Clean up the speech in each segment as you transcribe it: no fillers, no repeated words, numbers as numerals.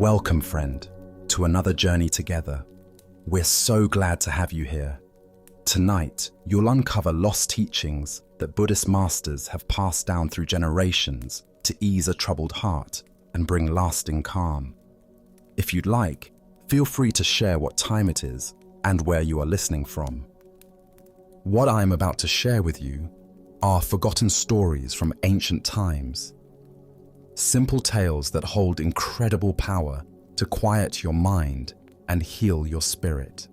Welcome, friend, to another journey together. We're so glad to have you here. Tonight, you'll uncover lost teachings that Buddhist masters have passed down through generations to ease a troubled heart and bring lasting calm. If you'd like, feel free to share what time it is and where you are listening from. What I'm about to share with you are forgotten stories from ancient times. Simple tales that hold incredible power to quiet your mind and heal your spirit.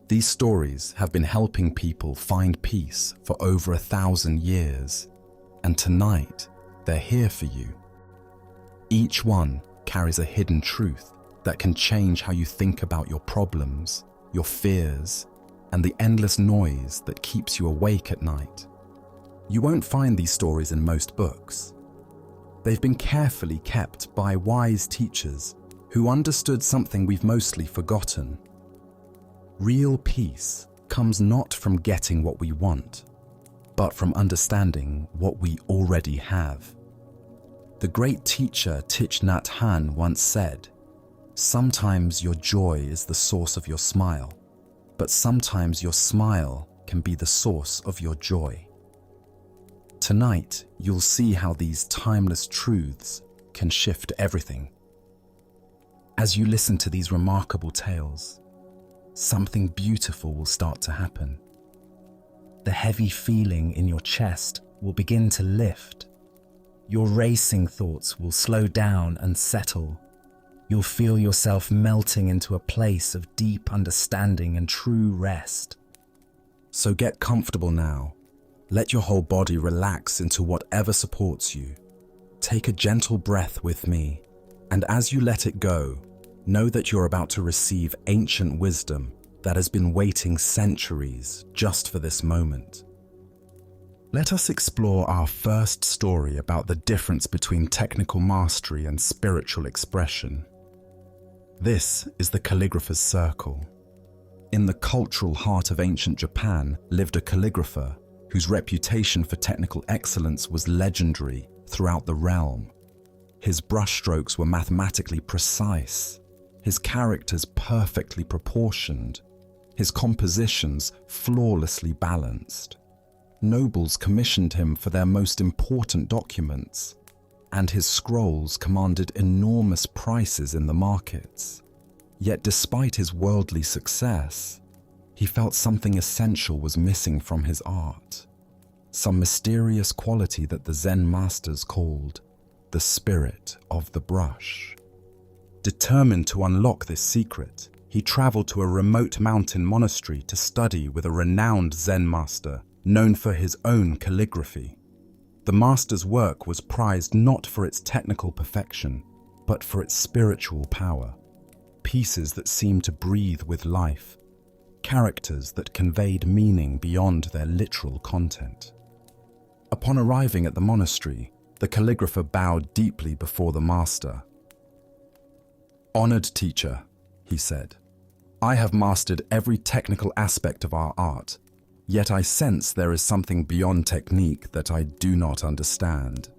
These stories have been helping people find peace for over 1,000 years, and tonight they're here for you. Each one carries a hidden truth that can change how you think about your problems, your fears, and the endless noise that keeps you awake at night. You won't find these stories in most books. They've been carefully kept by wise teachers who understood something we've mostly forgotten. Real peace comes not from getting what we want, but from understanding what we already have. The great teacher Thich Nhat Hanh once said, "Sometimes your joy is the source of your smile, but sometimes your smile can be the source of your joy." Tonight, you'll see how these timeless truths can shift everything. As you listen to these remarkable tales, something beautiful will start to happen. The heavy feeling in your chest will begin to lift. Your racing thoughts will slow down and settle. You'll feel yourself melting into a place of deep understanding and true rest. So get comfortable now. Let your whole body relax into whatever supports you. Take a gentle breath with me, and as you let it go, know that you're about to receive ancient wisdom that has been waiting centuries just for this moment. Let us explore our first story about the difference between technical mastery and spiritual expression. This is the calligrapher's circle. In the cultural heart of ancient Japan lived a calligrapher whose reputation for technical excellence was legendary throughout the realm. His brushstrokes were mathematically precise, his characters perfectly proportioned, his compositions flawlessly balanced. Nobles commissioned him for their most important documents, and his scrolls commanded enormous prices in the markets. Yet despite his worldly success, he felt something essential was missing from his art, some mysterious quality that the Zen masters called the spirit of the brush. Determined to unlock this secret, he traveled to a remote mountain monastery to study with a renowned Zen master known for his own calligraphy. The master's work was prized not for its technical perfection, but for its spiritual power. Pieces that seemed to breathe with life, characters that conveyed meaning beyond their literal content. Upon arriving at the monastery, the calligrapher bowed deeply before the master. "Honored teacher," he said, "I have mastered every technical aspect of our art, yet I sense there is something beyond technique that I do not understand.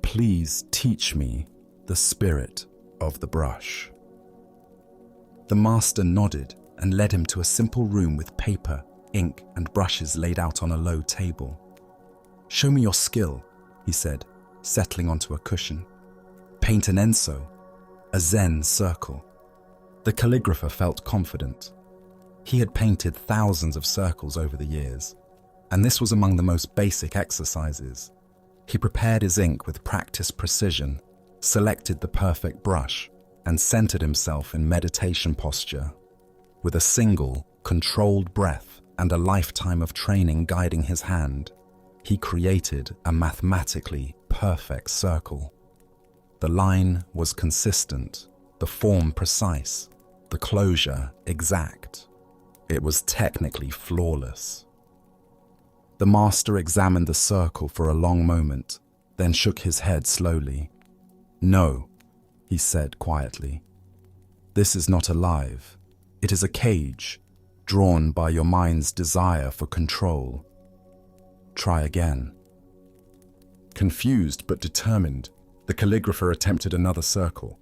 Please teach me the spirit of the brush." The master nodded and led him to a simple room with paper, ink, and brushes laid out on a low table. "Show me your skill," he said, settling onto a cushion. "Paint an enso, a Zen circle." The calligrapher felt confident. He had painted thousands of circles over the years, and this was among the most basic exercises. He prepared his ink with practiced precision, selected the perfect brush, and centered himself in meditation posture. With a single, controlled breath and a lifetime of training guiding his hand, he created a mathematically perfect circle. The line was consistent, the form precise, the closure exact. It was technically flawless. The master examined the circle for a long moment, then shook his head slowly. "No," he said quietly. "This is not alive. It is a cage, drawn by your mind's desire for control. Try again." Confused but determined, the calligrapher attempted another circle,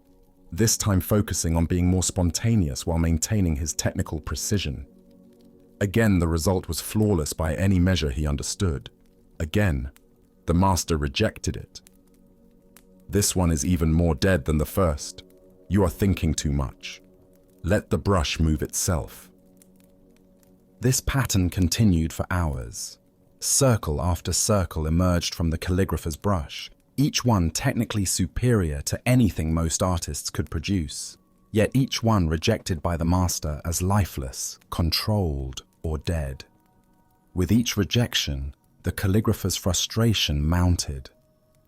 this time focusing on being more spontaneous while maintaining his technical precision. Again, the result was flawless by any measure he understood. Again, the master rejected it. This one is even more dead than the first. You are thinking too much. Let the brush move itself. This pattern continued for hours. Circle after circle emerged from the calligrapher's brush, each one technically superior to anything most artists could produce, yet each one rejected by the master as lifeless, controlled, or dead. With each rejection, the calligrapher's frustration mounted.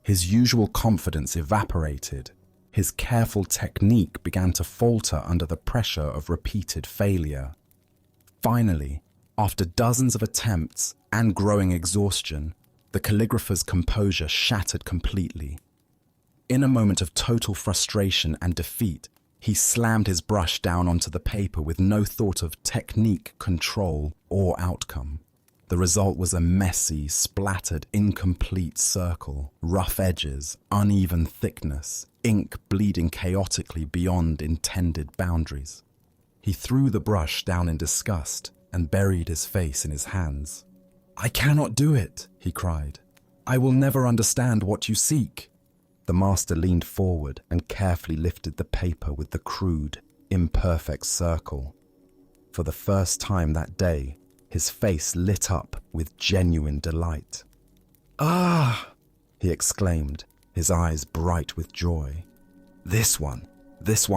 His usual confidence evaporated. His careful technique began to falter under the pressure of repeated failure. Finally, after dozens of attempts and growing exhaustion, the calligrapher's composure shattered completely. In a moment of total frustration and defeat, he slammed his brush down onto the paper with no thought of technique, control, or outcome. The result was a messy, splattered, incomplete circle, rough edges, uneven thickness, ink bleeding chaotically beyond intended boundaries. He threw the brush down in disgust and buried his face in his hands. "I cannot do it," he cried. "I will never understand what you seek." The master leaned forward and carefully lifted the paper with the crude, imperfect circle. For the first time that day, his face lit up with genuine delight. "Ah!" he exclaimed, his eyes bright with joy. This one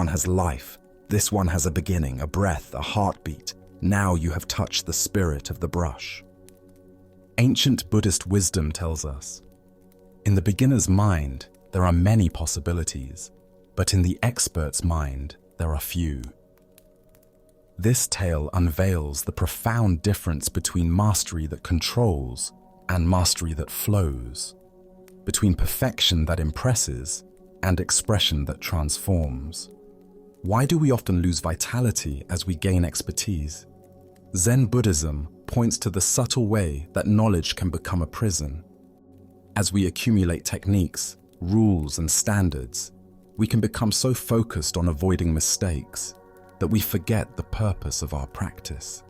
has life. This one has a beginning, a breath, a heartbeat. Now you have touched the spirit of the brush." Ancient Buddhist wisdom tells us, in the beginner's mind, there are many possibilities, but in the expert's mind, there are few. This tale unveils the profound difference between mastery that controls and mastery that flows, between perfection that impresses and expression that transforms. Why do we often lose vitality as we gain expertise? Zen Buddhism points to the subtle way that knowledge can become a prison. As we accumulate techniques, rules, and standards, we can become so focused on avoiding mistakes that we forget the purpose of our practice.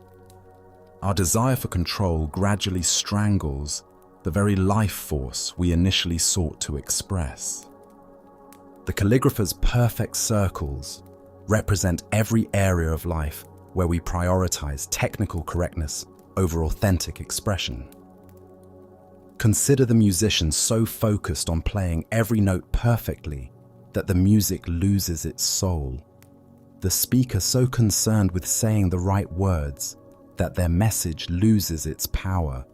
Our desire for control gradually strangles the very life force we initially sought to express. The calligrapher's perfect circles represent every area of life where we prioritize technical correctness over authentic expression. Consider the musician so focused on playing every note perfectly that the music loses its soul. The speaker so concerned with saying the right words that their message loses its power.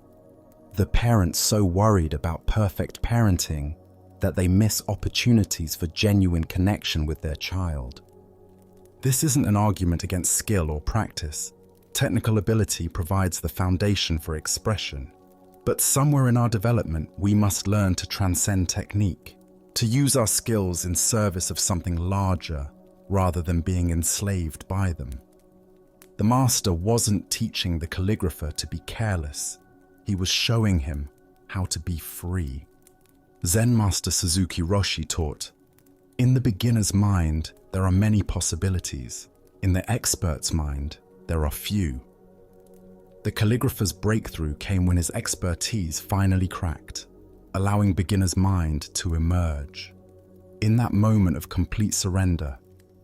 The parent so worried about perfect parenting that they miss opportunities for genuine connection with their child. This isn't an argument against skill or practice. Technical ability provides the foundation for expression. But somewhere in our development, we must learn to transcend technique, to use our skills in service of something larger, rather than being enslaved by them. The master wasn't teaching the calligrapher to be careless. He was showing him how to be free. Zen master Suzuki Roshi taught, "In the beginner's mind, there are many possibilities. In the expert's mind, there are few." The calligrapher's breakthrough came when his expertise finally cracked, allowing beginner's mind to emerge. In that moment of complete surrender,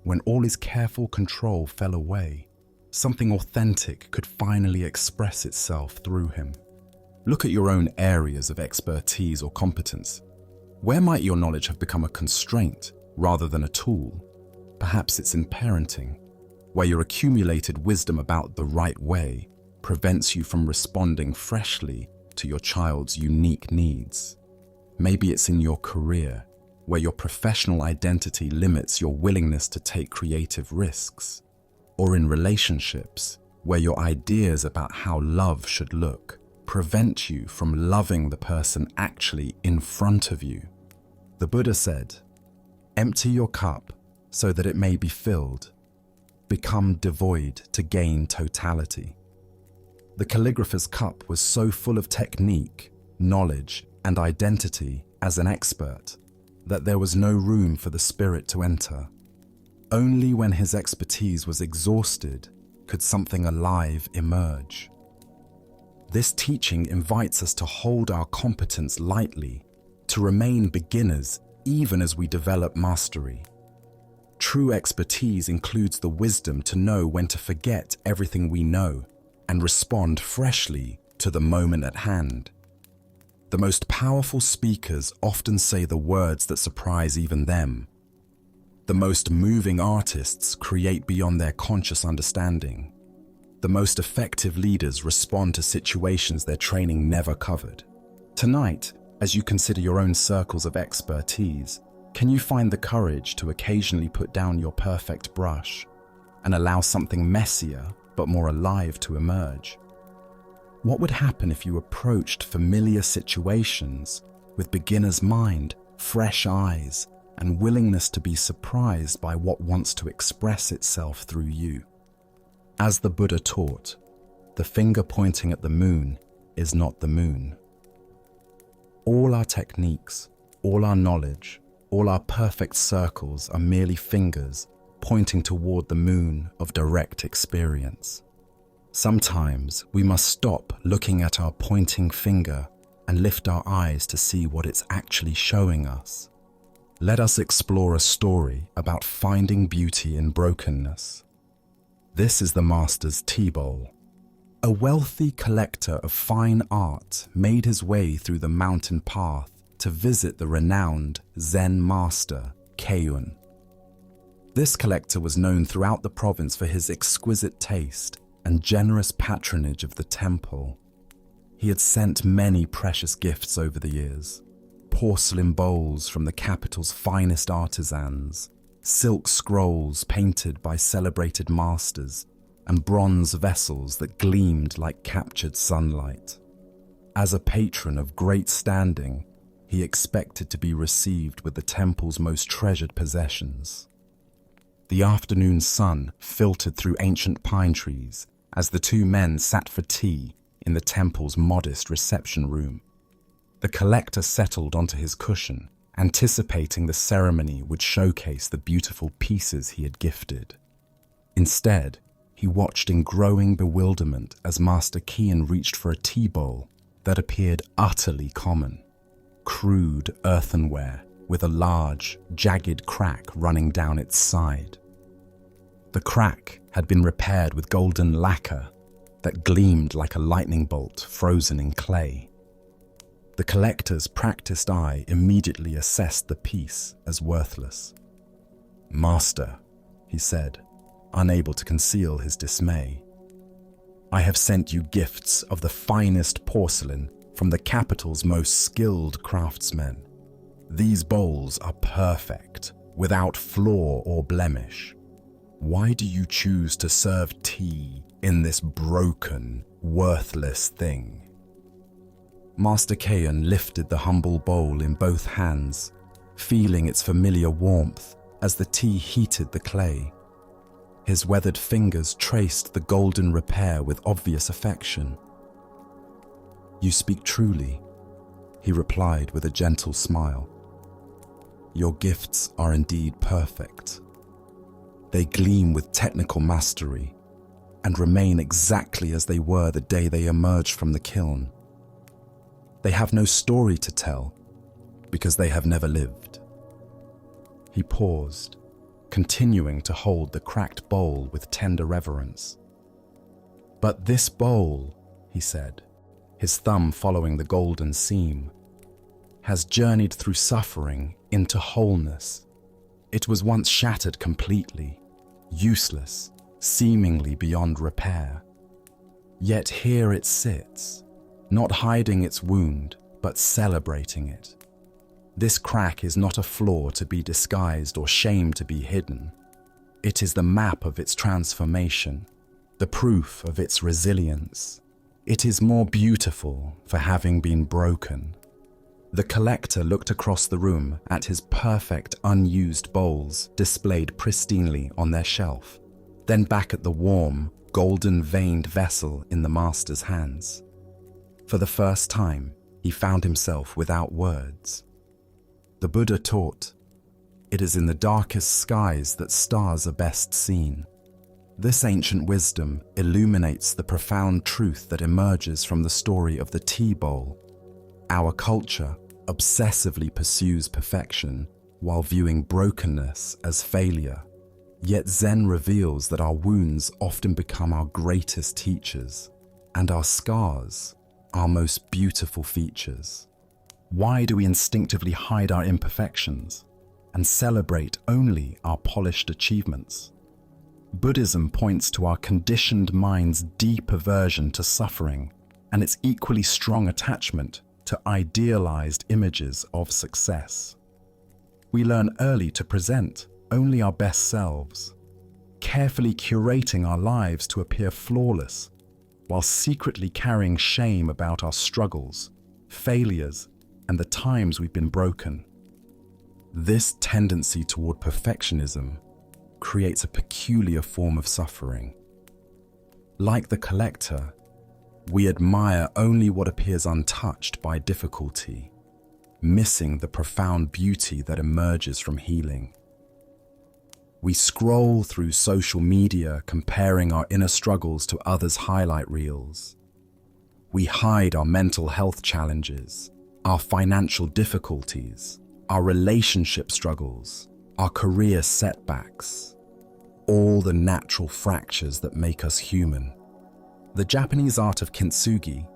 when all his careful control fell away, something authentic could finally express itself through him. Look at your own areas of expertise or competence. Where might your knowledge have become a constraint rather than a tool? Perhaps it's in parenting, where your accumulated wisdom about the right way prevents you from responding freshly to your child's unique needs. Maybe it's in your career, where your professional identity limits your willingness to take creative risks, or in relationships, where your ideas about how love should look prevent you from loving the person actually in front of you. The Buddha said, "Empty your cup so that it may be filled. Become devoid to gain totality." The calligrapher's cup was so full of technique, knowledge, and identity as an expert that there was no room for the spirit to enter. Only when his expertise was exhausted could something alive emerge. This teaching invites us to hold our competence lightly, to remain beginners even as we develop mastery. True expertise includes the wisdom to know when to forget everything we know and respond freshly to the moment at hand. The most powerful speakers often say the words that surprise even them. The most moving artists create beyond their conscious understanding. The most effective leaders respond to situations their training never covered. Tonight, as you consider your own circles of expertise, can you find the courage to occasionally put down your perfect brush and allow something messier but more alive to emerge? What would happen if you approached familiar situations with beginner's mind, fresh eyes, and willingness to be surprised by what wants to express itself through you? As the Buddha taught, the finger pointing at the moon is not the moon. All our techniques, all our knowledge, all our perfect circles are merely fingers pointing toward the moon of direct experience. Sometimes we must stop looking at our pointing finger and lift our eyes to see what it's actually showing us. Let us explore a story about finding beauty in brokenness. This is the master's tea bowl. A wealthy collector of fine art made his way through the mountain path to visit the renowned Zen master, Keun. This collector was known throughout the province for his exquisite taste and generous patronage of the temple. He had sent many precious gifts over the years: porcelain bowls from the capital's finest artisans, silk scrolls painted by celebrated masters, and bronze vessels that gleamed like captured sunlight. As a patron of great standing, he expected to be received with the temple's most treasured possessions. The afternoon sun filtered through ancient pine trees as the two men sat for tea in the temple's modest reception room. The collector settled onto his cushion, anticipating the ceremony would showcase the beautiful pieces he had gifted. Instead, he watched in growing bewilderment as Master Keun reached for a tea bowl that appeared utterly common: crude earthenware with a large, jagged crack running down its side. The crack had been repaired with golden lacquer that gleamed like a lightning bolt frozen in clay. The collector's practiced eye immediately assessed the piece as worthless. "Master," he said, unable to conceal his dismay, "I have sent you gifts of the finest porcelain from the capital's most skilled craftsmen. These bowls are perfect, without flaw or blemish. Why do you choose to serve tea in this broken, worthless thing?" Master Keun lifted the humble bowl in both hands, feeling its familiar warmth as the tea heated the clay. His weathered fingers traced the golden repair with obvious affection. "You speak truly," he replied with a gentle smile. "Your gifts are indeed perfect. They gleam with technical mastery and remain exactly as they were the day they emerged from the kiln. They have no story to tell because they have never lived." He paused, continuing to hold the cracked bowl with tender reverence. "But this bowl," he said, his thumb following the golden seam, "has journeyed through suffering into wholeness. It was once shattered completely, useless, seemingly beyond repair. Yet here it sits, not hiding its wound, but celebrating it. This crack is not a flaw to be disguised or shame to be hidden. It is the map of its transformation, the proof of its resilience. It is more beautiful for having been broken." The collector looked across the room at his perfect unused bowls displayed pristinely on their shelf, then back at the warm, golden-veined vessel in the master's hands. For the first time, he found himself without words. The Buddha taught, It is in the darkest skies that stars are best seen. This ancient wisdom illuminates the profound truth that emerges from the story of the tea bowl. Our culture obsessively pursues perfection while viewing brokenness as failure. Yet Zen reveals that our wounds often become our greatest teachers, and our scars, our most beautiful features. Why do we instinctively hide our imperfections and celebrate only our polished achievements? Buddhism points to our conditioned mind's deep aversion to suffering and its equally strong attachment to idealized images of success. We learn early to present only our best selves, carefully curating our lives to appear flawless, while secretly carrying shame about our struggles, failures, and the times we've been broken. This tendency toward perfectionism creates a peculiar form of suffering. Like the collector, we admire only what appears untouched by difficulty, missing the profound beauty that emerges from healing. We scroll through social media comparing our inner struggles to others' highlight reels. We hide our mental health challenges, our financial difficulties, our relationship struggles, our career setbacks, all the natural fractures that make us human. The Japanese art of kintsugi,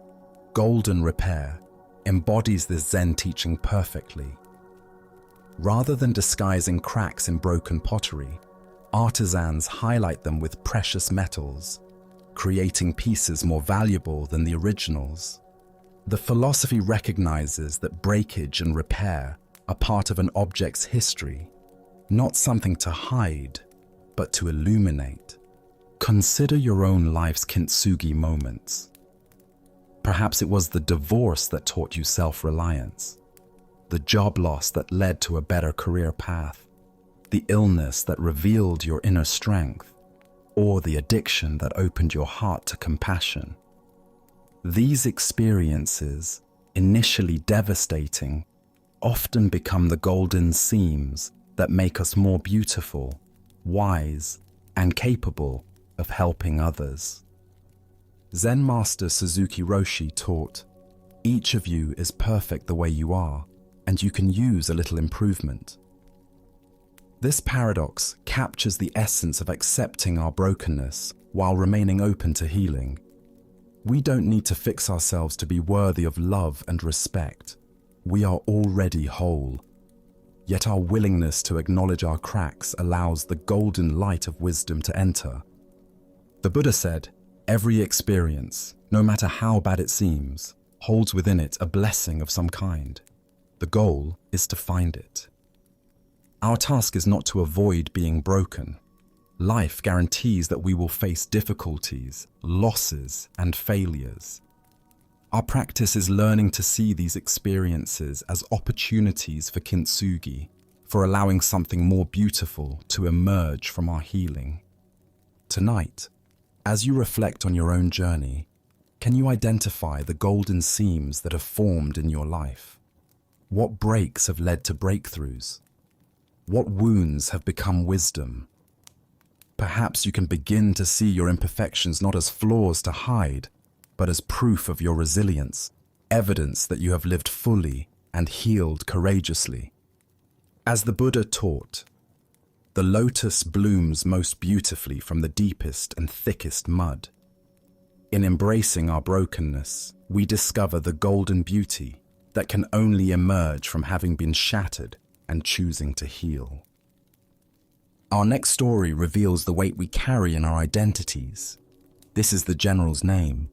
golden repair, embodies this Zen teaching perfectly. Rather than disguising cracks in broken pottery, artisans highlight them with precious metals, creating pieces more valuable than the originals. The philosophy recognizes that breakage and repair are part of an object's history, not something to hide, but to illuminate. Consider your own life's kintsugi moments. Perhaps it was the divorce that taught you self-reliance, the job loss that led to a better career path, the illness that revealed your inner strength, or the addiction that opened your heart to compassion. These experiences, initially devastating, often become the golden seams that make us more beautiful, wise, and capable of helping others. Zen master Suzuki Roshi taught, "Each of you is perfect the way you are, and you can use a little improvement." This paradox captures the essence of accepting our brokenness while remaining open to healing. We don't need to fix ourselves to be worthy of love and respect. We are already whole. Yet our willingness to acknowledge our cracks allows the golden light of wisdom to enter. The Buddha said, "Every experience, no matter how bad it seems, holds within it a blessing of some kind. The goal is to find it." Our task is not to avoid being broken. Life guarantees that we will face difficulties, losses, and failures. Our practice is learning to see these experiences as opportunities for kintsugi, for allowing something more beautiful to emerge from our healing. Tonight, as you reflect on your own journey, can you identify the golden seams that have formed in your life? What breaks have led to breakthroughs? What wounds have become wisdom? Perhaps you can begin to see your imperfections not as flaws to hide, but as proof of your resilience, evidence that you have lived fully and healed courageously. As the Buddha taught, the lotus blooms most beautifully from the deepest and thickest mud. In embracing our brokenness, we discover the golden beauty that can only emerge from having been shattered and choosing to heal. Our next story reveals the weight we carry in our identities. This is the general's name.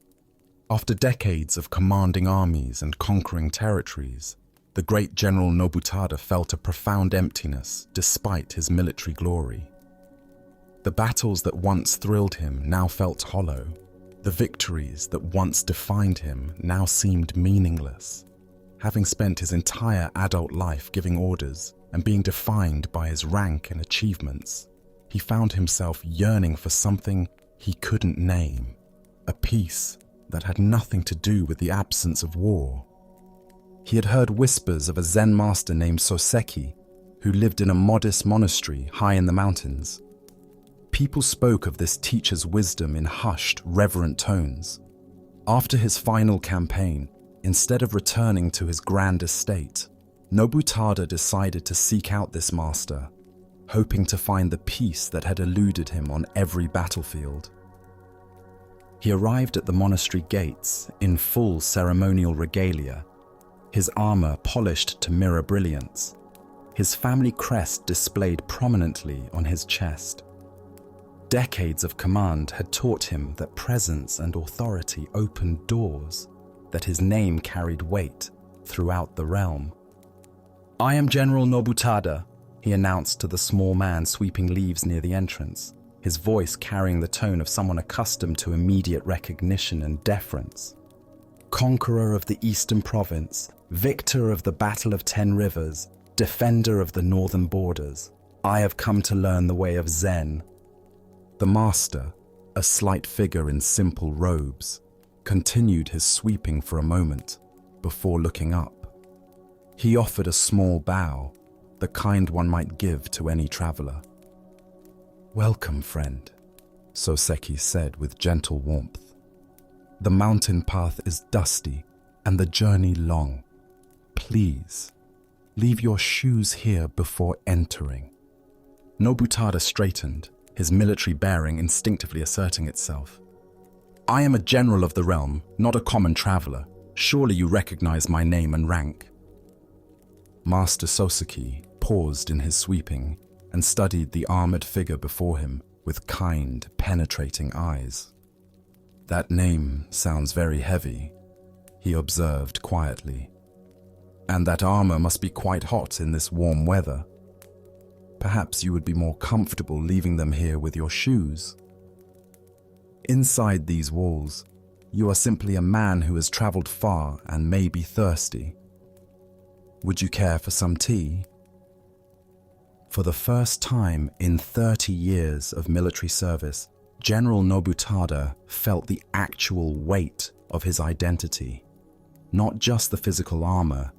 After decades of commanding armies and conquering territories, the great General Nobutada felt a profound emptiness despite his military glory. The battles that once thrilled him now felt hollow. The victories that once defined him now seemed meaningless. Having spent his entire adult life giving orders and being defined by his rank and achievements, he found himself yearning for something he couldn't name, a peace that had nothing to do with the absence of war. He had heard whispers of a Zen master named Soseki, who lived in a modest monastery high in the mountains. People spoke of this teacher's wisdom in hushed, reverent tones. After his final campaign, instead of returning to his grand estate, Nobutada decided to seek out this master, hoping to find the peace that had eluded him on every battlefield. He arrived at the monastery gates in full ceremonial regalia, his armor polished to mirror brilliance, his family crest displayed prominently on his chest. Decades of command had taught him that presence and authority opened doors, that his name carried weight throughout the realm. "I am General Nobutada," he announced to the small man sweeping leaves near the entrance, his voice carrying the tone of someone accustomed to immediate recognition and deference. "Conqueror of the Eastern Province, victor of the Battle of 10 Rivers, defender of the northern borders, I have come to learn the way of Zen." The master, a slight figure in simple robes, continued his sweeping for a moment before looking up. He offered a small bow, the kind one might give to any traveler. "Welcome, friend," Soseki said with gentle warmth. "The mountain path is dusty and the journey long. Please, leave your shoes here before entering." Nobutada straightened, his military bearing instinctively asserting itself. "I am a general of the realm, not a common traveler. Surely you recognize my name and rank." Master Soseki paused in his sweeping and studied the armored figure before him with kind, penetrating eyes. "That name sounds very heavy," he observed quietly. "And that armor must be quite hot in this warm weather. Perhaps you would be more comfortable leaving them here with your shoes. Inside these walls, you are simply a man who has traveled far and may be thirsty. Would you care for some tea?" For the first time in 30 years of military service, General Nobutada felt the actual weight of his identity. Not just the physical armor,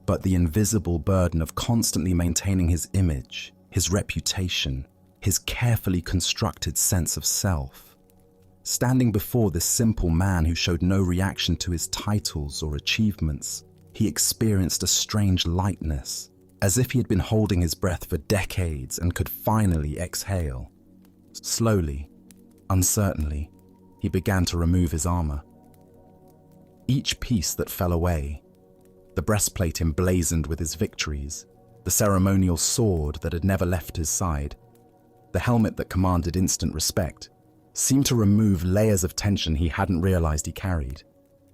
but the invisible burden of constantly maintaining his image, his reputation, his carefully constructed sense of self. Standing before this simple man who showed no reaction to his titles or achievements, he experienced a strange lightness, as if he had been holding his breath for decades and could finally exhale. Slowly, uncertainly, he began to remove his armor. Each piece that fell away, the breastplate emblazoned with his victories, the ceremonial sword that had never left his side, the helmet that commanded instant respect, seemed to remove layers of tension he hadn't realized he carried.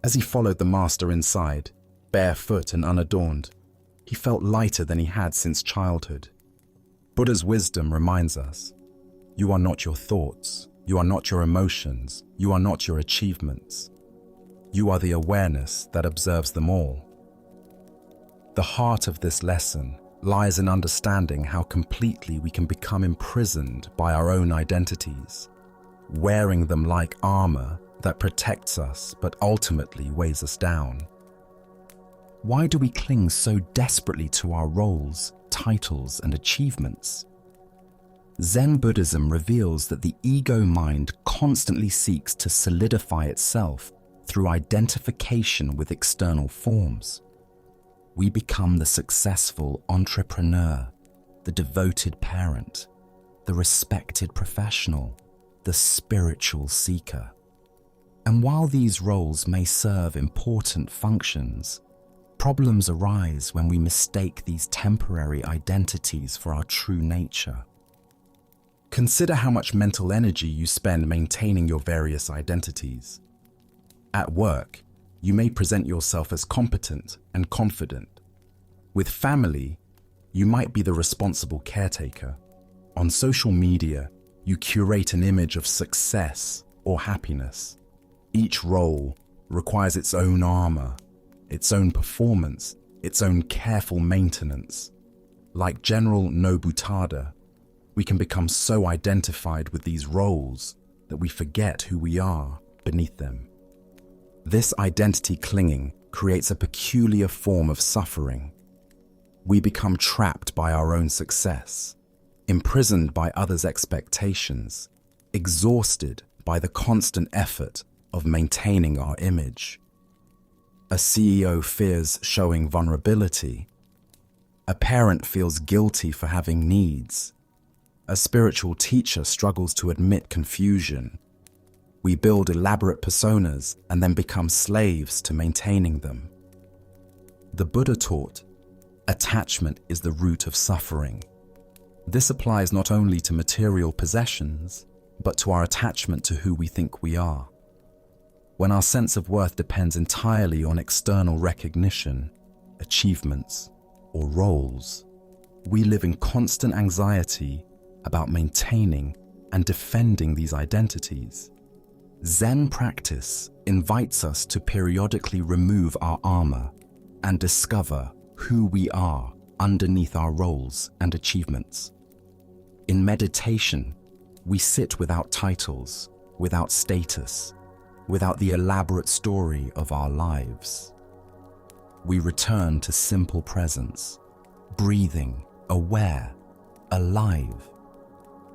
As he followed the master inside, barefoot and unadorned, he felt lighter than he had since childhood. Buddha's wisdom reminds us, you are not your thoughts, you are not your emotions, you are not your achievements. You are the awareness that observes them all. The heart of this lesson lies in understanding how completely we can become imprisoned by our own identities, wearing them like armor that protects us but ultimately weighs us down. Why do we cling so desperately to our roles, titles, and achievements? Zen Buddhism reveals that the ego mind constantly seeks to solidify itself through identification with external forms. We become the successful entrepreneur, the devoted parent, the respected professional, the spiritual seeker. And while these roles may serve important functions, problems arise when we mistake these temporary identities for our true nature. Consider how much mental energy you spend maintaining your various identities. At work, you may present yourself as competent and confident. With family, you might be the responsible caretaker. On social media, you curate an image of success or happiness. Each role requires its own armor, its own performance, its own careful maintenance. Like General Nobutada, we can become so identified with these roles that we forget who we are beneath them. This identity clinging creates a peculiar form of suffering. We become trapped by our own success, imprisoned by others' expectations, exhausted by the constant effort of maintaining our image. A CEO fears showing vulnerability. A parent feels guilty for having needs. A spiritual teacher struggles to admit confusion. We build elaborate personas and then become slaves to maintaining them. The Buddha taught, attachment is the root of suffering. This applies not only to material possessions, but to our attachment to who we think we are. When our sense of worth depends entirely on external recognition, achievements, or roles, we live in constant anxiety about maintaining and defending these identities. Zen practice invites us to periodically remove our armor and discover who we are underneath our roles and achievements. In meditation, we sit without titles, without status, without the elaborate story of our lives. We return to simple presence, breathing, aware, alive.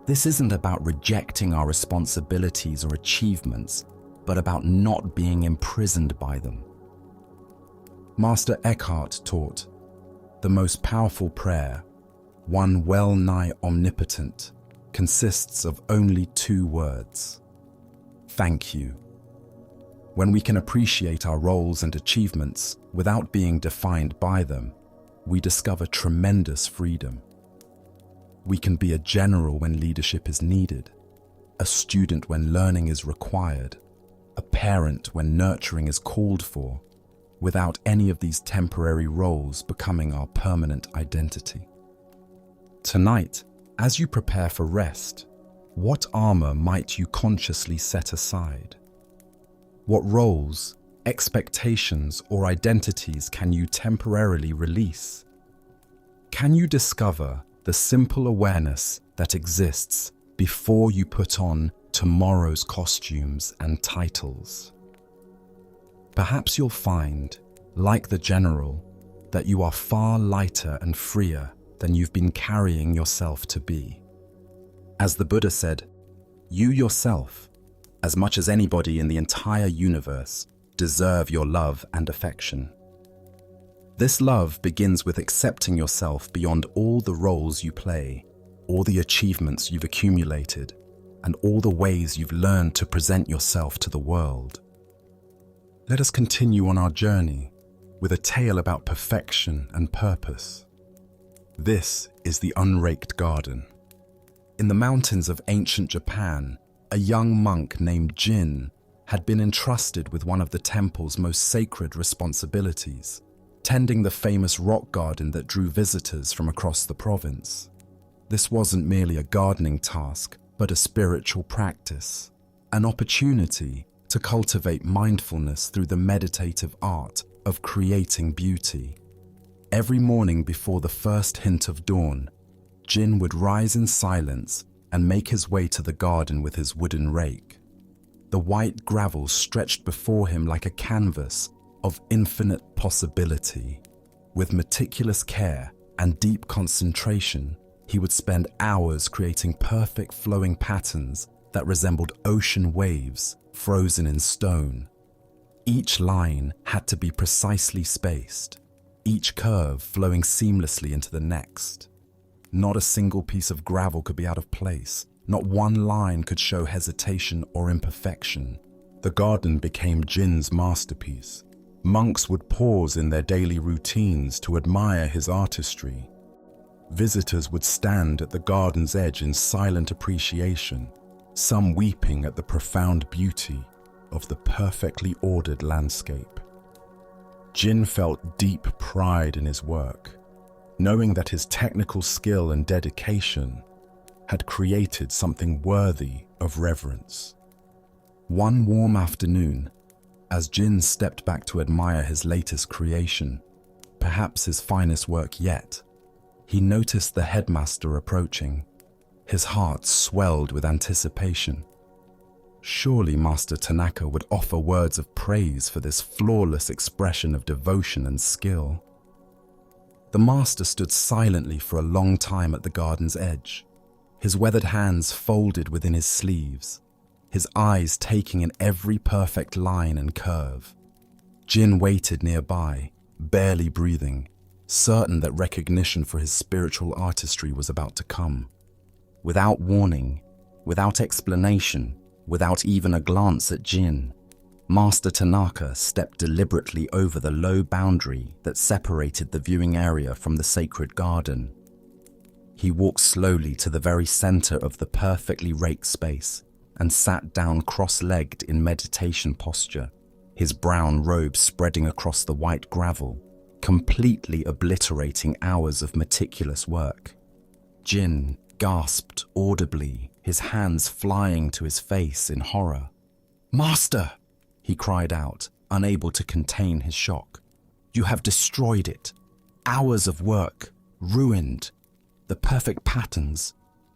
This isn't about rejecting our responsibilities or achievements, but about not being imprisoned by them. Master Eckhart taught, the most powerful prayer, one well-nigh omnipotent, consists of only 2 words: thank you. When we can appreciate our roles and achievements without being defined by them, we discover tremendous freedom. We can be a general when leadership is needed, a student when learning is required, a parent when nurturing is called for, without any of these temporary roles becoming our permanent identity. Tonight, as you prepare for rest, what armor might you consciously set aside? What roles, expectations, or identities can you temporarily release? Can you discover the simple awareness that exists before you put on tomorrow's costumes and titles? Perhaps you'll find, like the general, that you are far lighter and freer than you've been carrying yourself to be. As the Buddha said, you yourself, as much as anybody in the entire universe, deserve your love and affection. This love begins with accepting yourself beyond all the roles you play, all the achievements you've accumulated, and all the ways you've learned to present yourself to the world. Let us continue on our journey with a tale about perfection and purpose. This is the unraked garden. In the mountains of ancient Japan, a young monk named Jin had been entrusted with one of the temple's most sacred responsibilities, tending the famous rock garden that drew visitors from across the province. This wasn't merely a gardening task, but a spiritual practice, an opportunity to cultivate mindfulness through the meditative art of creating beauty. Every morning before the first hint of dawn, Jin would rise in silence and make his way to the garden with his wooden rake. The white gravel stretched before him like a canvas of infinite possibility. With meticulous care and deep concentration, he would spend hours creating perfect flowing patterns that resembled ocean waves frozen in stone. Each line had to be precisely spaced, each curve flowing seamlessly into the next. Not a single piece of gravel could be out of place. Not one line could show hesitation or imperfection. The garden became Jin's masterpiece. Monks would pause in their daily routines to admire his artistry. Visitors would stand at the garden's edge in silent appreciation, some weeping at the profound beauty of the perfectly ordered landscape. Jin felt deep pride in his work, knowing that his technical skill and dedication had created something worthy of reverence. One warm afternoon, as Jin stepped back to admire his latest creation, perhaps his finest work yet, he noticed the headmaster approaching. His heart swelled with anticipation. Surely Master Tanaka would offer words of praise for this flawless expression of devotion and skill. The master stood silently for a long time at the garden's edge, his weathered hands folded within his sleeves, his eyes taking in every perfect line and curve. Jin waited nearby, barely breathing, certain that recognition for his spiritual artistry was about to come. Without warning, without explanation, without even a glance at Jin, Master Tanaka stepped deliberately over the low boundary that separated the viewing area from the sacred garden. He walked slowly to the very center of the perfectly raked space and sat down cross-legged in meditation posture, his brown robe spreading across the white gravel, completely obliterating hours of meticulous work. Jin gasped audibly, his hands flying to his face in horror. "Master!" he cried out, unable to contain his shock. "You have destroyed it. Hours of work, ruined. The perfect patterns,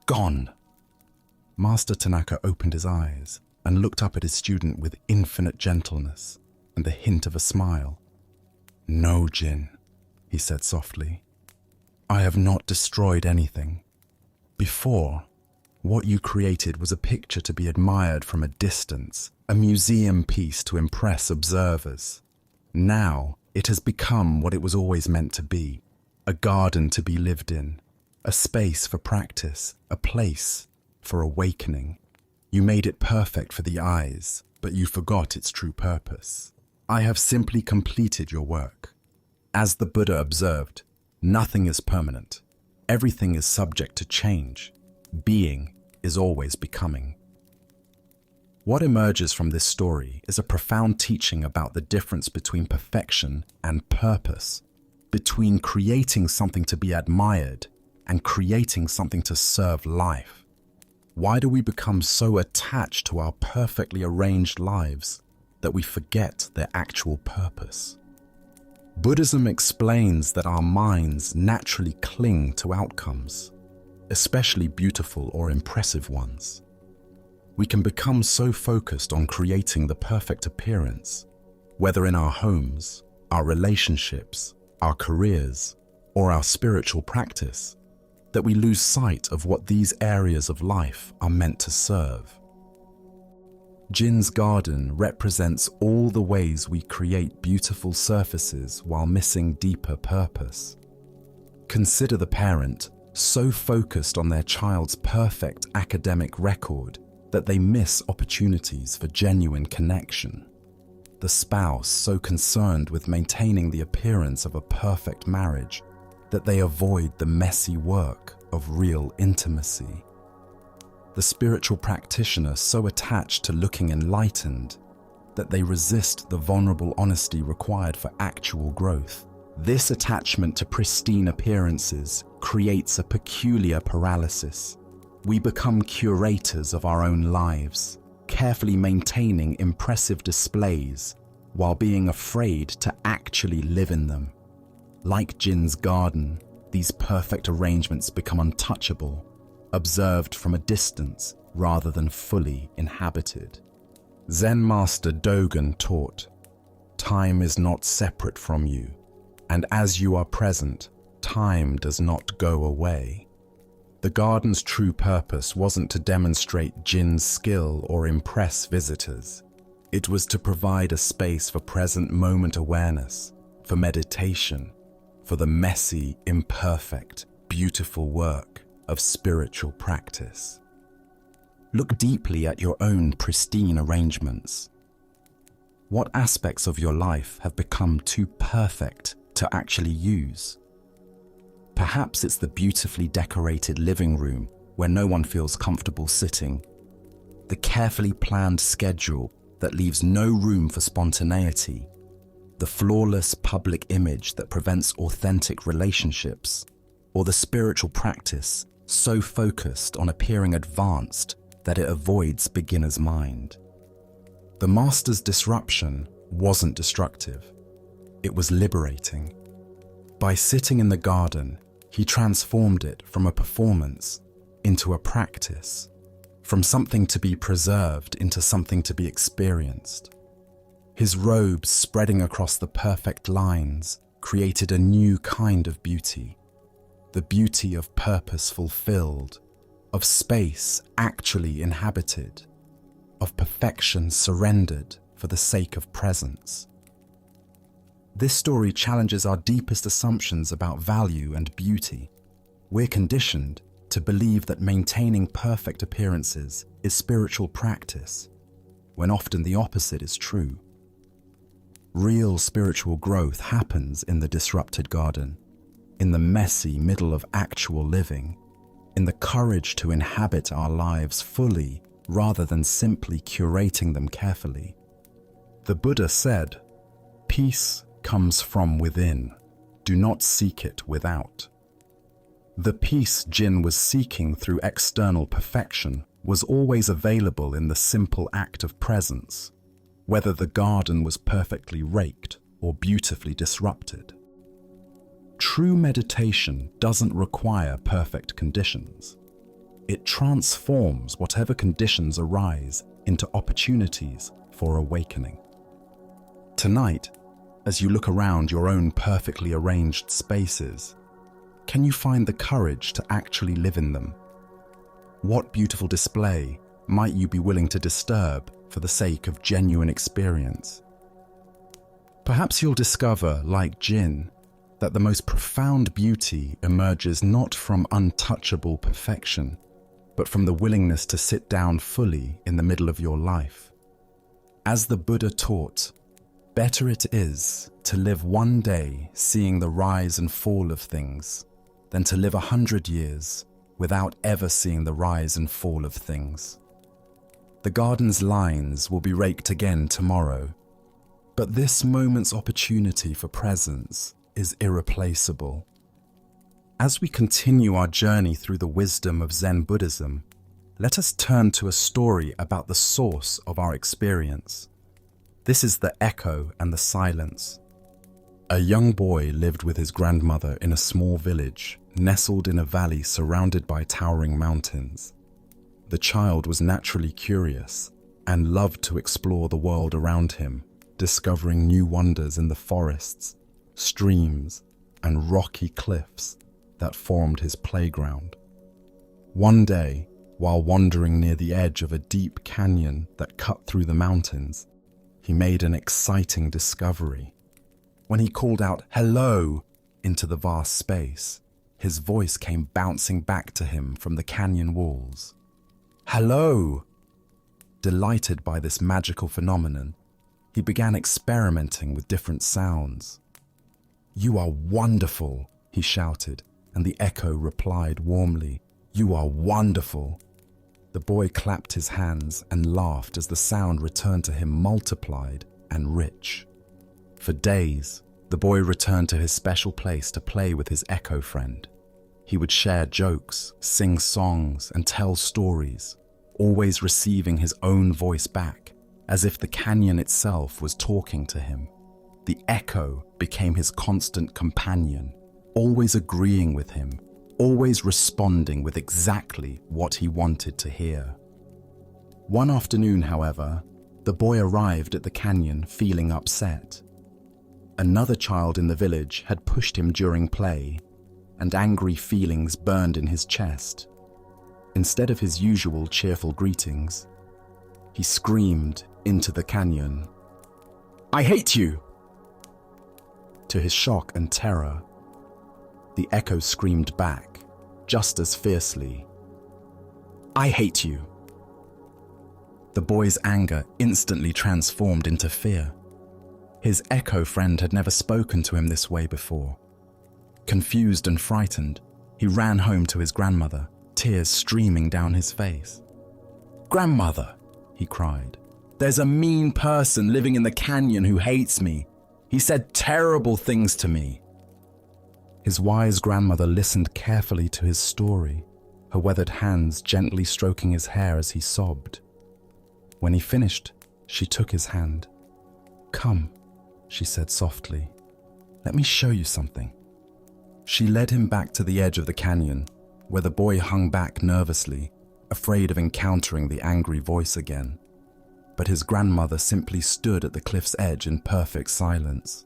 gone." Master Tanaka opened his eyes and looked up at his student with infinite gentleness and the hint of a smile. "No, Jin," he said softly. "I have not destroyed anything. Before, what you created was a picture to be admired from a distance, a museum piece to impress observers. Now, it has become what it was always meant to be, a garden to be lived in, a space for practice, a place for awakening. You made it perfect for the eyes, but you forgot its true purpose. I have simply completed your work. As the Buddha observed, nothing is permanent. Everything is subject to change. Being is always becoming." What emerges from this story is a profound teaching about the difference between perfection and purpose, between creating something to be admired and creating something to serve life. Why do we become so attached to our perfectly arranged lives that we forget their actual purpose? Buddhism explains that our minds naturally cling to outcomes, especially beautiful or impressive ones. We can become so focused on creating the perfect appearance, whether in our homes, our relationships, our careers, or our spiritual practice, that we lose sight of what these areas of life are meant to serve. Jin's garden represents all the ways we create beautiful surfaces while missing deeper purpose. Consider the parent so focused on their child's perfect academic record that they miss opportunities for genuine connection. The spouse so concerned with maintaining the appearance of a perfect marriage that they avoid the messy work of real intimacy. The spiritual practitioner so attached to looking enlightened that they resist the vulnerable honesty required for actual growth. This attachment to pristine appearances creates a peculiar paralysis. We become curators of our own lives, carefully maintaining impressive displays while being afraid to actually live in them. Like Jin's garden, these perfect arrangements become untouchable, observed from a distance rather than fully inhabited. Zen master Dogen taught, "Time is not separate from you, and as you are present, time does not go away." The garden's true purpose wasn't to demonstrate Jin's skill or impress visitors. It was to provide a space for present moment awareness, for meditation, for the messy, imperfect, beautiful work of spiritual practice. Look deeply at your own pristine arrangements. What aspects of your life have become too perfect to actually use? Perhaps it's the beautifully decorated living room where no one feels comfortable sitting, the carefully planned schedule that leaves no room for spontaneity, the flawless public image that prevents authentic relationships, or the spiritual practice so focused on appearing advanced that it avoids beginner's mind. The master's disruption wasn't destructive, it was liberating. By sitting in the garden, he transformed it from a performance into a practice, from something to be preserved into something to be experienced. His robes spreading across the perfect lines created a new kind of beauty, the beauty of purpose fulfilled, of space actually inhabited, of perfection surrendered for the sake of presence. This story challenges our deepest assumptions about value and beauty. We're conditioned to believe that maintaining perfect appearances is spiritual practice, when often the opposite is true. Real spiritual growth happens in the disrupted garden, in the messy middle of actual living, in the courage to inhabit our lives fully rather than simply curating them carefully. The Buddha said, "Peace comes from within. Do not seek it without." The peace Jin was seeking through external perfection was always available in the simple act of presence, whether the garden was perfectly raked or beautifully disrupted. True meditation doesn't require perfect conditions. It transforms whatever conditions arise into opportunities for awakening. Tonight, as you look around your own perfectly arranged spaces, can you find the courage to actually live in them? What beautiful display might you be willing to disturb for the sake of genuine experience? Perhaps you'll discover, like Jin, that the most profound beauty emerges not from untouchable perfection, but from the willingness to sit down fully in the middle of your life. As the Buddha taught, better it is to live one day seeing the rise and fall of things than to live 100 years without ever seeing the rise and fall of things. The garden's lines will be raked again tomorrow, but this moment's opportunity for presence is irreplaceable. As we continue our journey through the wisdom of Zen Buddhism, let us turn to a story about the source of our experience. This is the echo and the silence. A young boy lived with his grandmother in a small village, nestled in a valley surrounded by towering mountains. The child was naturally curious and loved to explore the world around him, discovering new wonders in the forests, streams, and rocky cliffs that formed his playground. One day, while wandering near the edge of a deep canyon that cut through the mountains, he made an exciting discovery. When he called out "hello" into the vast space, his voice came bouncing back to him from the canyon walls. "Hello!" Delighted by this magical phenomenon, he began experimenting with different sounds. "You are wonderful," he shouted, and the echo replied warmly, "You are wonderful." The boy clapped his hands and laughed as the sound returned to him multiplied and rich. For days, the boy returned to his special place to play with his echo friend. He would share jokes, sing songs, and tell stories, always receiving his own voice back, as if the canyon itself was talking to him. The echo became his constant companion, always agreeing with him, always responding with exactly what he wanted to hear. One afternoon, however, the boy arrived at the canyon feeling upset. Another child in the village had pushed him during play, and angry feelings burned in his chest. Instead of his usual cheerful greetings, he screamed into the canyon, "I hate you!" To his shock and terror, the echo screamed back, just as fiercely, "I hate you!" The boy's anger instantly transformed into fear. His echo friend had never spoken to him this way before. Confused and frightened, he ran home to his grandmother, tears streaming down his face. "Grandmother," he cried, "there's a mean person living in the canyon who hates me. He said terrible things to me." His wise grandmother listened carefully to his story, her weathered hands gently stroking his hair as he sobbed. When he finished, she took his hand. "Come," she said softly, "let me show you something." She led him back to the edge of the canyon, where the boy hung back nervously, afraid of encountering the angry voice again. But his grandmother simply stood at the cliff's edge in perfect silence.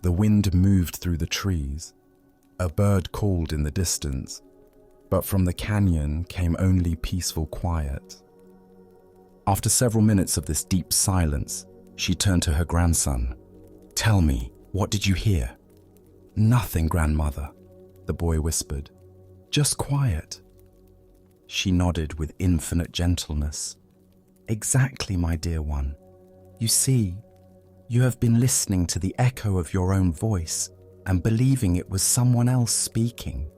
The wind moved through the trees. A bird called in the distance, but from the canyon came only peaceful quiet. After several minutes of this deep silence, she turned to her grandson. "Tell me, what did you hear?" "Nothing, grandmother," the boy whispered. "Just quiet." She nodded with infinite gentleness. "Exactly, my dear one. You see, you have been listening to the echo of your own voice and believing it was someone else speaking.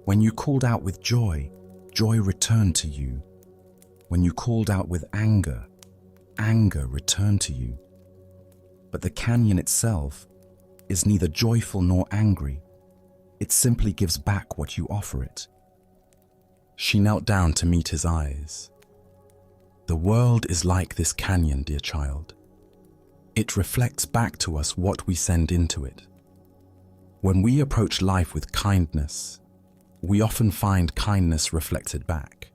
When you called out with joy, joy returned to you. When you called out with anger, anger returned to you. But the canyon itself is neither joyful nor angry. It simply gives back what you offer it." She knelt down to meet his eyes. "The world is like this canyon, dear child. It reflects back to us what we send into it. When we approach life with kindness, we often find kindness reflected back.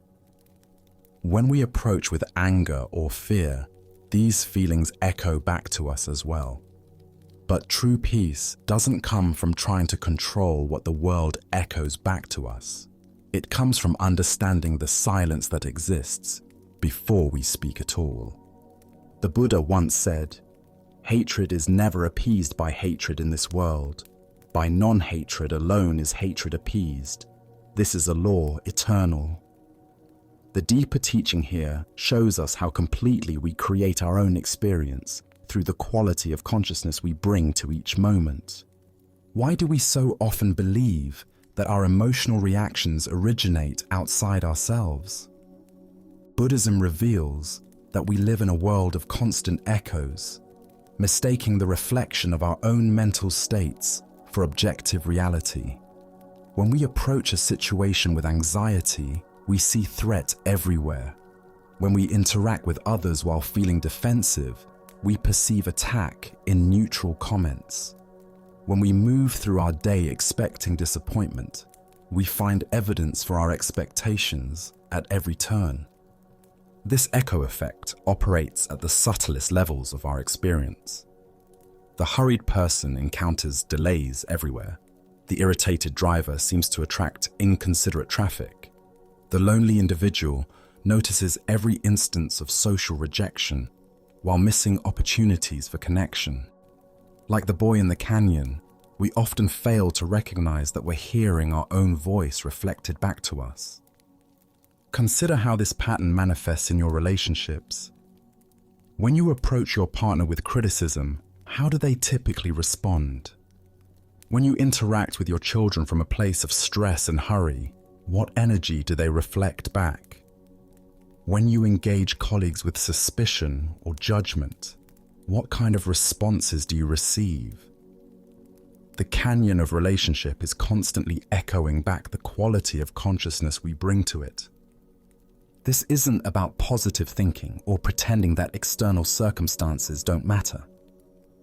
When we approach with anger or fear, these feelings echo back to us as well. But true peace doesn't come from trying to control what the world echoes back to us. It comes from understanding the silence that exists before we speak at all. The Buddha once said, "Hatred is never appeased by hatred in this world. By non-hatred alone is hatred appeased. This is a law eternal." The deeper teaching here shows us how completely we create our own experience through the quality of consciousness we bring to each moment. Why do we so often believe that our emotional reactions originate outside ourselves? Buddhism reveals that we live in a world of constant echoes, mistaking the reflection of our own mental states for objective reality. When we approach a situation with anxiety, we see threat everywhere. When we interact with others while feeling defensive, we perceive attack in neutral comments. When we move through our day expecting disappointment, we find evidence for our expectations at every turn. This echo effect operates at the subtlest levels of our experience. The hurried person encounters delays everywhere. The irritated driver seems to attract inconsiderate traffic. The lonely individual notices every instance of social rejection while missing opportunities for connection. Like the boy in the canyon, we often fail to recognize that we're hearing our own voice reflected back to us. Consider how this pattern manifests in your relationships. When you approach your partner with criticism, how do they typically respond? When you interact with your children from a place of stress and hurry, what energy do they reflect back? When you engage colleagues with suspicion or judgment, what kind of responses do you receive? The canyon of relationship is constantly echoing back the quality of consciousness we bring to it. This isn't about positive thinking or pretending that external circumstances don't matter.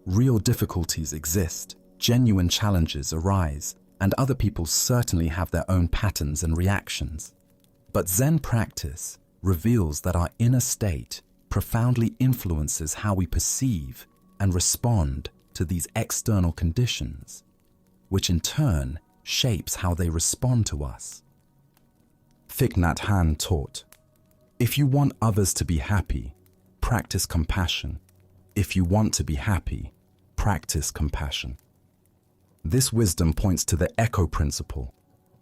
Real difficulties exist, genuine challenges arise, and other people certainly have their own patterns and reactions. But Zen practice reveals that our inner state profoundly influences how we perceive and respond to these external conditions, which in turn shapes how they respond to us. Thich Nhat Hanh taught, "If you want others to be happy, practice compassion. If you want to be happy, practice compassion." This wisdom points to the echo principle.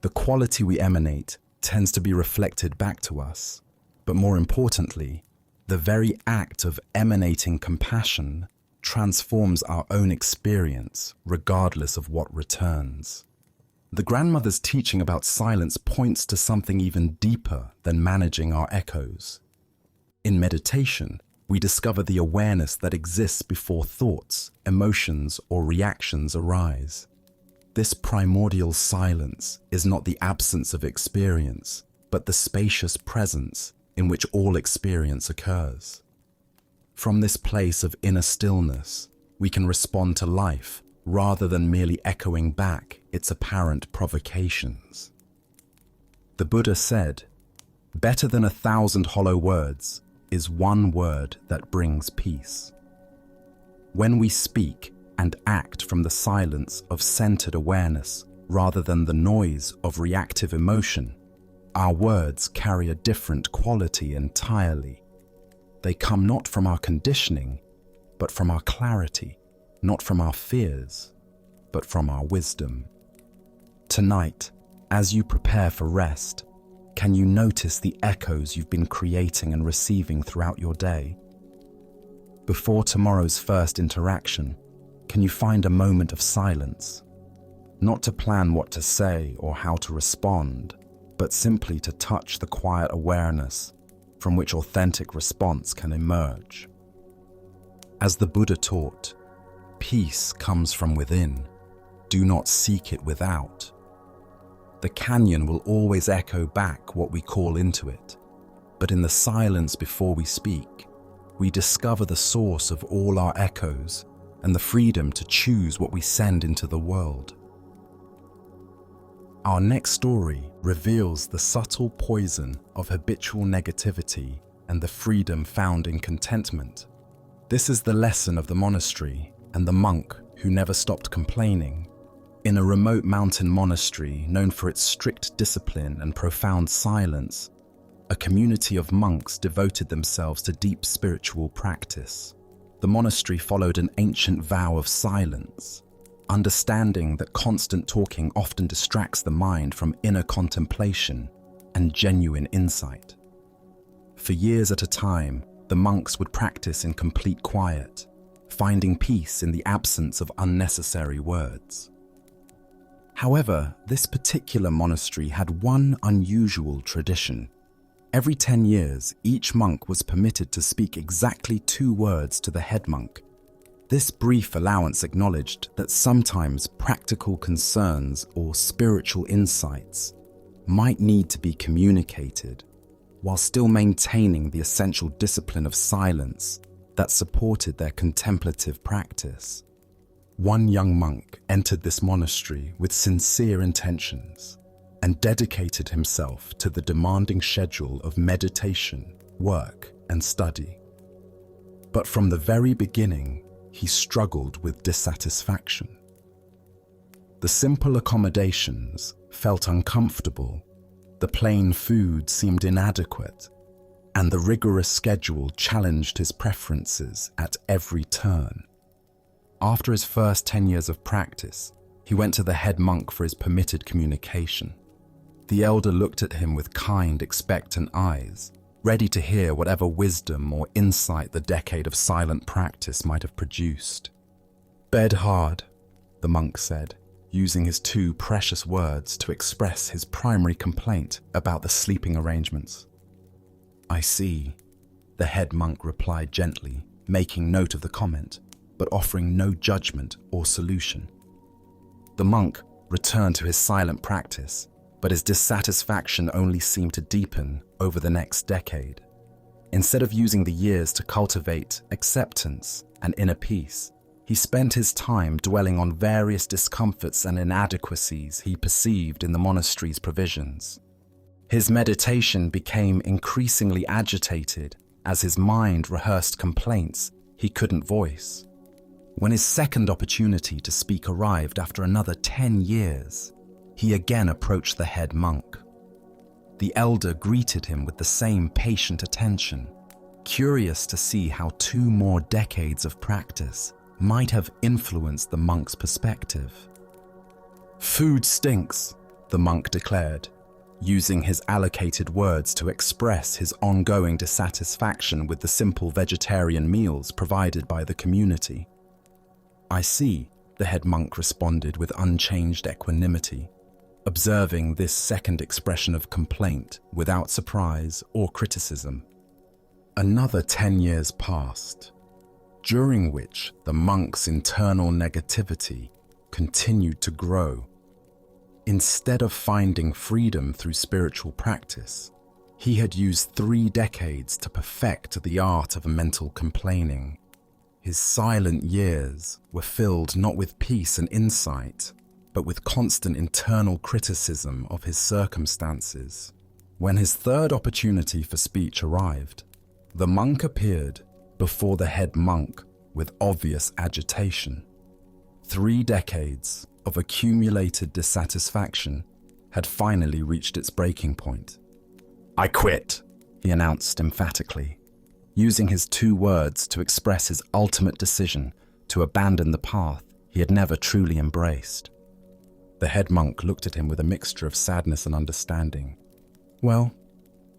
The quality we emanate tends to be reflected back to us. But more importantly, the very act of emanating compassion transforms our own experience regardless of what returns. The grandmother's teaching about silence points to something even deeper than managing our echoes. In meditation, we discover the awareness that exists before thoughts, emotions, or reactions arise. This primordial silence is not the absence of experience, but the spacious presence in which all experience occurs. From this place of inner stillness, we can respond to life rather than merely echoing back its apparent provocations. The Buddha said, "Better than 1,000 hollow words is one word that brings peace." When we speak, and act from the silence of centered awareness rather than the noise of reactive emotion, our words carry a different quality entirely. They come not from our conditioning, but from our clarity, not from our fears, but from our wisdom. Tonight, as you prepare for rest, can you notice the echoes you've been creating and receiving throughout your day? Before tomorrow's first interaction, can you find a moment of silence? Not to plan what to say or how to respond, but simply to touch the quiet awareness from which authentic response can emerge. As the Buddha taught, peace comes from within. Do not seek it without. The canyon will always echo back what we call into it, but in the silence before we speak, we discover the source of all our echoes and the freedom to choose what we send into the world. Our next story reveals the subtle poison of habitual negativity and the freedom found in contentment. This is the lesson of the monastery and the monk who never stopped complaining. In a remote mountain monastery known for its strict discipline and profound silence, a community of monks devoted themselves to deep spiritual practice. The monastery followed an ancient vow of silence, understanding that constant talking often distracts the mind from inner contemplation and genuine insight. For years at a time, the monks would practice in complete quiet, finding peace in the absence of unnecessary words. However, this particular monastery had one unusual tradition. Every 10 years, each monk was permitted to speak exactly 2 words to the head monk. This brief allowance acknowledged that sometimes practical concerns or spiritual insights might need to be communicated, while still maintaining the essential discipline of silence that supported their contemplative practice. One young monk entered this monastery with sincere intentions and dedicated himself to the demanding schedule of meditation, work, and study. But from the very beginning, he struggled with dissatisfaction. The simple accommodations felt uncomfortable, the plain food seemed inadequate, and the rigorous schedule challenged his preferences at every turn. After his first 10 years of practice, he went to the head monk for his permitted communication. The elder looked at him with kind, expectant eyes, ready to hear whatever wisdom or insight the decade of silent practice might have produced. "Bed hard," the monk said, using his 2 precious words to express his primary complaint about the sleeping arrangements. "I see," the head monk replied gently, making note of the comment, but offering no judgment or solution. The monk returned to his silent practice, but his dissatisfaction only seemed to deepen over the next decade. Instead of using the years to cultivate acceptance and inner peace, he spent his time dwelling on various discomforts and inadequacies he perceived in the monastery's provisions. His meditation became increasingly agitated as his mind rehearsed complaints he couldn't voice. When his second opportunity to speak arrived after another 10 years, he again approached the head monk. The elder greeted him with the same patient attention, curious to see how 2 more decades of practice might have influenced the monk's perspective. "Food stinks," the monk declared, using his allocated words to express his ongoing dissatisfaction with the simple vegetarian meals provided by the community. "I see," the head monk responded with unchanged equanimity, observing this second expression of complaint without surprise or criticism. Another 10 years passed, during which the monk's internal negativity continued to grow. Instead of finding freedom through spiritual practice, he had used 3 decades to perfect the art of mental complaining. His silent years were filled not with peace and insight, but with constant internal criticism of his circumstances. When his third opportunity for speech arrived, the monk appeared before the head monk with obvious agitation. 3 decades of accumulated dissatisfaction had finally reached its breaking point. "I quit," he announced emphatically, using his 2 words to express his ultimate decision to abandon the path he had never truly embraced. The head monk looked at him with a mixture of sadness and understanding. "Well,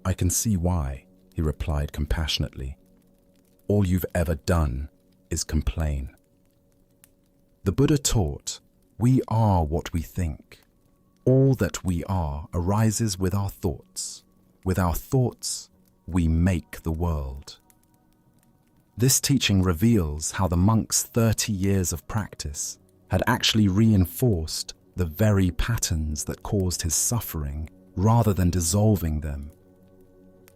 I can see why," he replied compassionately. "All you've ever done is complain." The Buddha taught, we are what we think. All that we are arises with our thoughts. With our thoughts, we make the world. This teaching reveals how the monk's 30 years of practice had actually reinforced the very patterns that caused his suffering rather than dissolving them.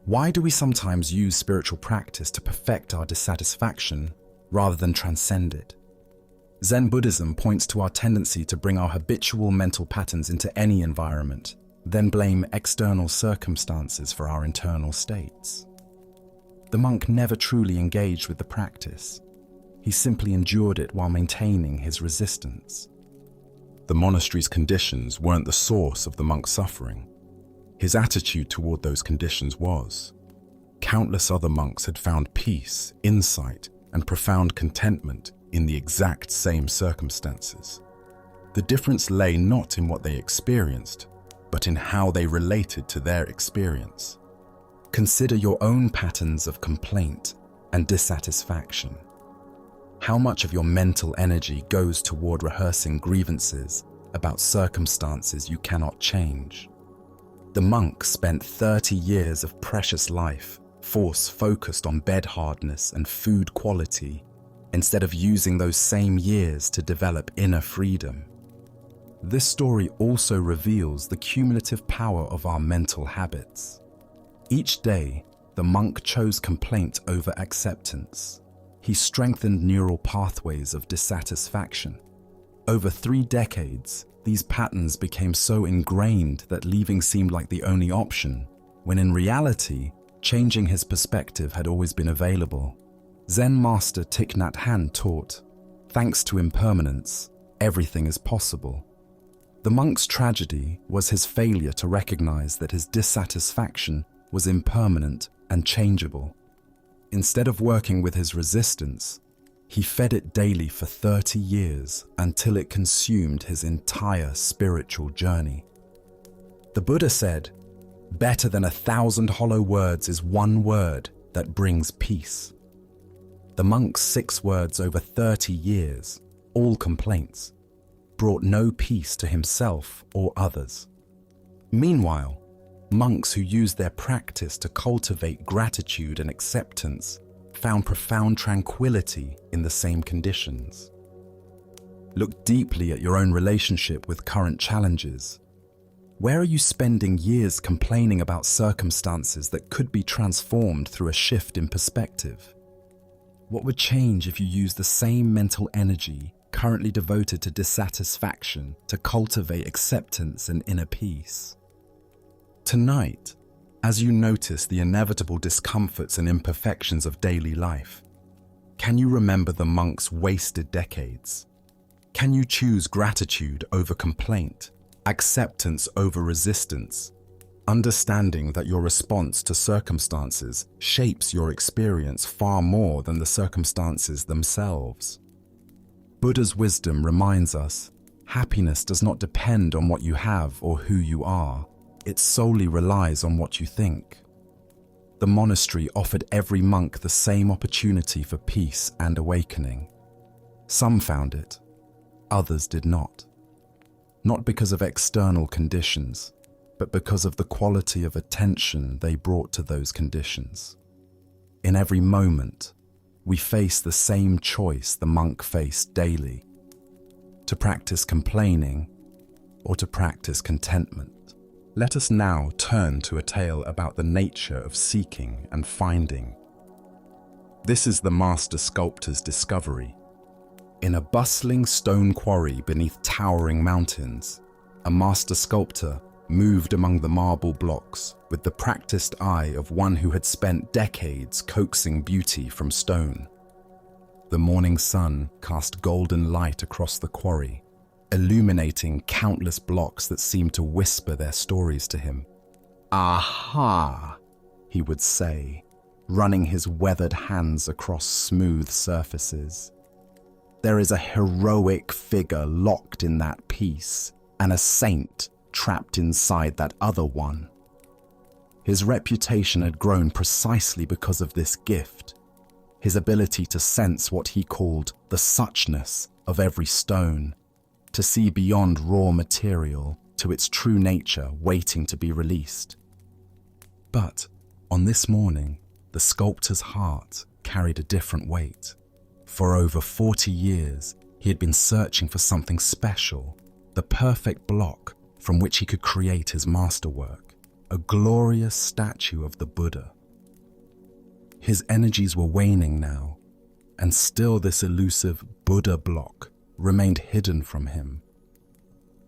Why do we sometimes use spiritual practice to perfect our dissatisfaction rather than transcend it? Zen Buddhism points to our tendency to bring our habitual mental patterns into any environment, then blame external circumstances for our internal states. The monk never truly engaged with the practice. He simply endured it while maintaining his resistance. The monastery's conditions weren't the source of the monk's suffering. His attitude toward those conditions was. Countless other monks had found peace, insight, and profound contentment in the exact same circumstances. The difference lay not in what they experienced, but in how they related to their experience. Consider your own patterns of complaint and dissatisfaction. How much of your mental energy goes toward rehearsing grievances about circumstances you cannot change? The monk spent 30 years of precious life focused on bed hardness and food quality, instead of using those same years to develop inner freedom. This story also reveals the cumulative power of our mental habits. Each day, the monk chose complaint over acceptance. He strengthened neural pathways of dissatisfaction. Over 3 decades, these patterns became so ingrained that leaving seemed like the only option, when in reality, changing his perspective had always been available. Zen master Thich Nhat Hanh taught, thanks to impermanence, everything is possible. The monk's tragedy was his failure to recognize that his dissatisfaction was impermanent and changeable. Instead of working with his resistance, he fed it daily for 30 years until it consumed his entire spiritual journey. The Buddha said, "Better than 1,000 hollow words is one word that brings peace." The monk's 6 words over 30 years, all complaints, brought no peace to himself or others. Meanwhile, monks who used their practice to cultivate gratitude and acceptance found profound tranquility in the same conditions. Look deeply at your own relationship with current challenges. Where are you spending years complaining about circumstances that could be transformed through a shift in perspective? What would change if you used the same mental energy currently devoted to dissatisfaction to cultivate acceptance and inner peace? Tonight, as you notice the inevitable discomforts and imperfections of daily life, can you remember the monk's wasted decades? Can you choose gratitude over complaint, acceptance over resistance, understanding that your response to circumstances shapes your experience far more than the circumstances themselves? Buddha's wisdom reminds us, happiness does not depend on what you have or who you are. It solely relies on what you think. The monastery offered every monk the same opportunity for peace and awakening. Some found it, others did not. Not because of external conditions, but because of the quality of attention they brought to those conditions. In every moment, we face the same choice the monk faced daily: to practice complaining or to practice contentment. Let us now turn to a tale about the nature of seeking and finding. This is the master sculptor's discovery. In a bustling stone quarry beneath towering mountains, a master sculptor moved among the marble blocks with the practiced eye of one who had spent decades coaxing beauty from stone. The morning sun cast golden light across the quarry, illuminating countless blocks that seemed to whisper their stories to him. "Aha," he would say, running his weathered hands across smooth surfaces. "There is a heroic figure locked in that piece, and a saint trapped inside that other one." His reputation had grown precisely because of this gift, his ability to sense what he called the suchness of every stone, to see beyond raw material to its true nature waiting to be released. But on this morning, the sculptor's heart carried a different weight. For over 40 years, he had been searching for something special, the perfect block from which he could create his masterwork, a glorious statue of the Buddha. His energies were waning now, and still this elusive Buddha block remained hidden from him.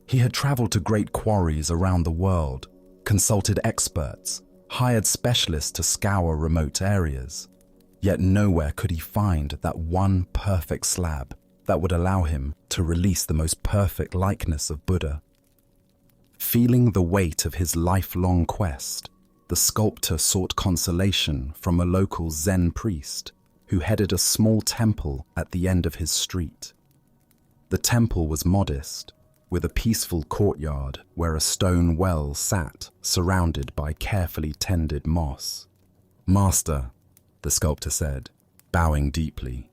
He had traveled to great quarries around the world, consulted experts, hired specialists to scour remote areas, yet nowhere could he find that one perfect slab that would allow him to release the most perfect likeness of Buddha. Feeling the weight of his lifelong quest, the sculptor sought consolation from a local Zen priest who headed a small temple at the end of his street. The temple was modest, with a peaceful courtyard where a stone well sat, surrounded by carefully tended moss. "Master," the sculptor said, bowing deeply,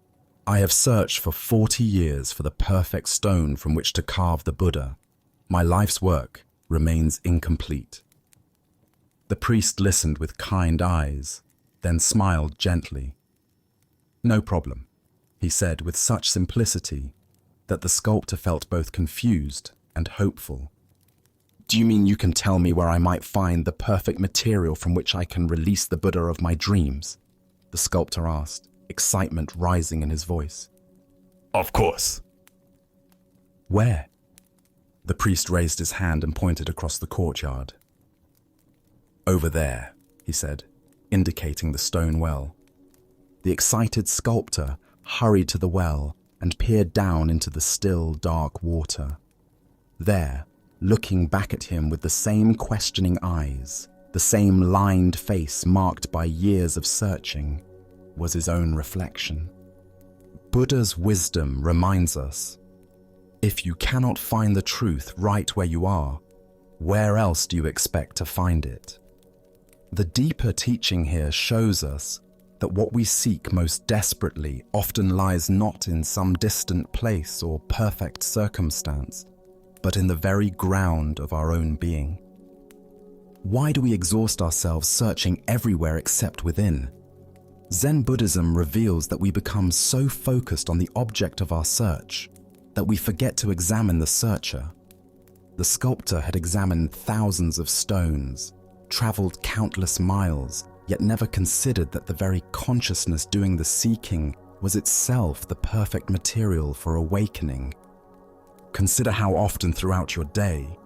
"I have searched for 40 years for the perfect stone from which to carve the Buddha. My life's work remains incomplete." The priest listened with kind eyes, then smiled gently. "No problem," he said with such simplicity that the sculptor felt both confused and hopeful. "Do you mean you can tell me where I might find the perfect material from which I can release the Buddha of my dreams?" the sculptor asked, excitement rising in his voice. "Of course." "Where?" The priest raised his hand and pointed across the courtyard. "Over there," he said, indicating the stone well. The excited sculptor hurried to the well and peered down into the still, dark water. There, looking back at him with the same questioning eyes, the same lined face marked by years of searching, was his own reflection. Buddha's wisdom reminds us, if you cannot find the truth right where you are, where else do you expect to find it? The deeper teaching here shows us that what we seek most desperately often lies not in some distant place or perfect circumstance, but in the very ground of our own being. Why do we exhaust ourselves searching everywhere except within? Zen Buddhism reveals that we become so focused on the object of our search that we forget to examine the searcher. The sculptor had examined thousands of stones, traveled countless miles, yet never considered that the very consciousness doing the seeking was itself the perfect material for awakening. Consider how often throughout your day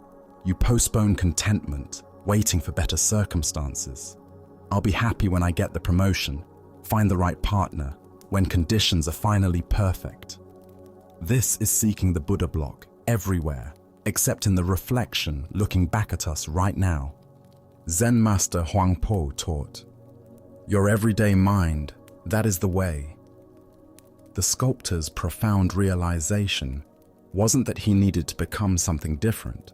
you postpone contentment, waiting for better circumstances. "I'll be happy when I get the promotion, find the right partner, when conditions are finally perfect." This is seeking the Buddha block everywhere, except in the reflection looking back at us right now. Zen Master Huangpo taught, "Your everyday mind, that is the way." The sculptor's profound realization wasn't that he needed to become something different,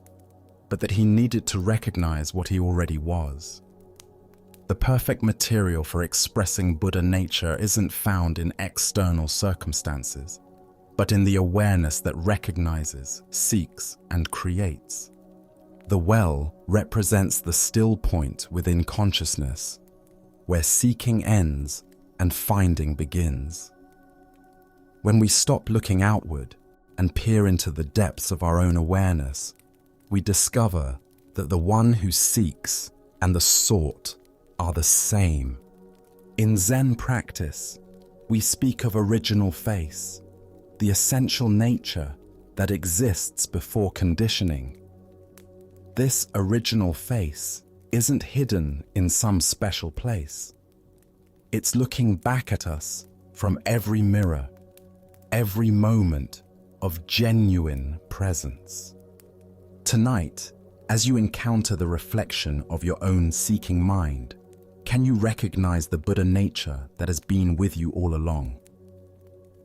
but that he needed to recognize what he already was. The perfect material for expressing Buddha nature isn't found in external circumstances, but in the awareness that recognizes, seeks, and creates. The well represents the still point within consciousness, where seeking ends and finding begins. When we stop looking outward and peer into the depths of our own awareness, we discover that the one who seeks and the sought are the same. In Zen practice, we speak of original face, the essential nature that exists before conditioning. This original face isn't hidden in some special place. It's looking back at us from every mirror, every moment of genuine presence. Tonight, as you encounter the reflection of your own seeking mind, can you recognize the Buddha nature that has been with you all along?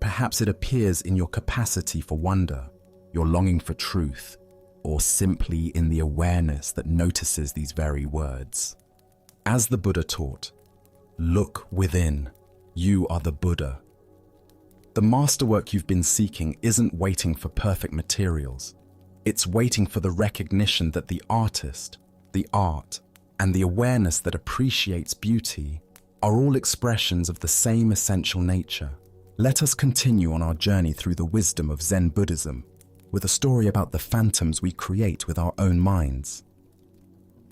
Perhaps it appears in your capacity for wonder, your longing for truth, or simply in the awareness that notices these very words. As the Buddha taught, look within, you are the Buddha. The masterwork you've been seeking isn't waiting for perfect materials. It's waiting for the recognition that the artist, the art, and the awareness that appreciates beauty are all expressions of the same essential nature. Let us continue on our journey through the wisdom of Zen Buddhism with a story about the phantoms we create with our own minds.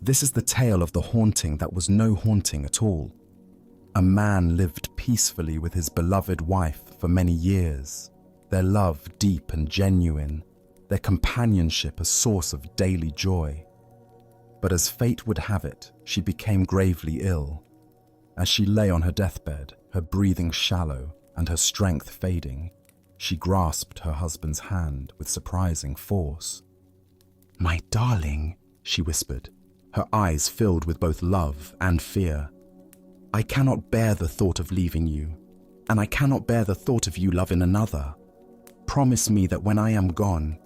This is the tale of the haunting that was no haunting at all. A man lived peacefully with his beloved wife for many years, their love deep and genuine, their companionship a source of daily joy. But as fate would have it, she became gravely ill. As she lay on her deathbed, her breathing shallow and her strength fading, she grasped her husband's hand with surprising force. "My darling," she whispered, her eyes filled with both love and fear. "I cannot bear the thought of leaving you, and I cannot bear the thought of you loving another. Promise me that when I am gone,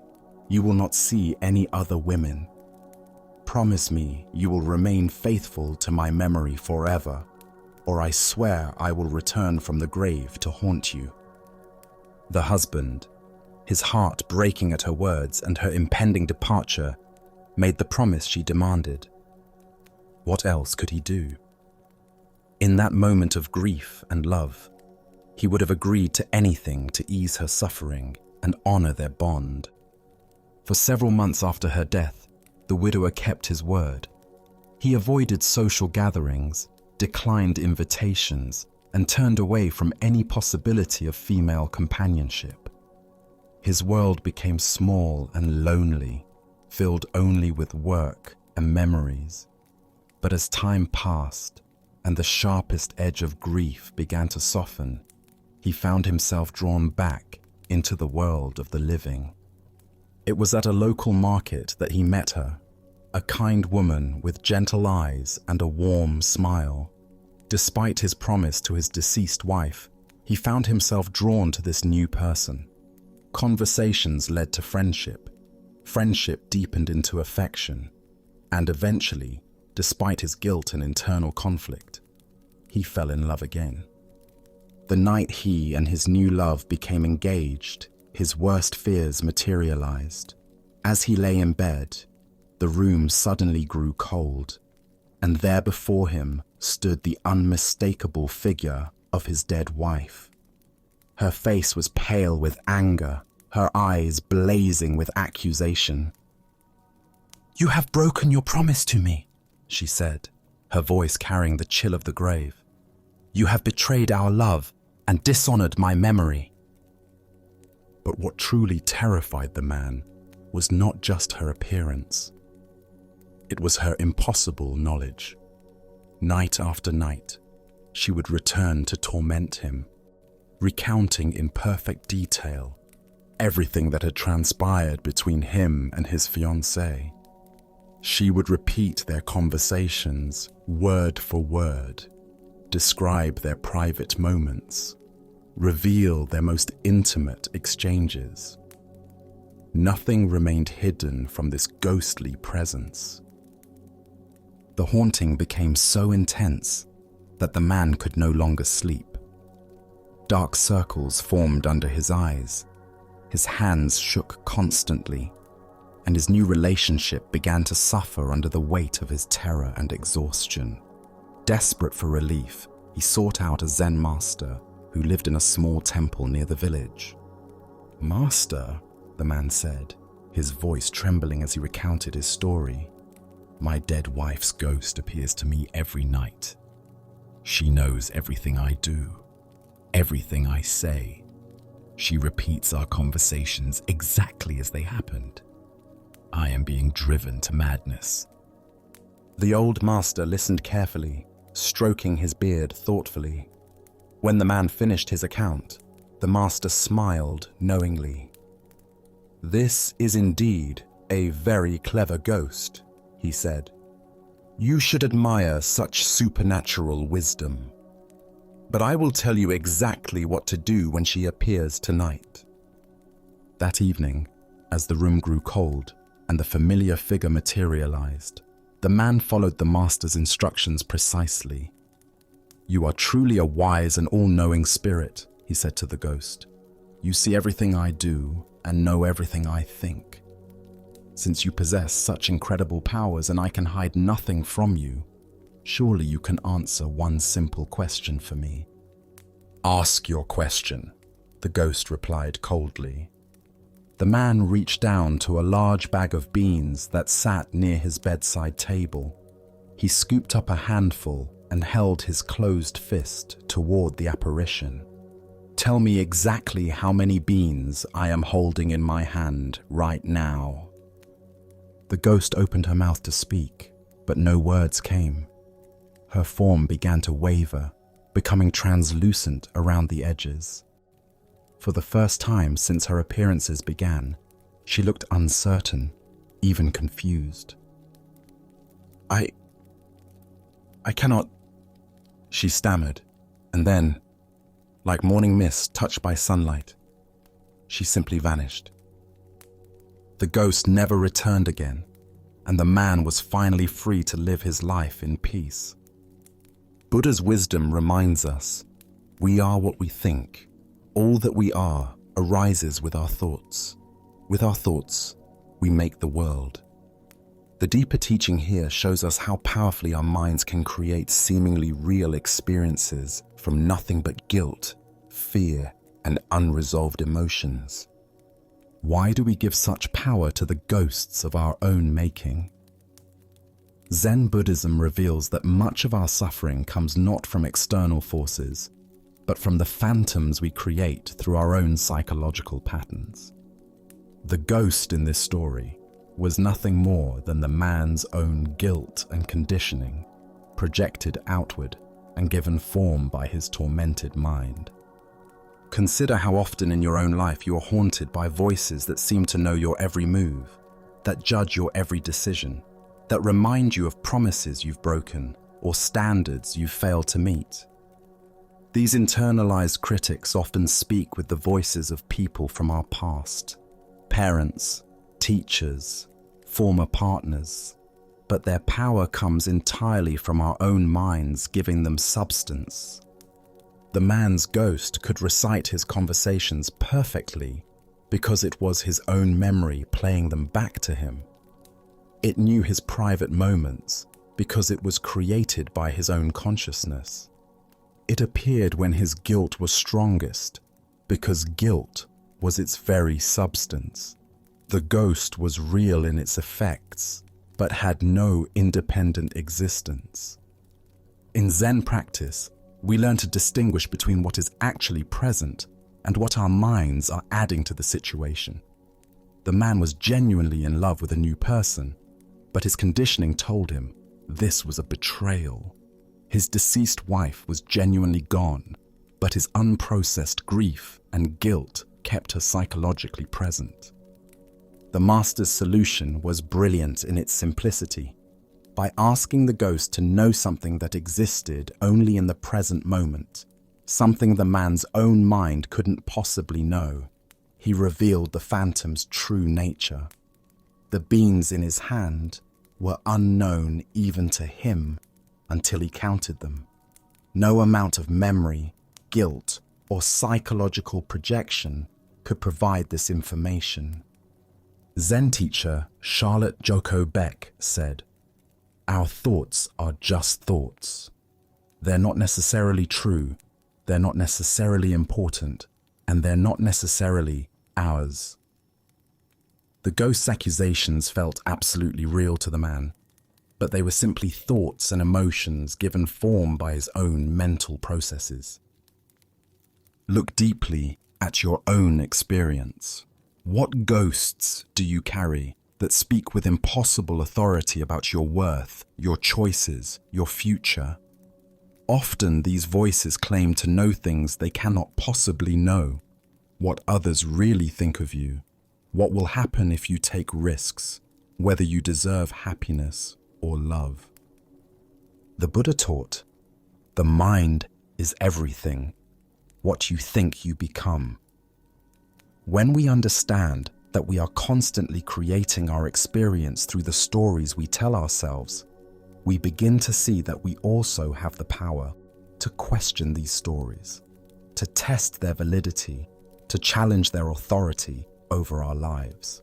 you will not see any other women. Promise me you will remain faithful to my memory forever, or I swear I will return from the grave to haunt you." The husband, his heart breaking at her words and her impending departure, made the promise she demanded. What else could he do? In that moment of grief and love, he would have agreed to anything to ease her suffering and honor their bond. For several months after her death, the widower kept his word. He avoided social gatherings, declined invitations, and turned away from any possibility of female companionship. His world became small and lonely, filled only with work and memories. But as time passed, and the sharpest edge of grief began to soften, he found himself drawn back into the world of the living. It was at a local market that he met her, a kind woman with gentle eyes and a warm smile. Despite his promise to his deceased wife, he found himself drawn to this new person. Conversations led to friendship. Friendship deepened into affection. And eventually, despite his guilt and internal conflict, he fell in love again. The night he and his new love became engaged, his worst fears materialized. As he lay in bed, the room suddenly grew cold, and there before him stood the unmistakable figure of his dead wife. Her face was pale with anger, her eyes blazing with accusation. "You have broken your promise to me," she said, her voice carrying the chill of the grave. "You have betrayed our love and dishonored my memory." But what truly terrified the man was not just her appearance. It was her impossible knowledge. Night after night, she would return to torment him, recounting in perfect detail everything that had transpired between him and his fiancée. She would repeat their conversations word for word, describe their private moments, reveal their most intimate exchanges. Nothing remained hidden from this ghostly presence. The haunting became so intense that the man could no longer sleep. Dark circles formed under his eyes, his hands shook constantly, and his new relationship began to suffer under the weight of his terror and exhaustion. Desperate for relief, he sought out a Zen master who lived in a small temple near the village. "Master," the man said, his voice trembling as he recounted his story, "my dead wife's ghost appears to me every night. She knows everything I do, everything I say. She repeats our conversations exactly as they happened. I am being driven to madness." The old master listened carefully, stroking his beard thoughtfully. When the man finished his account, The master smiled knowingly. "This is indeed a very clever ghost," he said. "You should admire such supernatural wisdom. But I will tell you exactly what to do when she appears tonight." That evening, as the room grew cold and the familiar figure materialized, the man followed the master's instructions precisely. "You are truly a wise and all-knowing spirit," he said to the ghost. "You see everything I do and know everything I think. Since you possess such incredible powers and I can hide nothing from you, surely you can answer one simple question for me." "Ask your question," the ghost replied coldly. The man reached down to a large bag of beans that sat near his bedside table. He scooped up a handful and held his closed fist toward the apparition. "Tell me exactly how many beans I am holding in my hand right now." The ghost opened her mouth to speak, but no words came. Her form began to waver, becoming translucent around the edges. For the first time since her appearances began, she looked uncertain, even confused. I cannot," she stammered, and then, like morning mist touched by sunlight, she simply vanished. The ghost never returned again, and the man was finally free to live his life in peace. Buddha's wisdom reminds us, we are what we think. All that we are arises with our thoughts. With our thoughts, we make the world. The deeper teaching here shows us how powerfully our minds can create seemingly real experiences from nothing but guilt, fear, and unresolved emotions. Why do we give such power to the ghosts of our own making? Zen Buddhism reveals that much of our suffering comes not from external forces, but from the phantoms we create through our own psychological patterns. The ghost in this story was nothing more than the man's own guilt and conditioning, projected outward and given form by his tormented mind. Consider how often in your own life you are haunted by voices that seem to know your every move, that judge your every decision, that remind you of promises you've broken or standards you've failed to meet. These internalized critics often speak with the voices of people from our past, parents, teachers, former partners, but their power comes entirely from our own minds giving them substance. The man's ghost could recite his conversations perfectly because it was his own memory playing them back to him. It knew his private moments because it was created by his own consciousness. It appeared when his guilt was strongest because guilt was its very substance. The ghost was real in its effects, but had no independent existence. In Zen practice, we learn to distinguish between what is actually present and what our minds are adding to the situation. The man was genuinely in love with a new person, but his conditioning told him this was a betrayal. His deceased wife was genuinely gone, but his unprocessed grief and guilt kept her psychologically present. The master's solution was brilliant in its simplicity. By asking the ghost to know something that existed only in the present moment, something the man's own mind couldn't possibly know, he revealed the phantom's true nature. The beans in his hand were unknown even to him until he counted them. No amount of memory, guilt, or psychological projection could provide this information. Zen teacher Charlotte Joko Beck said, "Our thoughts are just thoughts. They're not necessarily true, they're not necessarily important, and they're not necessarily ours." The ghost's accusations felt absolutely real to the man, but they were simply thoughts and emotions given form by his own mental processes. Look deeply at your own experience. What ghosts do you carry that speak with impossible authority about your worth, your choices, your future? Often these voices claim to know things they cannot possibly know, what others really think of you, what will happen if you take risks, whether you deserve happiness or love. The Buddha taught, the mind is everything, what you think you become. When we understand that we are constantly creating our experience through the stories we tell ourselves, we begin to see that we also have the power to question these stories, to test their validity, to challenge their authority over our lives.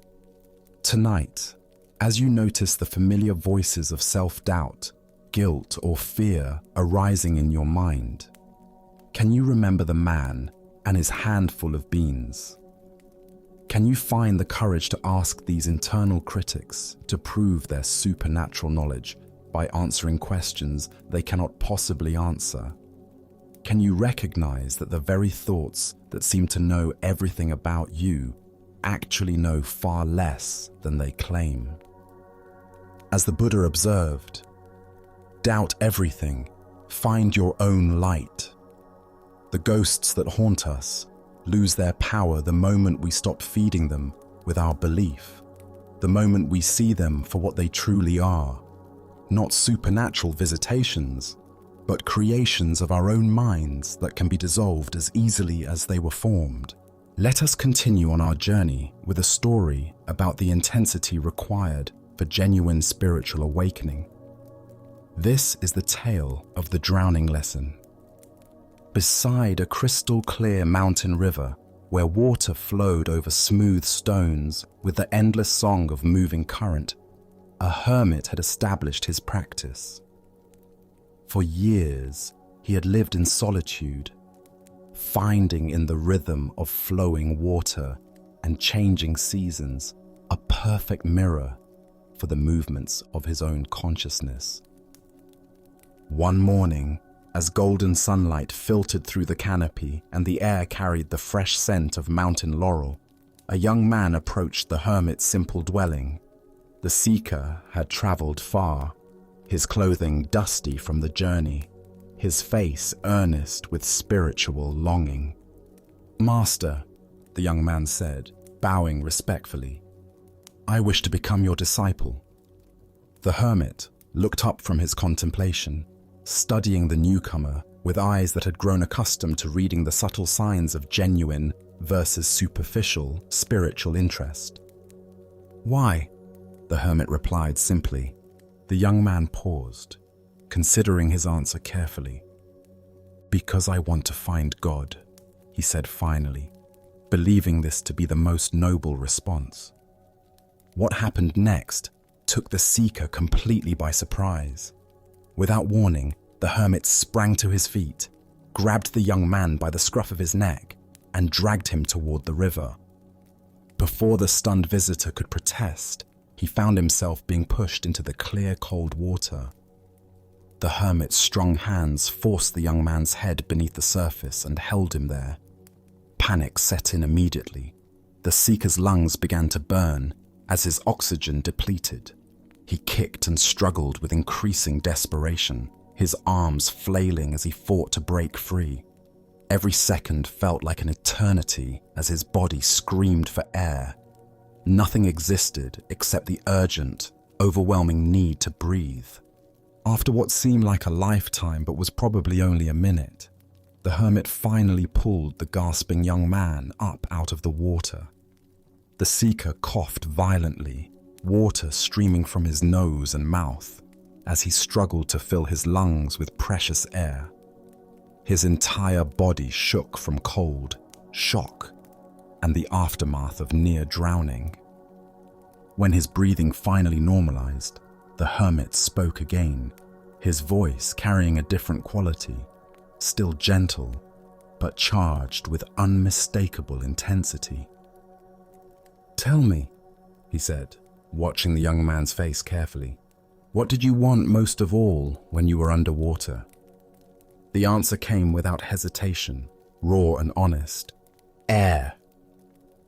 Tonight, as you notice the familiar voices of self-doubt, guilt, or fear arising in your mind, can you remember the man and his handful of beans? Can you find the courage to ask these internal critics to prove their supernatural knowledge by answering questions they cannot possibly answer? Can you recognize that the very thoughts that seem to know everything about you actually know far less than they claim? As the Buddha observed, doubt everything, find your own light. The ghosts that haunt us lose their power the moment we stop feeding them with our belief, the moment we see them for what they truly are, not supernatural visitations, but creations of our own minds that can be dissolved as easily as they were formed. Let us continue on our journey with a story about the intensity required for genuine spiritual awakening. This is the tale of the drowning lesson. Beside a crystal-clear mountain river, where water flowed over smooth stones with the endless song of moving current, a hermit had established his practice. For years, he had lived in solitude, finding in the rhythm of flowing water and changing seasons a perfect mirror for the movements of his own consciousness. One morning, as golden sunlight filtered through the canopy and the air carried the fresh scent of mountain laurel, a young man approached the hermit's simple dwelling. The seeker had traveled far, his clothing dusty from the journey, his face earnest with spiritual longing. "Master," the young man said, bowing respectfully, "I wish to become your disciple." The hermit looked up from his contemplation, studying the newcomer with eyes that had grown accustomed to reading the subtle signs of genuine versus superficial spiritual interest. "Why?" the hermit replied simply. The young man paused, considering his answer carefully. "Because I want to find God," he said finally, believing this to be the most noble response. What happened next took the seeker completely by surprise. Without warning, the hermit sprang to his feet, grabbed the young man by the scruff of his neck, and dragged him toward the river. Before the stunned visitor could protest, he found himself being pushed into the clear, cold water. The hermit's strong hands forced the young man's head beneath the surface and held him there. Panic set in immediately. The seeker's lungs began to burn as his oxygen depleted. He kicked and struggled with increasing desperation, his arms flailing as he fought to break free. Every second felt like an eternity as his body screamed for air. Nothing existed except the urgent, overwhelming need to breathe. After what seemed like a lifetime but was probably only a minute, the hermit finally pulled the gasping young man up out of the water. The seeker coughed violently, water streaming from his nose and mouth as he struggled to fill his lungs with precious air. His entire body shook from cold, shock, and the aftermath of near drowning. When his breathing finally normalized, the hermit spoke again, his voice carrying a different quality, still gentle, but charged with unmistakable intensity. "Tell me," he said, watching the young man's face carefully, "what did you want most of all when you were underwater?" The answer came without hesitation, raw and honest. "Air."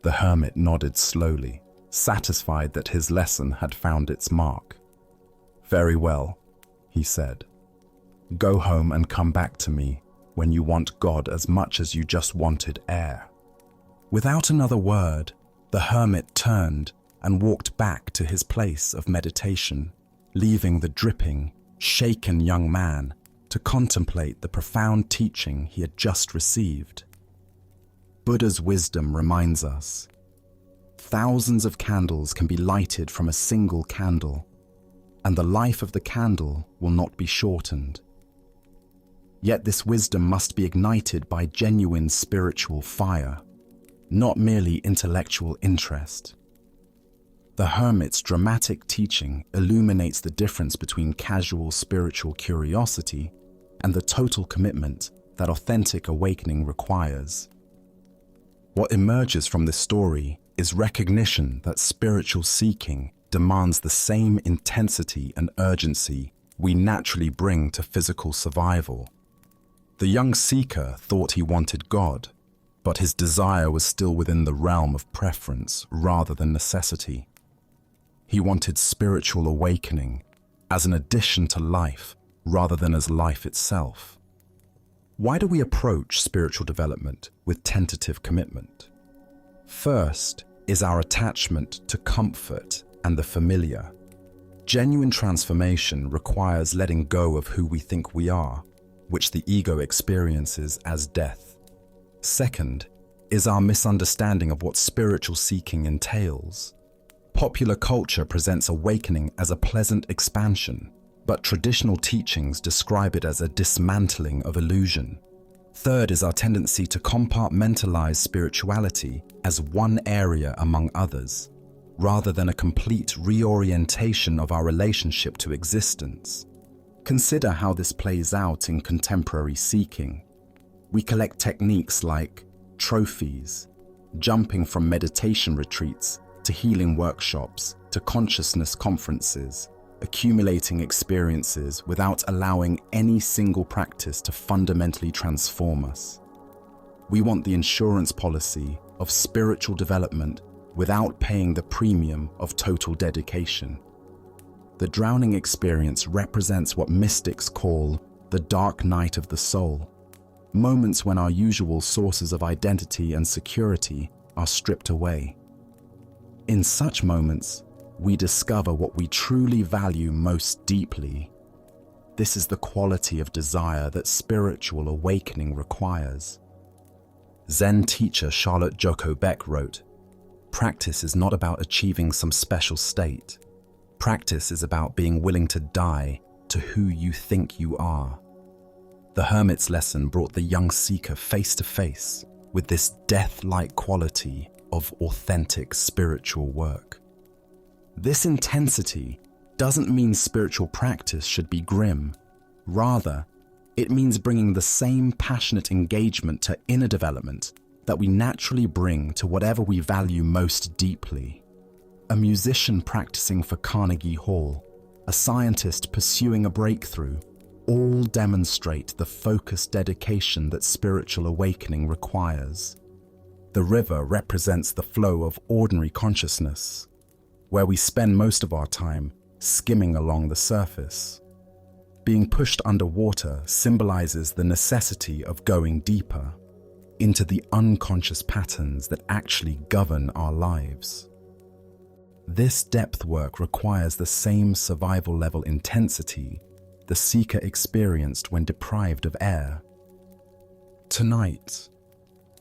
The hermit nodded slowly, satisfied that his lesson had found its mark. "Very well," he said. "Go home and come back to me when you want God as much as you just wanted air." Without another word, the hermit turned and walked back to his place of meditation, leaving the dripping, shaken young man to contemplate the profound teaching he had just received. Buddha's wisdom reminds us, thousands of candles can be lighted from a single candle, and the life of the candle will not be shortened. Yet this wisdom must be ignited by genuine spiritual fire, not merely intellectual interest. The hermit's dramatic teaching illuminates the difference between casual spiritual curiosity and the total commitment that authentic awakening requires. What emerges from this story is recognition that spiritual seeking demands the same intensity and urgency we naturally bring to physical survival. The young seeker thought he wanted God, but his desire was still within the realm of preference rather than necessity. He wanted spiritual awakening as an addition to life rather than as life itself. Why do we approach spiritual development with tentative commitment? First is our attachment to comfort and the familiar. Genuine transformation requires letting go of who we think we are, which the ego experiences as death. Second is our misunderstanding of what spiritual seeking entails. Popular culture presents awakening as a pleasant expansion, but traditional teachings describe it as a dismantling of illusion. Third is our tendency to compartmentalize spirituality as one area among others, rather than a complete reorientation of our relationship to existence. Consider how this plays out in contemporary seeking. We collect techniques like trophies, jumping from meditation retreats to healing workshops to consciousness conferences, accumulating experiences without allowing any single practice to fundamentally transform us. We want the insurance policy of spiritual development without paying the premium of total dedication. The drowning experience represents what mystics call the dark night of the soul, moments when our usual sources of identity and security are stripped away. In such moments, we discover what we truly value most deeply. This is the quality of desire that spiritual awakening requires. Zen teacher Charlotte Joko Beck wrote, "Practice is not about achieving some special state. Practice is about being willing to die to who you think you are." The hermit's lesson brought the young seeker face to face with this death-like quality of authentic spiritual work. This intensity doesn't mean spiritual practice should be grim. Rather, it means bringing the same passionate engagement to inner development that we naturally bring to whatever we value most deeply. A musician practicing for Carnegie Hall, a scientist pursuing a breakthrough, all demonstrate the focused dedication that spiritual awakening requires. The river represents the flow of ordinary consciousness, where we spend most of our time skimming along the surface. Being pushed underwater symbolizes the necessity of going deeper into the unconscious patterns that actually govern our lives. This depth work requires the same survival level intensity the seeker experienced when deprived of air. Tonight,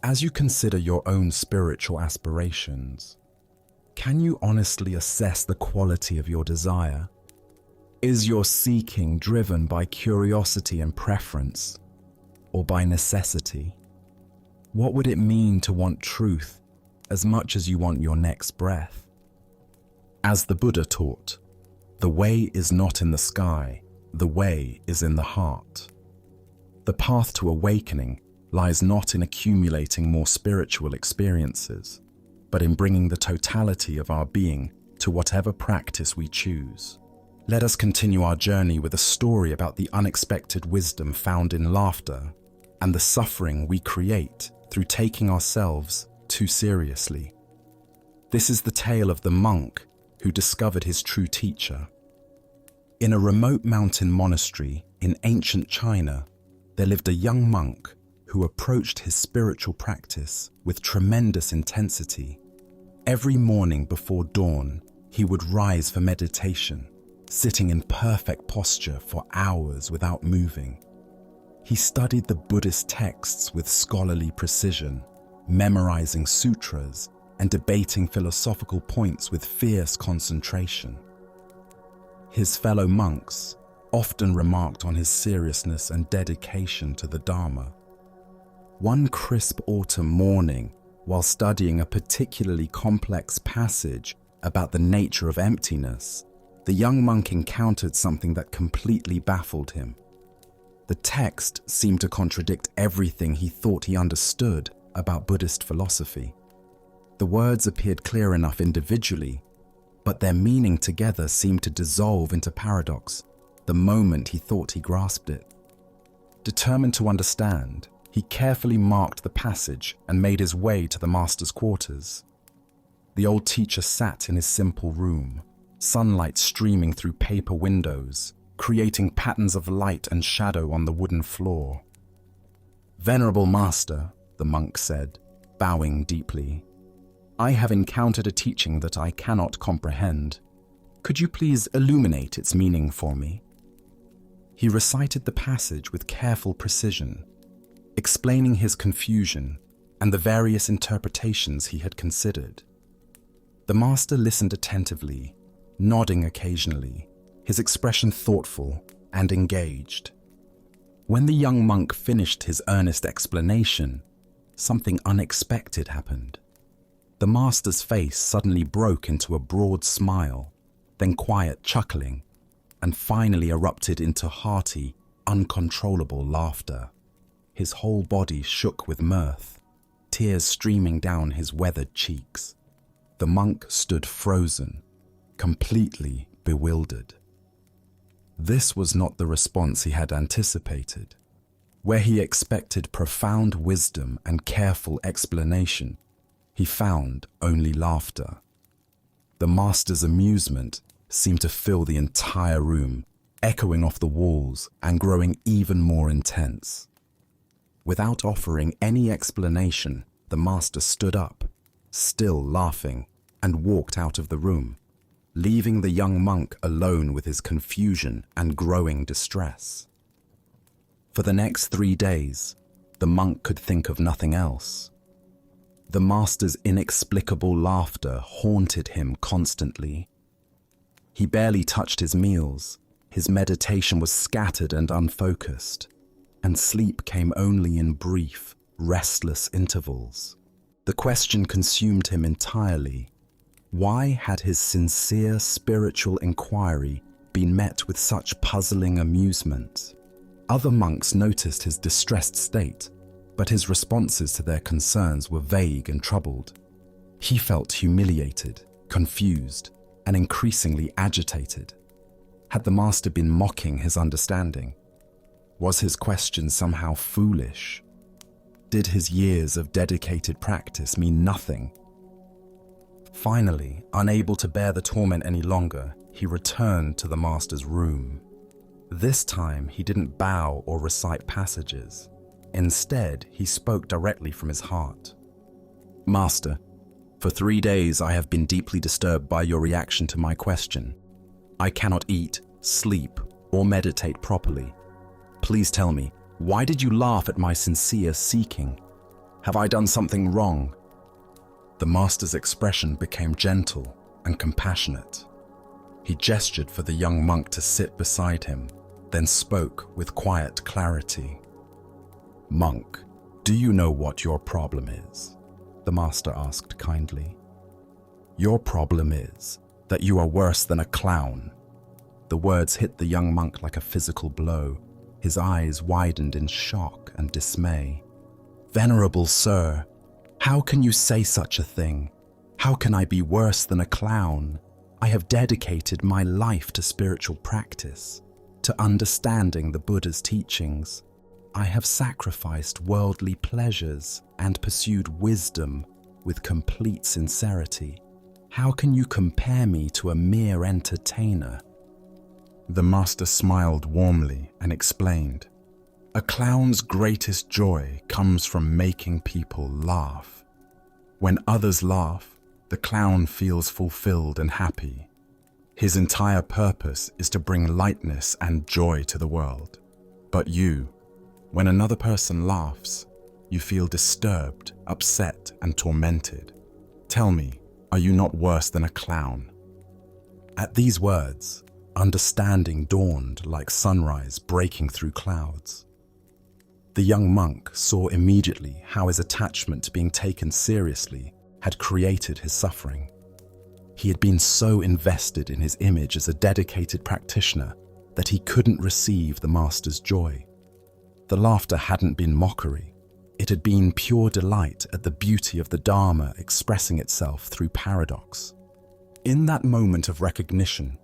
as you consider your own spiritual aspirations, can you honestly assess the quality of your desire? Is your seeking driven by curiosity and preference, or by necessity? What would it mean to want truth as much as you want your next breath? As the Buddha taught, the way is not in the sky, the way is in the heart. The path to awakening lies not in accumulating more spiritual experiences, but in bringing the totality of our being to whatever practice we choose. Let us continue our journey with a story about the unexpected wisdom found in laughter and the suffering we create through taking ourselves too seriously. This is the tale of the monk who discovered his true teacher. In a remote mountain monastery in ancient China, there lived a young monk who approached his spiritual practice with tremendous intensity. Every morning before dawn, he would rise for meditation, sitting in perfect posture for hours without moving. He studied the Buddhist texts with scholarly precision, memorizing sutras and debating philosophical points with fierce concentration. His fellow monks often remarked on his seriousness and dedication to the Dharma. One crisp autumn morning, while studying a particularly complex passage about the nature of emptiness, the young monk encountered something that completely baffled him. The text seemed to contradict everything he thought he understood about Buddhist philosophy. The words appeared clear enough individually, but their meaning together seemed to dissolve into paradox the moment he thought he grasped it. Determined to understand, he carefully marked the passage and made his way to the master's quarters. The old teacher sat in his simple room, sunlight streaming through paper windows, creating patterns of light and shadow on the wooden floor. "Venerable master," the monk said, bowing deeply, "I have encountered a teaching that I cannot comprehend. Could you please illuminate its meaning for me?" He recited the passage with careful precision, explaining his confusion and the various interpretations he had considered. The master listened attentively, nodding occasionally, his expression thoughtful and engaged. When the young monk finished his earnest explanation, something unexpected happened. The master's face suddenly broke into a broad smile, then quiet chuckling, and finally erupted into hearty, uncontrollable laughter. His whole body shook with mirth, tears streaming down his weathered cheeks. The monk stood frozen, completely bewildered. This was not the response he had anticipated. Where he expected profound wisdom and careful explanation, he found only laughter. The master's amusement seemed to fill the entire room, echoing off the walls and growing even more intense. Without offering any explanation, the master stood up, still laughing, and walked out of the room, leaving the young monk alone with his confusion and growing distress. For the next 3 days, the monk could think of nothing else. The master's inexplicable laughter haunted him constantly. He barely touched his meals, his meditation was scattered and unfocused, and sleep came only in brief, restless intervals. The question consumed him entirely. Why had his sincere spiritual inquiry been met with such puzzling amusement? Other monks noticed his distressed state, but his responses to their concerns were vague and troubled. He felt humiliated, confused, and increasingly agitated. Had the master been mocking his understanding? Was his question somehow foolish? Did his years of dedicated practice mean nothing? Finally, unable to bear the torment any longer, he returned to the master's room. This time, he didn't bow or recite passages. Instead, he spoke directly from his heart. "Master, for 3 days I have been deeply disturbed by your reaction to my question. I cannot eat, sleep, or meditate properly. Please tell me, why did you laugh at my sincere seeking? Have I done something wrong?" The master's expression became gentle and compassionate. He gestured for the young monk to sit beside him, then spoke with quiet clarity. "Monk, do you know what your problem is?" the master asked kindly. "Your problem is that you are worse than a clown." The words hit the young monk like a physical blow. His eyes widened in shock and dismay. "Venerable sir, how can you say such a thing? How can I be worse than a clown? I have dedicated my life to spiritual practice, to understanding the Buddha's teachings. I have sacrificed worldly pleasures and pursued wisdom with complete sincerity. How can you compare me to a mere entertainer?" The master smiled warmly and explained, A clown's greatest joy comes from making people laugh. When others laugh, the clown feels fulfilled and happy. His entire purpose is to bring lightness and joy to the world. But you, when another person laughs, you feel disturbed, upset, and tormented. Tell me, are you not worse than a clown? At these words, understanding dawned like sunrise breaking through clouds. The young monk saw immediately how his attachment to being taken seriously had created his suffering. He had been so invested in his image as a dedicated practitioner that he couldn't receive the master's joy. The laughter hadn't been mockery. It had been pure delight at the beauty of the Dharma expressing itself through paradox. In that moment of recognition,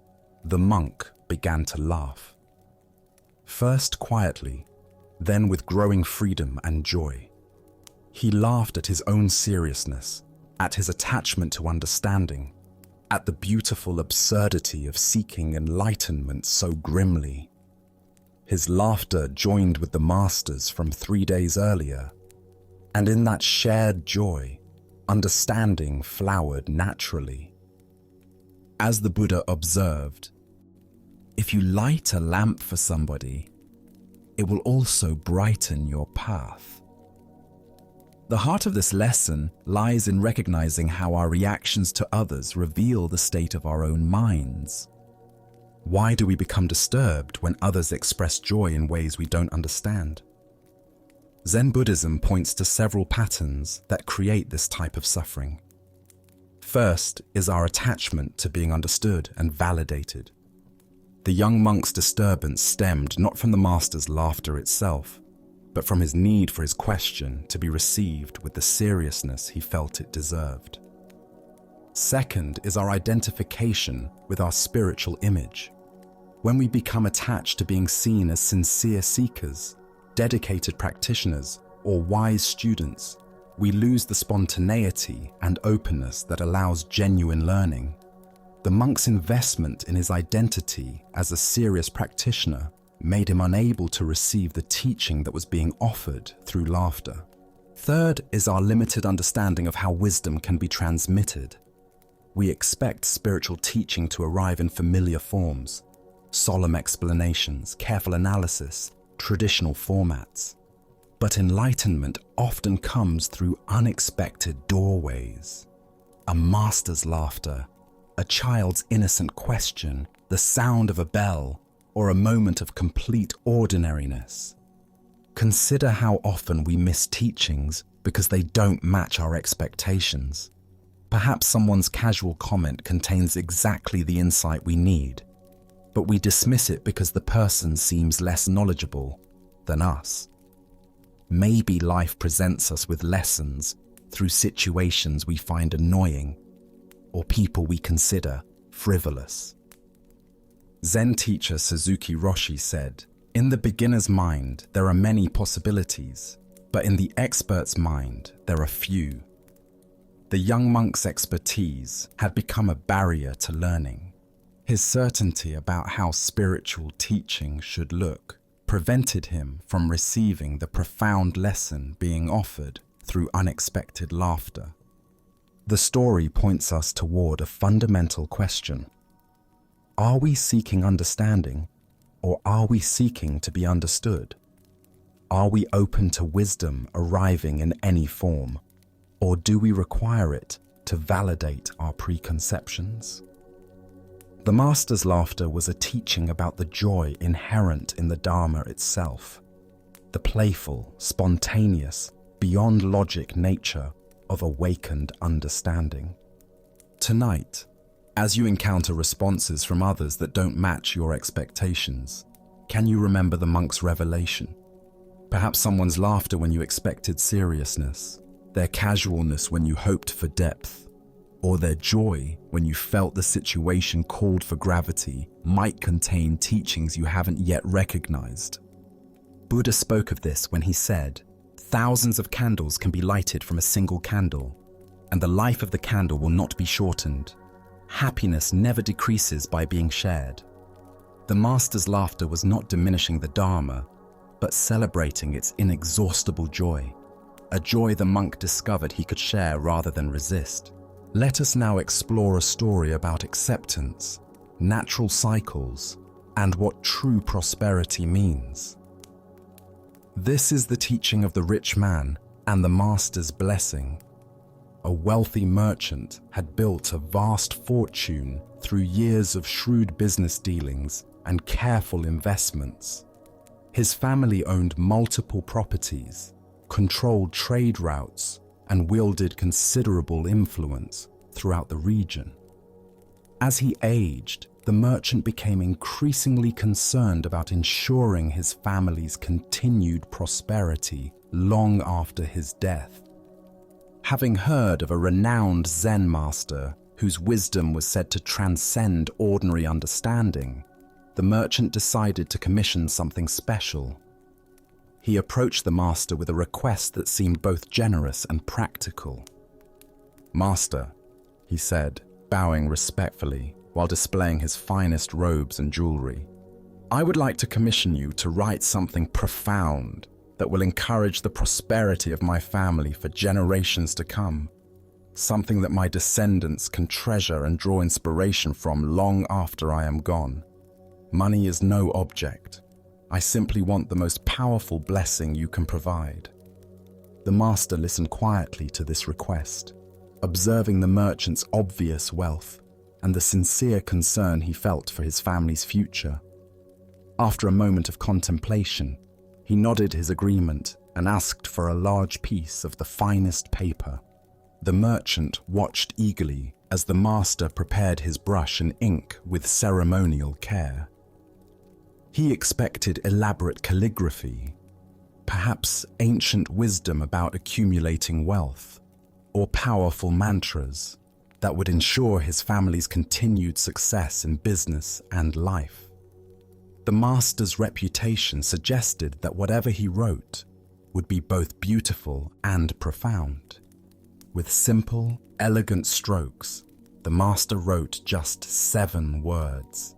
the monk began to laugh. First quietly, then with growing freedom and joy. He laughed at his own seriousness, at his attachment to understanding, at the beautiful absurdity of seeking enlightenment so grimly. His laughter joined with the master's from 3 days earlier, and in that shared joy, understanding flowered naturally. As the Buddha observed, if you light a lamp for somebody, it will also brighten your path. The heart of this lesson lies in recognizing how our reactions to others reveal the state of our own minds. Why do we become disturbed when others express joy in ways we don't understand? Zen Buddhism points to several patterns that create this type of suffering. First is our attachment to being understood and validated. The young monk's disturbance stemmed not from the master's laughter itself, but from his need for his question to be received with the seriousness he felt it deserved. Second is our identification with our spiritual image. When we become attached to being seen as sincere seekers, dedicated practitioners, or wise students, we lose the spontaneity and openness that allows genuine learning. The monk's investment in his identity as a serious practitioner made him unable to receive the teaching that was being offered through laughter. Third is our limited understanding of how wisdom can be transmitted. We expect spiritual teaching to arrive in familiar forms, solemn explanations, careful analysis, traditional formats. But enlightenment often comes through unexpected doorways. A master's laughter, a child's innocent question, the sound of a bell, or a moment of complete ordinariness. Consider how often we miss teachings because they don't match our expectations. Perhaps someone's casual comment contains exactly the insight we need, but we dismiss it because the person seems less knowledgeable than us. Maybe life presents us with lessons through situations we find annoying or people we consider frivolous. Zen teacher Suzuki Roshi said, "In the beginner's mind, there are many possibilities, but in the expert's mind, there are few." The young monk's expertise had become a barrier to learning. His certainty about how spiritual teaching should look prevented him from receiving the profound lesson being offered through unexpected laughter. The story points us toward a fundamental question. Are we seeking understanding, or are we seeking to be understood? Are we open to wisdom arriving in any form, or do we require it to validate our preconceptions? The master's laughter was a teaching about the joy inherent in the Dharma itself, the playful, spontaneous, beyond logic nature of awakened understanding. Tonight, as you encounter responses from others that don't match your expectations, can you remember the monk's revelation? Perhaps someone's laughter when you expected seriousness, their casualness when you hoped for depth, or their joy when you felt the situation called for gravity might contain teachings you haven't yet recognized. Buddha spoke of this when he said, "Thousands of candles can be lighted from a single candle, and the life of the candle will not be shortened. Happiness never decreases by being shared." The master's laughter was not diminishing the Dharma, but celebrating its inexhaustible joy, a joy the monk discovered he could share rather than resist. Let us now explore a story about acceptance, natural cycles, and what true prosperity means. This is the teaching of the rich man and the master's blessing. A wealthy merchant had built a vast fortune through years of shrewd business dealings and careful investments. His family owned multiple properties, controlled trade routes, and wielded considerable influence throughout the region. As he aged, the merchant became increasingly concerned about ensuring his family's continued prosperity long after his death. Having heard of a renowned Zen master whose wisdom was said to transcend ordinary understanding, the merchant decided to commission something special. He approached the master with a request that seemed both generous and practical. "Master," he said, bowing respectfully while displaying his finest robes and jewelry, "I would like to commission you to write something profound that will encourage the prosperity of my family for generations to come. Something that my descendants can treasure and draw inspiration from long after I am gone. Money is no object. I simply want the most powerful blessing you can provide." The master listened quietly to this request, observing the merchant's obvious wealth and the sincere concern he felt for his family's future. After a moment of contemplation, he nodded his agreement and asked for a large piece of the finest paper. The merchant watched eagerly as the master prepared his brush and ink with ceremonial care. He expected elaborate calligraphy, perhaps ancient wisdom about accumulating wealth, or powerful mantras that would ensure his family's continued success in business and life. The master's reputation suggested that whatever he wrote would be both beautiful and profound. With simple, elegant strokes, the master wrote just 7 words.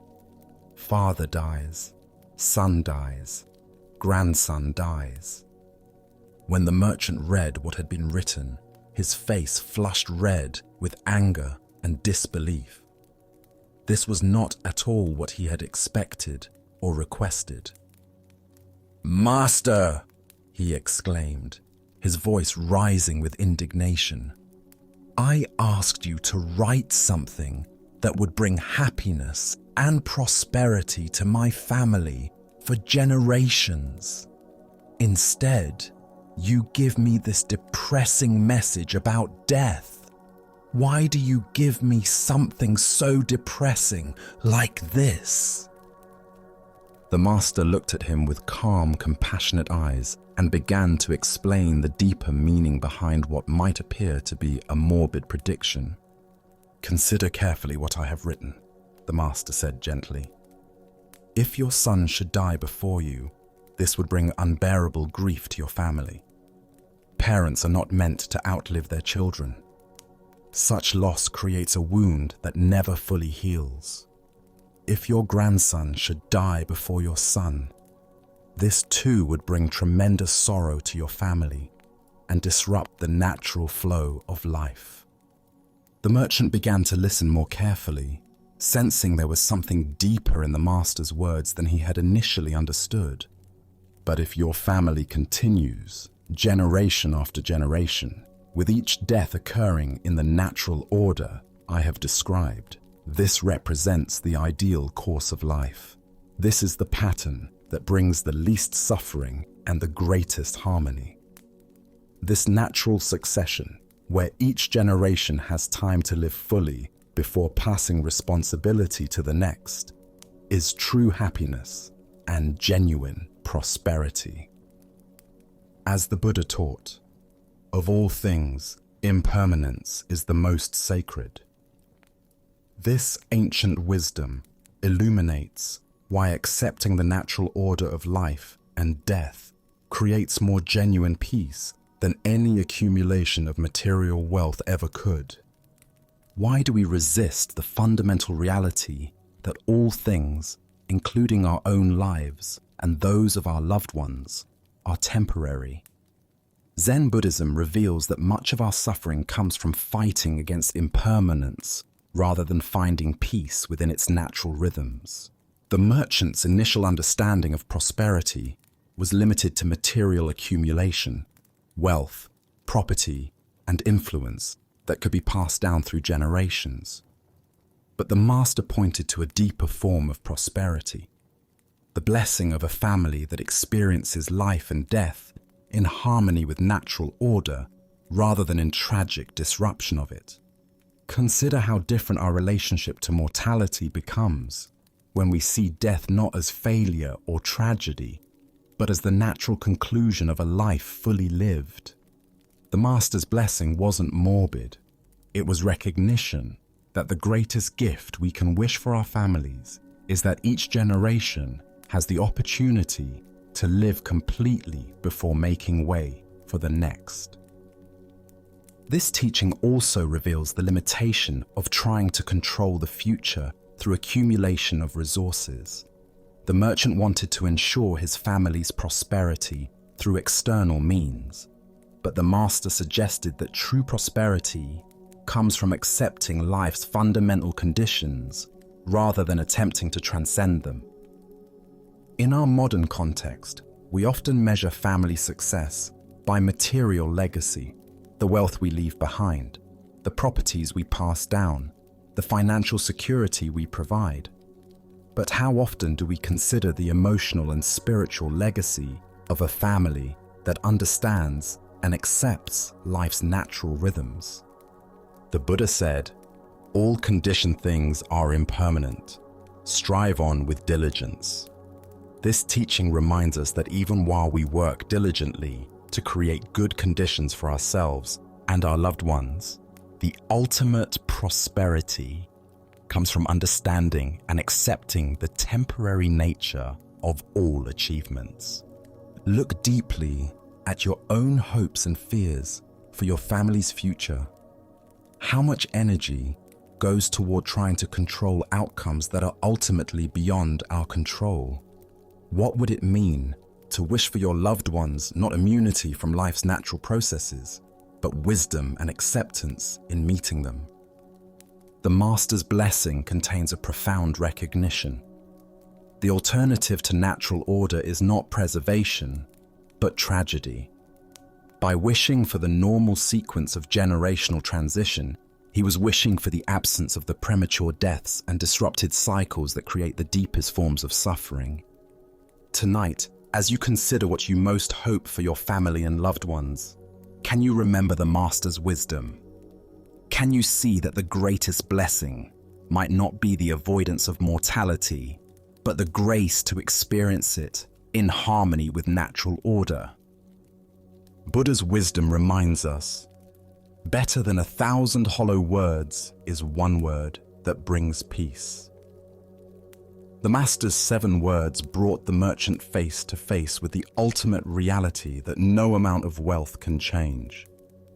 Father dies, son dies, grandson dies. When the merchant read what had been written, his face flushed red with anger and disbelief. This was not at all what he had expected or requested. "Master!" he exclaimed, his voice rising with indignation. "I asked you to write something that would bring happiness and prosperity to my family for generations. Instead, you give me this depressing message about death. Why do you give me something so depressing like this?" The master looked at him with calm, compassionate eyes and began to explain the deeper meaning behind what might appear to be a morbid prediction. "Consider carefully what I have written," the master said gently. "If your son should die before you, this would bring unbearable grief to your family. Parents are not meant to outlive their children. Such loss creates a wound that never fully heals. If your grandson should die before your son, this too would bring tremendous sorrow to your family and disrupt the natural flow of life." The merchant began to listen more carefully, sensing there was something deeper in the master's words than he had initially understood. "But if your family continues, generation after generation, with each death occurring in the natural order I have described, this represents the ideal course of life. This is the pattern that brings the least suffering and the greatest harmony. This natural succession, where each generation has time to live fully before passing responsibility to the next, is true happiness and genuine prosperity." As the Buddha taught, of all things, impermanence is the most sacred. This ancient wisdom illuminates why accepting the natural order of life and death creates more genuine peace than any accumulation of material wealth ever could. Why do we resist the fundamental reality that all things, including our own lives, and those of our loved ones are temporary. Zen Buddhism reveals that much of our suffering comes from fighting against impermanence rather than finding peace within its natural rhythms. The merchant's initial understanding of prosperity was limited to material accumulation, wealth, property, and influence that could be passed down through generations. But the master pointed to a deeper form of prosperity, the blessing of a family that experiences life and death in harmony with natural order rather than in tragic disruption of it. Consider how different our relationship to mortality becomes when we see death not as failure or tragedy, but as the natural conclusion of a life fully lived. The master's blessing wasn't morbid. It was recognition that the greatest gift we can wish for our families is that each generation has the opportunity to live completely before making way for the next. This teaching also reveals the limitation of trying to control the future through accumulation of resources. The merchant wanted to ensure his family's prosperity through external means, but the master suggested that true prosperity comes from accepting life's fundamental conditions rather than attempting to transcend them. In our modern context, we often measure family success by material legacy, the wealth we leave behind, the properties we pass down, the financial security we provide. But how often do we consider the emotional and spiritual legacy of a family that understands and accepts life's natural rhythms? The Buddha said, "All conditioned things are impermanent. Strive on with diligence." This teaching reminds us that even while we work diligently to create good conditions for ourselves and our loved ones, the ultimate prosperity comes from understanding and accepting the temporary nature of all achievements. Look deeply at your own hopes and fears for your family's future. How much energy goes toward trying to control outcomes that are ultimately beyond our control? What would it mean to wish for your loved ones not immunity from life's natural processes, but wisdom and acceptance in meeting them? The master's blessing contains a profound recognition. The alternative to natural order is not preservation, but tragedy. By wishing for the normal sequence of generational transition, he was wishing for the absence of the premature deaths and disrupted cycles that create the deepest forms of suffering. Tonight, as you consider what you most hope for your family and loved ones, can you remember the master's wisdom? Can you see that the greatest blessing might not be the avoidance of mortality, but the grace to experience it in harmony with natural order? Buddha's wisdom reminds us, better than 1,000 hollow words is one word that brings peace. The master's 7 words brought the merchant face to face with the ultimate reality that no amount of wealth can change: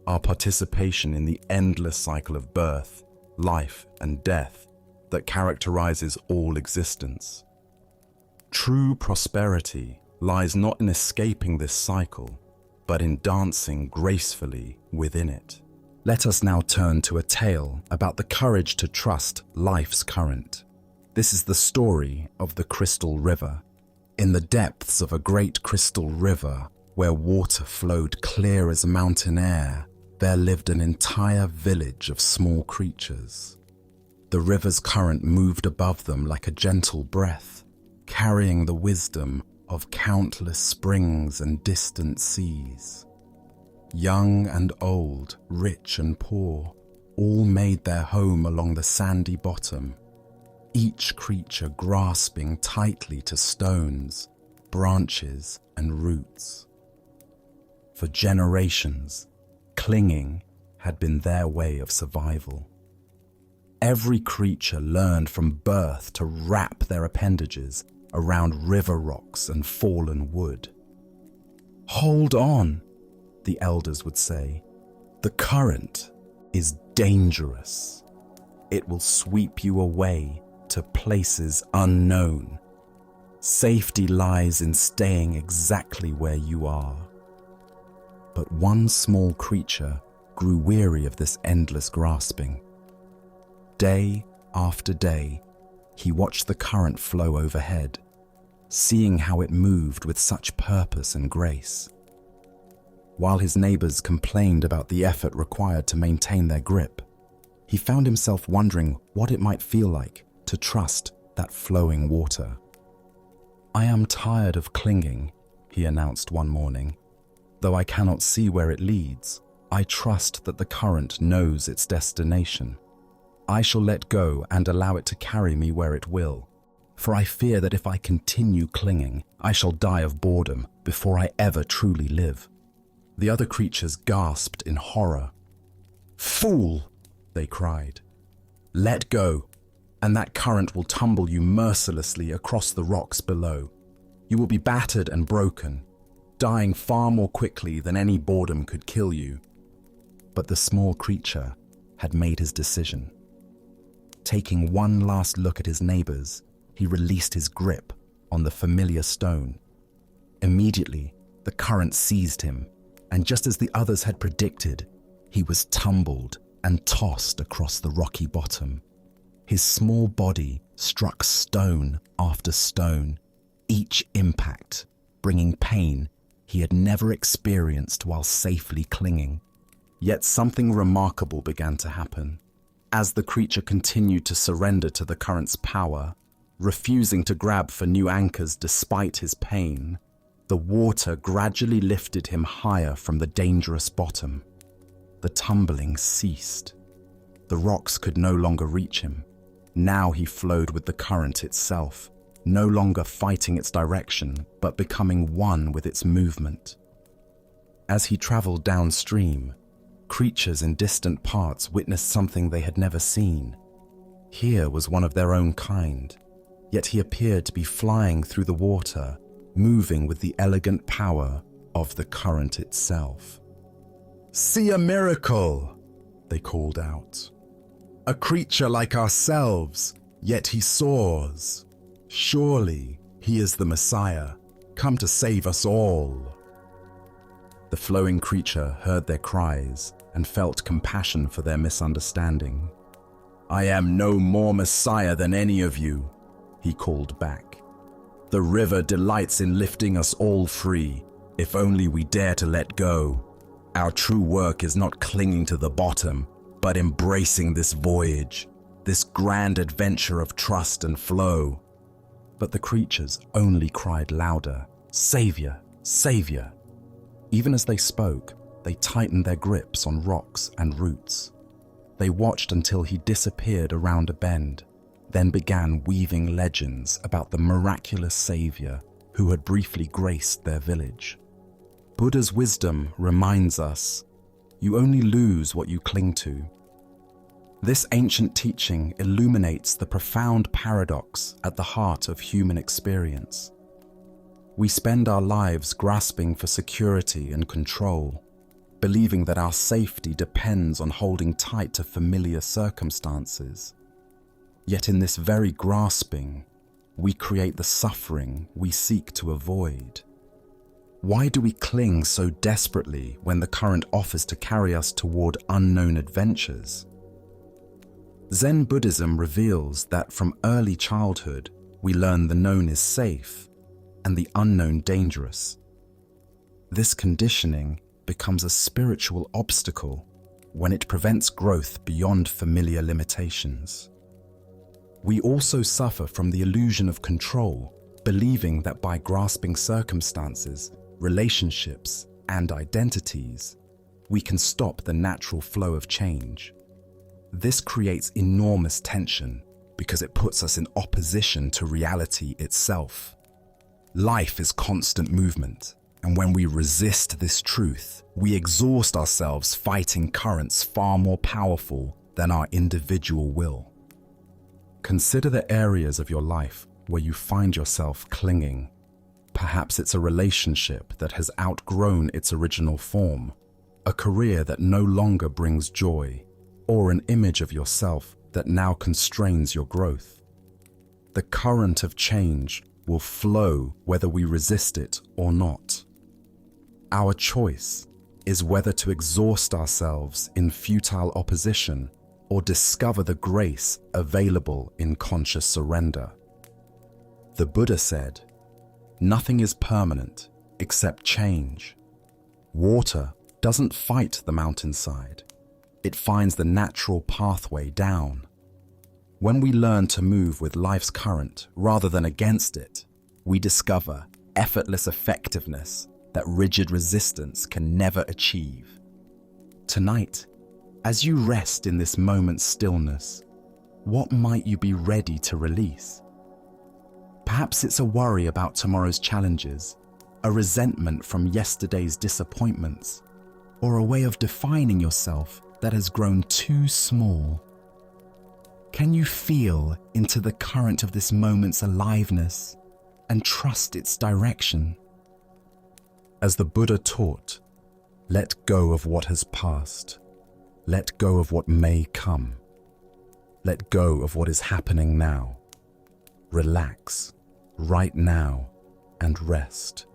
our participation in the endless cycle of birth, life, and death that characterizes all existence. True prosperity lies not in escaping this cycle, but in dancing gracefully within it. Let us now turn to a tale about the courage to trust life's current. This is the story of the Crystal River. In the depths of a great crystal river, where water flowed clear as mountain air, there lived an entire village of small creatures. The river's current moved above them like a gentle breath, carrying the wisdom of countless springs and distant seas. Young and old, rich and poor, all made their home along the sandy bottom, each creature grasping tightly to stones, branches, and roots. For generations, clinging had been their way of survival. Every creature learned from birth to wrap their appendages around river rocks and fallen wood. "Hold on," the elders would say. "The current is dangerous. It will sweep you away to places unknown." Safety lies in staying exactly where you are. But one small creature grew weary of this endless grasping. Day after day, he watched the current flow overhead, seeing how it moved with such purpose and grace. While his neighbors complained about the effort required to maintain their grip, he found himself wondering what it might feel like to trust that flowing water. "I am tired of clinging," he announced one morning. "Though I cannot see where it leads, I trust that the current knows its destination. I shall let go and allow it to carry me where it will, for I fear that if I continue clinging, I shall die of boredom before I ever truly live." The other creatures gasped in horror. "Fool!" they cried. "Let go, and that current will tumble you mercilessly across the rocks below. You will be battered and broken, dying far more quickly than any boredom could kill you." But the small creature had made his decision. Taking one last look at his neighbors, he released his grip on the familiar stone. Immediately, the current seized him, and just as the others had predicted, he was tumbled and tossed across the rocky bottom. His small body struck stone after stone, each impact bringing pain he had never experienced while safely clinging. Yet something remarkable began to happen. As the creature continued to surrender to the current's power, refusing to grab for new anchors despite his pain, the water gradually lifted him higher from the dangerous bottom. The tumbling ceased. The rocks could no longer reach him. Now he flowed with the current itself, no longer fighting its direction, but becoming one with its movement. As he traveled downstream, creatures in distant parts witnessed something they had never seen. Here was one of their own kind, yet he appeared to be flying through the water, moving with the elegant power of the current itself. "See a miracle!" they called out. "A creature like ourselves, yet he soars. Surely he is the Messiah, come to save us all." The flowing creature heard their cries and felt compassion for their misunderstanding. "I am no more Messiah than any of you," he called back. "The river delights in lifting us all free, if only we dare to let go. Our true work is not clinging to the bottom, but embracing this voyage, this grand adventure of trust and flow." But the creatures only cried louder, "Savior, Savior!" Even as they spoke, they tightened their grips on rocks and roots. They watched until he disappeared around a bend, then began weaving legends about the miraculous Savior who had briefly graced their village. Buddha's wisdom reminds us, you only lose what you cling to. This ancient teaching illuminates the profound paradox at the heart of human experience. We spend our lives grasping for security and control, believing that our safety depends on holding tight to familiar circumstances. Yet in this very grasping, we create the suffering we seek to avoid. Why do we cling so desperately when the current offers to carry us toward unknown adventures? Zen Buddhism reveals that from early childhood, we learn the known is safe and the unknown dangerous. This conditioning becomes a spiritual obstacle when it prevents growth beyond familiar limitations. We also suffer from the illusion of control, believing that by grasping circumstances, relationships, and identities, we can stop the natural flow of change. This creates enormous tension because it puts us in opposition to reality itself. Life is constant movement, and when we resist this truth, we exhaust ourselves fighting currents far more powerful than our individual will. Consider the areas of your life where you find yourself clinging. Perhaps it's a relationship that has outgrown its original form, a career that no longer brings joy, or an image of yourself that now constrains your growth. The current of change will flow whether we resist it or not. Our choice is whether to exhaust ourselves in futile opposition or discover the grace available in conscious surrender. The Buddha said, "Nothing is permanent except change." Water doesn't fight the mountainside. It finds the natural pathway down. When we learn to move with life's current rather than against it, we discover effortless effectiveness that rigid resistance can never achieve. Tonight, as you rest in this moment's stillness, what might you be ready to release? Perhaps it's a worry about tomorrow's challenges, a resentment from yesterday's disappointments, or a way of defining yourself that has grown too small. Can you feel into the current of this moment's aliveness and trust its direction? As the Buddha taught, let go of what has passed. Let go of what may come. Let go of what is happening now. Relax right now and rest.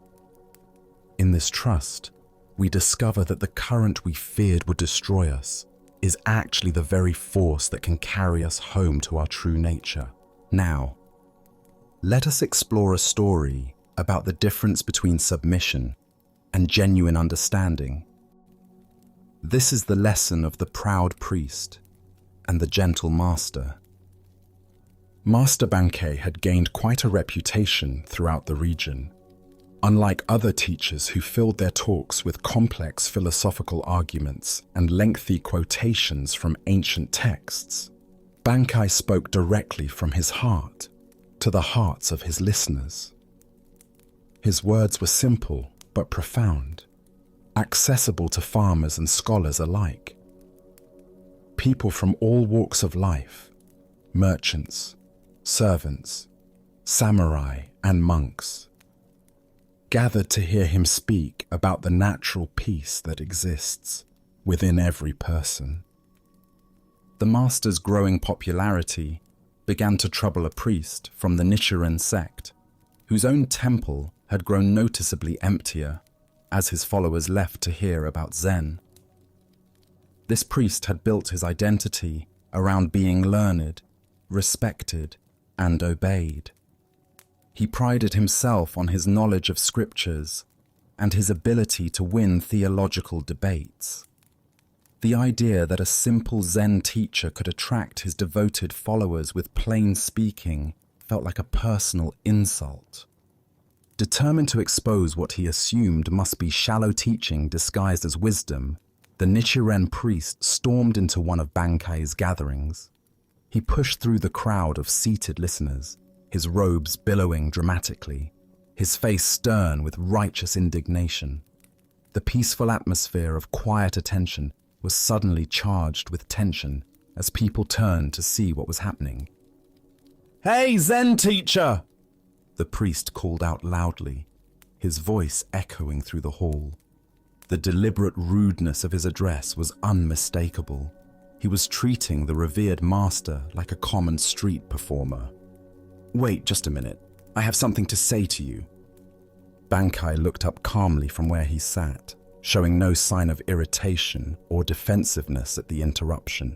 In this trust, we discover that the current we feared would destroy us is actually the very force that can carry us home to our true nature. Now, let us explore a story about the difference between submission and genuine understanding. This is the lesson of the proud priest and the gentle master. Master Bankei had gained quite a reputation throughout the region. Unlike other teachers who filled their talks with complex philosophical arguments and lengthy quotations from ancient texts, Bankei spoke directly from his heart to the hearts of his listeners. His words were simple but profound, accessible to farmers and scholars alike. People from all walks of life, merchants, servants, samurai, and monks, gathered to hear him speak about the natural peace that exists within every person. The master's growing popularity began to trouble a priest from the Nichiren sect, whose own temple had grown noticeably emptier as his followers left to hear about Zen. This priest had built his identity around being learned, respected, and obeyed. He prided himself on his knowledge of scriptures and his ability to win theological debates. The idea that a simple Zen teacher could attract his devoted followers with plain speaking felt like a personal insult. Determined to expose what he assumed must be shallow teaching disguised as wisdom, the Nichiren priest stormed into one of Bankei's gatherings. He pushed through the crowd of seated listeners, his robes billowing dramatically, his face stern with righteous indignation. The peaceful atmosphere of quiet attention was suddenly charged with tension as people turned to see what was happening. "Hey, Zen teacher!" the priest called out loudly, his voice echoing through the hall. The deliberate rudeness of his address was unmistakable. He was treating the revered master like a common street performer. "Wait just a minute. I have something to say to you." Bankei looked up calmly from where he sat, showing no sign of irritation or defensiveness at the interruption.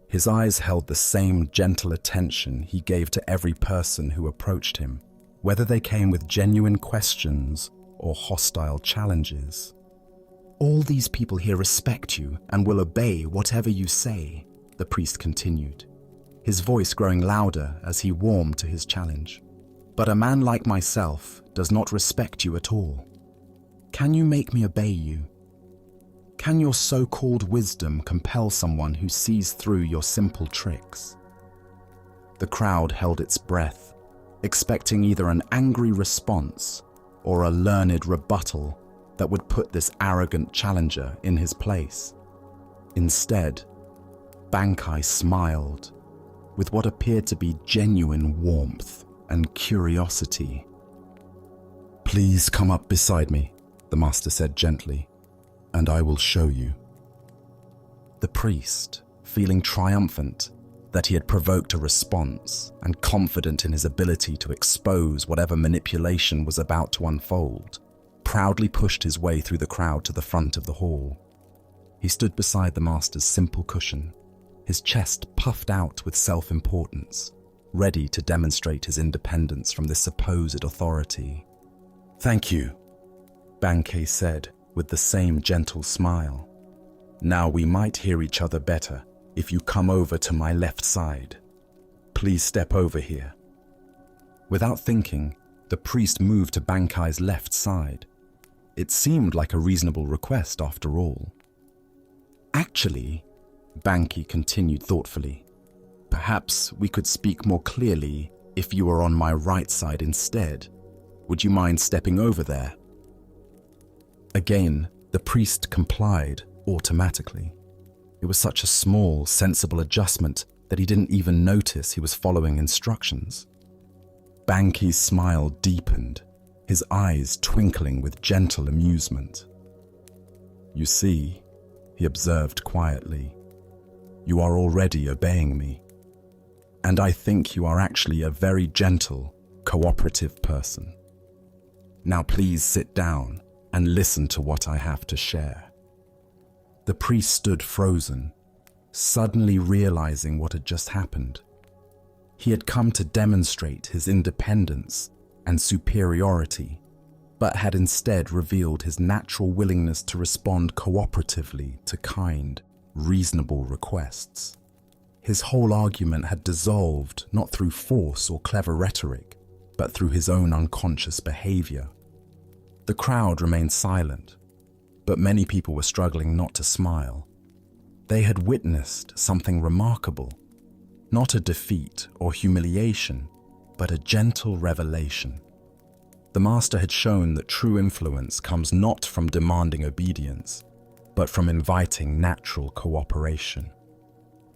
His eyes held the same gentle attention he gave to every person who approached him, whether they came with genuine questions or hostile challenges. "All these people here respect you and will obey whatever you say," the priest continued, his voice growing louder as he warmed to his challenge. "But a man like myself does not respect you at all. Can you make me obey you? Can your so-called wisdom compel someone who sees through your simple tricks?" The crowd held its breath, expecting either an angry response or a learned rebuttal that would put this arrogant challenger in his place. Instead, Bankei smiled with what appeared to be genuine warmth and curiosity. "Please come up beside me," the master said gently, "and I will show you." The priest, feeling triumphant, that he had provoked a response, and confident in his ability to expose whatever manipulation was about to unfold, proudly pushed his way through the crowd to the front of the hall. He stood beside the master's simple cushion, his chest puffed out with self-importance, ready to demonstrate his independence from this supposed authority. "Thank you," Bankei said with the same gentle smile. "Now we might hear each other better if you come over to my left side. Please step over here." Without thinking, the priest moved to Bankai's left side. It seemed like a reasonable request after all. "Actually," Bankei continued thoughtfully, "perhaps we could speak more clearly if you were on my right side instead. Would you mind stepping over there?" Again, the priest complied automatically. It was such a small, sensible adjustment that he didn't even notice he was following instructions. Bankei's smile deepened, his eyes twinkling with gentle amusement. "You see," he observed quietly, "you are already obeying me. And I think you are actually a very gentle, cooperative person. Now please sit down and listen to what I have to share." The priest stood frozen, suddenly realizing what had just happened. He had come to demonstrate his independence and superiority, but had instead revealed his natural willingness to respond cooperatively to kind, reasonable requests. His whole argument had dissolved not through force or clever rhetoric, but through his own unconscious behavior. The crowd remained silent, but many people were struggling not to smile. They had witnessed something remarkable, not a defeat or humiliation, but a gentle revelation. The master had shown that true influence comes not from demanding obedience, but from inviting natural cooperation.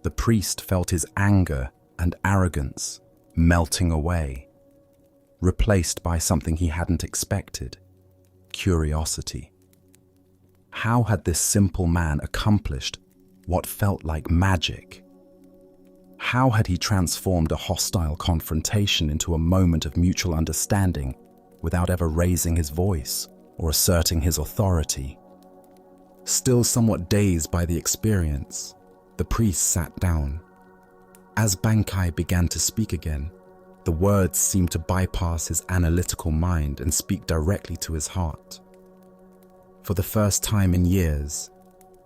The priest felt his anger and arrogance melting away, replaced by something he hadn't expected: curiosity. How had this simple man accomplished what felt like magic? How had he transformed a hostile confrontation into a moment of mutual understanding without ever raising his voice or asserting his authority? Still somewhat dazed by the experience, the priest sat down. As Bankei began to speak again, the words seemed to bypass his analytical mind and speak directly to his heart. For the first time in years,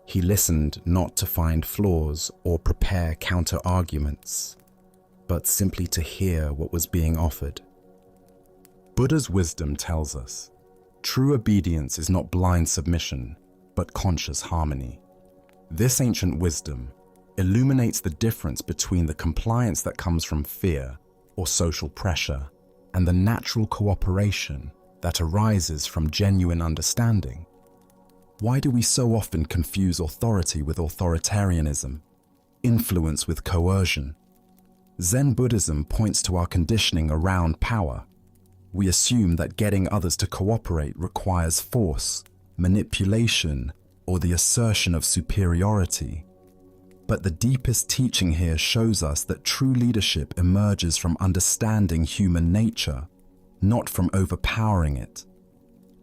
he listened not to find flaws or prepare counter-arguments, but simply to hear what was being offered. Buddha's wisdom tells us, true obedience is not blind submission, but conscious harmony. This ancient wisdom illuminates the difference between the compliance that comes from fear or social pressure and the natural cooperation that arises from genuine understanding. Why do we so often confuse authority with authoritarianism, influence with coercion? Zen Buddhism points to our conditioning around power. We assume that getting others to cooperate requires force, manipulation, or the assertion of superiority. But the deepest teaching here shows us that true leadership emerges from understanding human nature, not from overpowering it.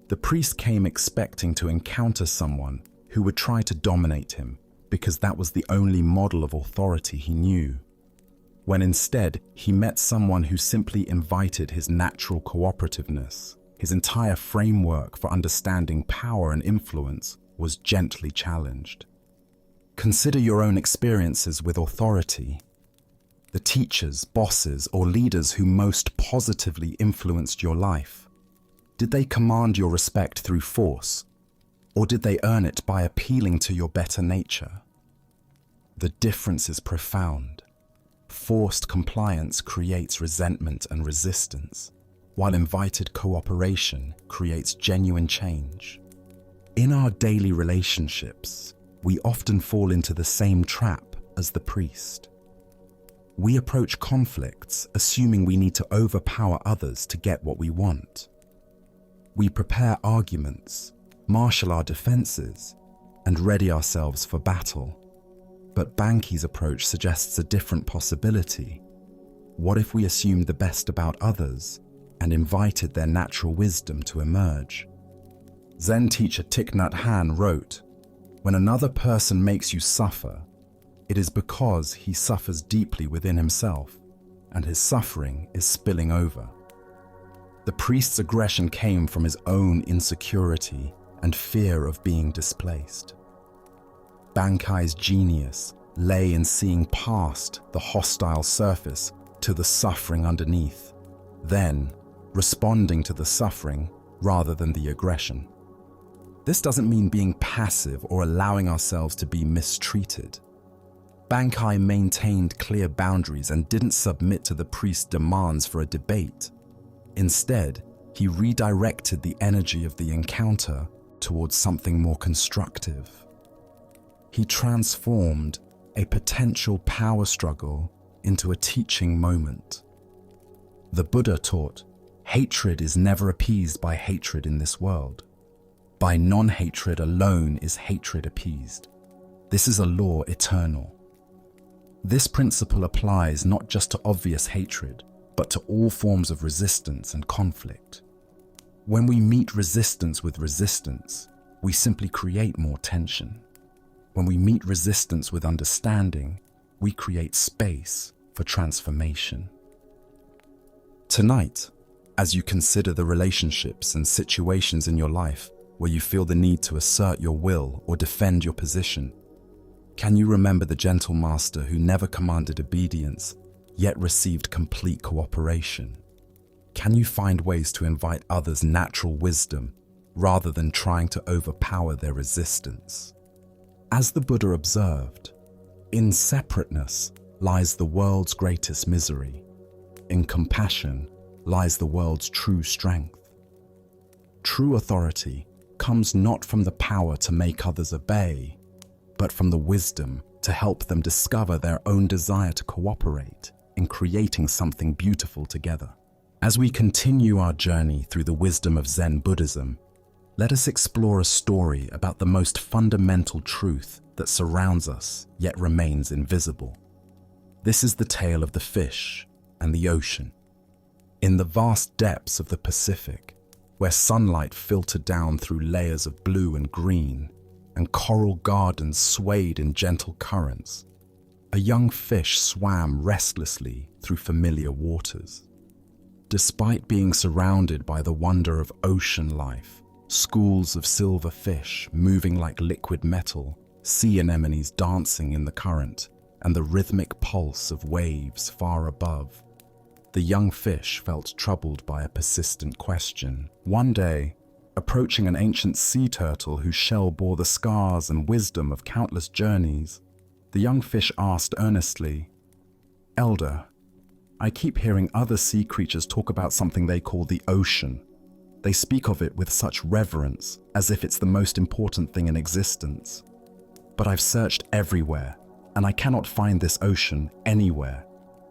The priest came expecting to encounter someone who would try to dominate him because that was the only model of authority he knew, when instead he met someone who simply invited his natural cooperativeness. His entire framework for understanding power and influence was gently challenged. Consider your own experiences with authority. The teachers, bosses, or leaders who most positively influenced your life. Did they command your respect through force, or did they earn it by appealing to your better nature? The difference is profound. Forced compliance creates resentment and resistance, while invited cooperation creates genuine change. In our daily relationships, we often fall into the same trap as the priest. We approach conflicts assuming we need to overpower others to get what we want. We prepare arguments, marshal our defenses, and ready ourselves for battle. But Bankai's approach suggests a different possibility. What if we assumed the best about others and invited their natural wisdom to emerge? Zen teacher Thich Nhat Hanh wrote, "When another person makes you suffer, it is because he suffers deeply within himself, and his suffering is spilling over." The priest's aggression came from his own insecurity and fear of being displaced. Bankai's genius lay in seeing past the hostile surface to the suffering underneath, then responding to the suffering rather than the aggression. This doesn't mean being passive or allowing ourselves to be mistreated. Bankai maintained clear boundaries and didn't submit to the priest's demands for a debate. Instead, he redirected the energy of the encounter towards something more constructive. He transformed a potential power struggle into a teaching moment. The Buddha taught, hatred is never appeased by hatred in this world. By non-hatred alone is hatred appeased. This is a law eternal. This principle applies not just to obvious hatred, but to all forms of resistance and conflict. When we meet resistance with resistance, we simply create more tension. When we meet resistance with understanding, we create space for transformation. Tonight, as you consider the relationships and situations in your life where you feel the need to assert your will or defend your position, can you remember the gentle master who never commanded obedience, yet received complete cooperation? Can you find ways to invite others' natural wisdom rather than trying to overpower their resistance? As the Buddha observed, in separateness lies the world's greatest misery. In compassion lies the world's true strength. True authority comes not from the power to make others obey, but from the wisdom to help them discover their own desire to cooperate in creating something beautiful together. As we continue our journey through the wisdom of Zen Buddhism, let us explore a story about the most fundamental truth that surrounds us yet remains invisible. This is the tale of the fish and the ocean. In the vast depths of the Pacific, where sunlight filtered down through layers of blue and green, and coral gardens swayed in gentle currents, a young fish swam restlessly through familiar waters. Despite being surrounded by the wonder of ocean life, schools of silver fish moving like liquid metal, sea anemones dancing in the current, and the rhythmic pulse of waves far above, the young fish felt troubled by a persistent question. One day, approaching an ancient sea turtle whose shell bore the scars and wisdom of countless journeys, the young fish asked earnestly, "Elder, I keep hearing other sea creatures talk about something they call the ocean. They speak of it with such reverence, as if it's the most important thing in existence. But I've searched everywhere, and I cannot find this ocean anywhere.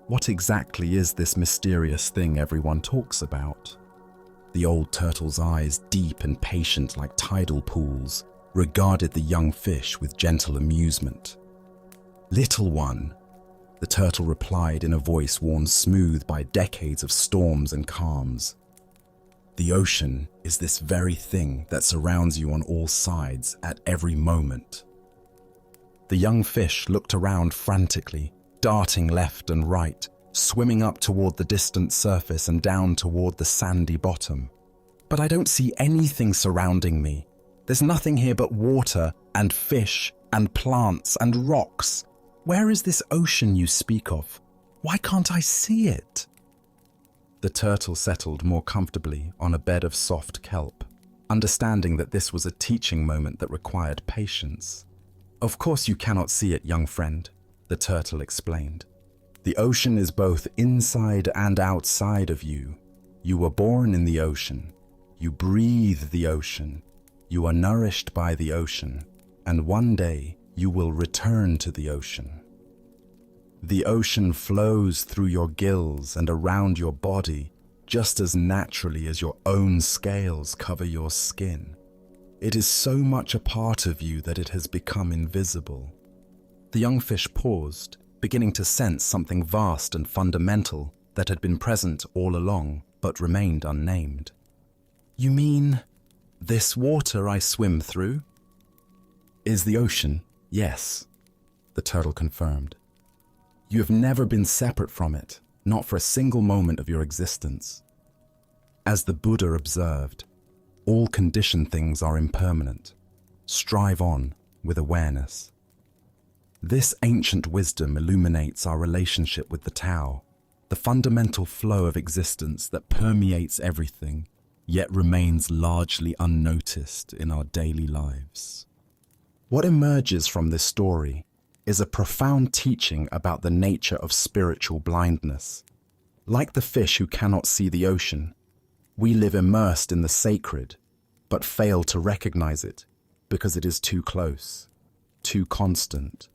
What exactly is this mysterious thing everyone talks about?" The old turtle's eyes, deep and patient like tidal pools, regarded the young fish with gentle amusement. "Little one," the turtle replied in a voice worn smooth by decades of storms and calms, "the ocean is this very thing that surrounds you on all sides at every moment." The young fish looked around frantically, darting left and right, swimming up toward the distant surface and down toward the sandy bottom. "But I don't see anything surrounding me. There's nothing here but water and fish and plants and rocks. Where is this ocean you speak of? Why can't I see it?" The turtle settled more comfortably on a bed of soft kelp, understanding that this was a teaching moment that required patience. "Of course you cannot see it, young friend," the turtle explained. "The ocean is both inside and outside of you. You were born in the ocean. You breathe the ocean. You are nourished by the ocean. And one day you will return to the ocean. The ocean flows through your gills and around your body just as naturally as your own scales cover your skin. It is so much a part of you that it has become invisible. The young fish paused, beginning to sense something vast and fundamental that had been present all along but remained unnamed. "You mean this water I swim through?" "Is the ocean, yes," the turtle confirmed. "You have never been separate from it, not for a single moment of your existence. As the Buddha observed, all conditioned things are impermanent. Strive on with awareness." This ancient wisdom illuminates our relationship with the Tao, the fundamental flow of existence that permeates everything, yet remains largely unnoticed in our daily lives. What emerges from this story is a profound teaching about the nature of spiritual blindness. Like the fish who cannot see the ocean, we live immersed in the sacred, but fail to recognize it because it is too close, too constant,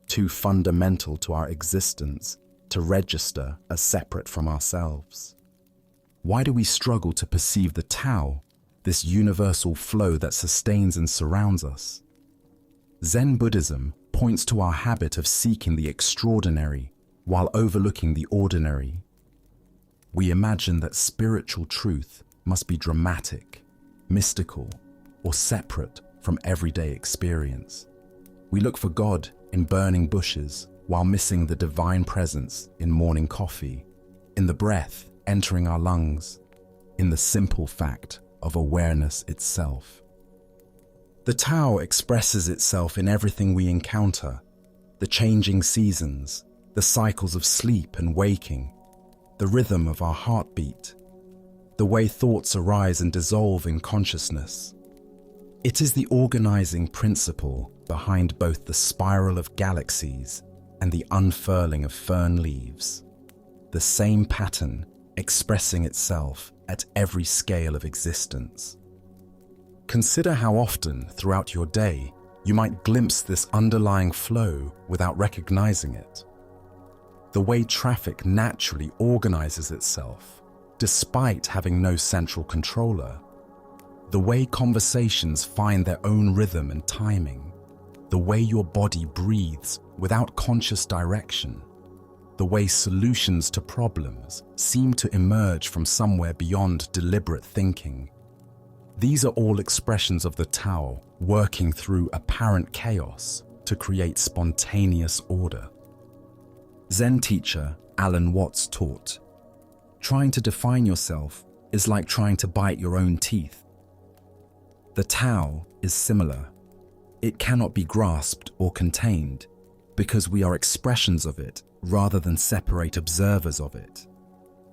too fundamental to our existence to register as separate from ourselves. Why do we struggle to perceive the Tao, this universal flow that sustains and surrounds us? Zen Buddhism points to our habit of seeking the extraordinary while overlooking the ordinary. We imagine that spiritual truth must be dramatic, mystical, or separate from everyday experience. We look for God in burning bushes while missing the divine presence in morning coffee, in the breath entering our lungs, in the simple fact of awareness itself. The Tao expresses itself in everything we encounter: the changing seasons, the cycles of sleep and waking, the rhythm of our heartbeat, the way thoughts arise and dissolve in consciousness. It is the organizing principle behind both the spiral of galaxies and the unfurling of fern leaves, the same pattern expressing itself at every scale of existence. Consider how often throughout your day you might glimpse this underlying flow without recognizing it. The way traffic naturally organizes itself, despite having no central controller. The way conversations find their own rhythm and timing. The way your body breathes without conscious direction. The way solutions to problems seem to emerge from somewhere beyond deliberate thinking. These are all expressions of the Tao working through apparent chaos to create spontaneous order. Zen teacher Alan Watts taught, "Trying to define yourself is like trying to bite your own teeth." The Tao is similar. It cannot be grasped or contained because we are expressions of it rather than separate observers of it.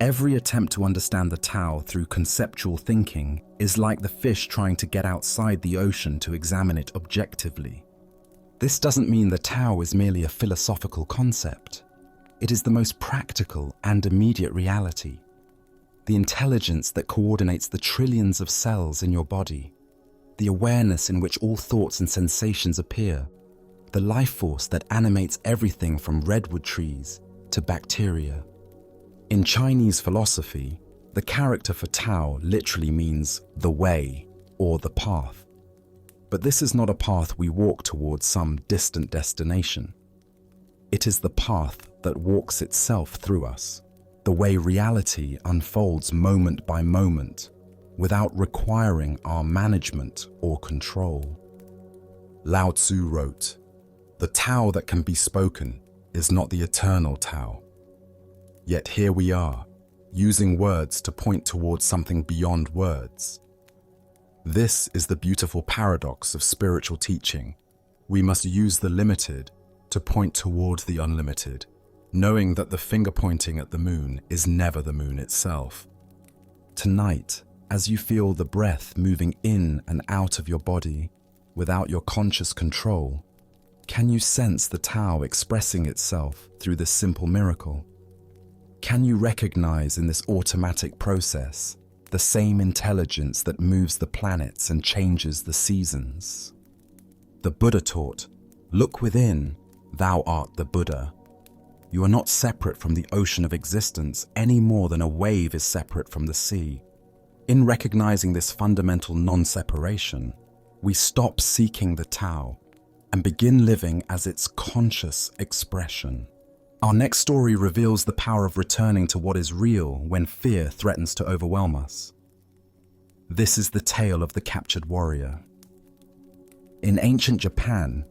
Every attempt to understand the Tao through conceptual thinking is like the fish trying to get outside the ocean to examine it objectively. This doesn't mean the Tao is merely a philosophical concept. It is the most practical and immediate reality. The intelligence that coordinates the trillions of cells in your body. The awareness in which all thoughts and sensations appear. The life force that animates everything from redwood trees to bacteria. In Chinese philosophy, the character for Tao literally means the way or the path. But this is not a path we walk towards some distant destination. It is the path that walks itself through us, the way reality unfolds moment by moment, without requiring our management or control. Lao Tzu wrote, "The Tao that can be spoken is not the eternal Tao." Yet here we are, using words to point towards something beyond words. This is the beautiful paradox of spiritual teaching. We must use the limited to point toward the unlimited, knowing that the finger pointing at the moon is never the moon itself. Tonight, as you feel the breath moving in and out of your body without your conscious control, can you sense the Tao expressing itself through this simple miracle? Can you recognize in this automatic process the same intelligence that moves the planets and changes the seasons? The Buddha taught, "Look within, thou art the Buddha." You are not separate from the ocean of existence any more than a wave is separate from the sea. In recognizing this fundamental non-separation, we stop seeking the Tao and begin living as its conscious expression. Our next story reveals the power of returning to what is real when fear threatens to overwhelm us. This is the tale of the captured warrior. In ancient Japan,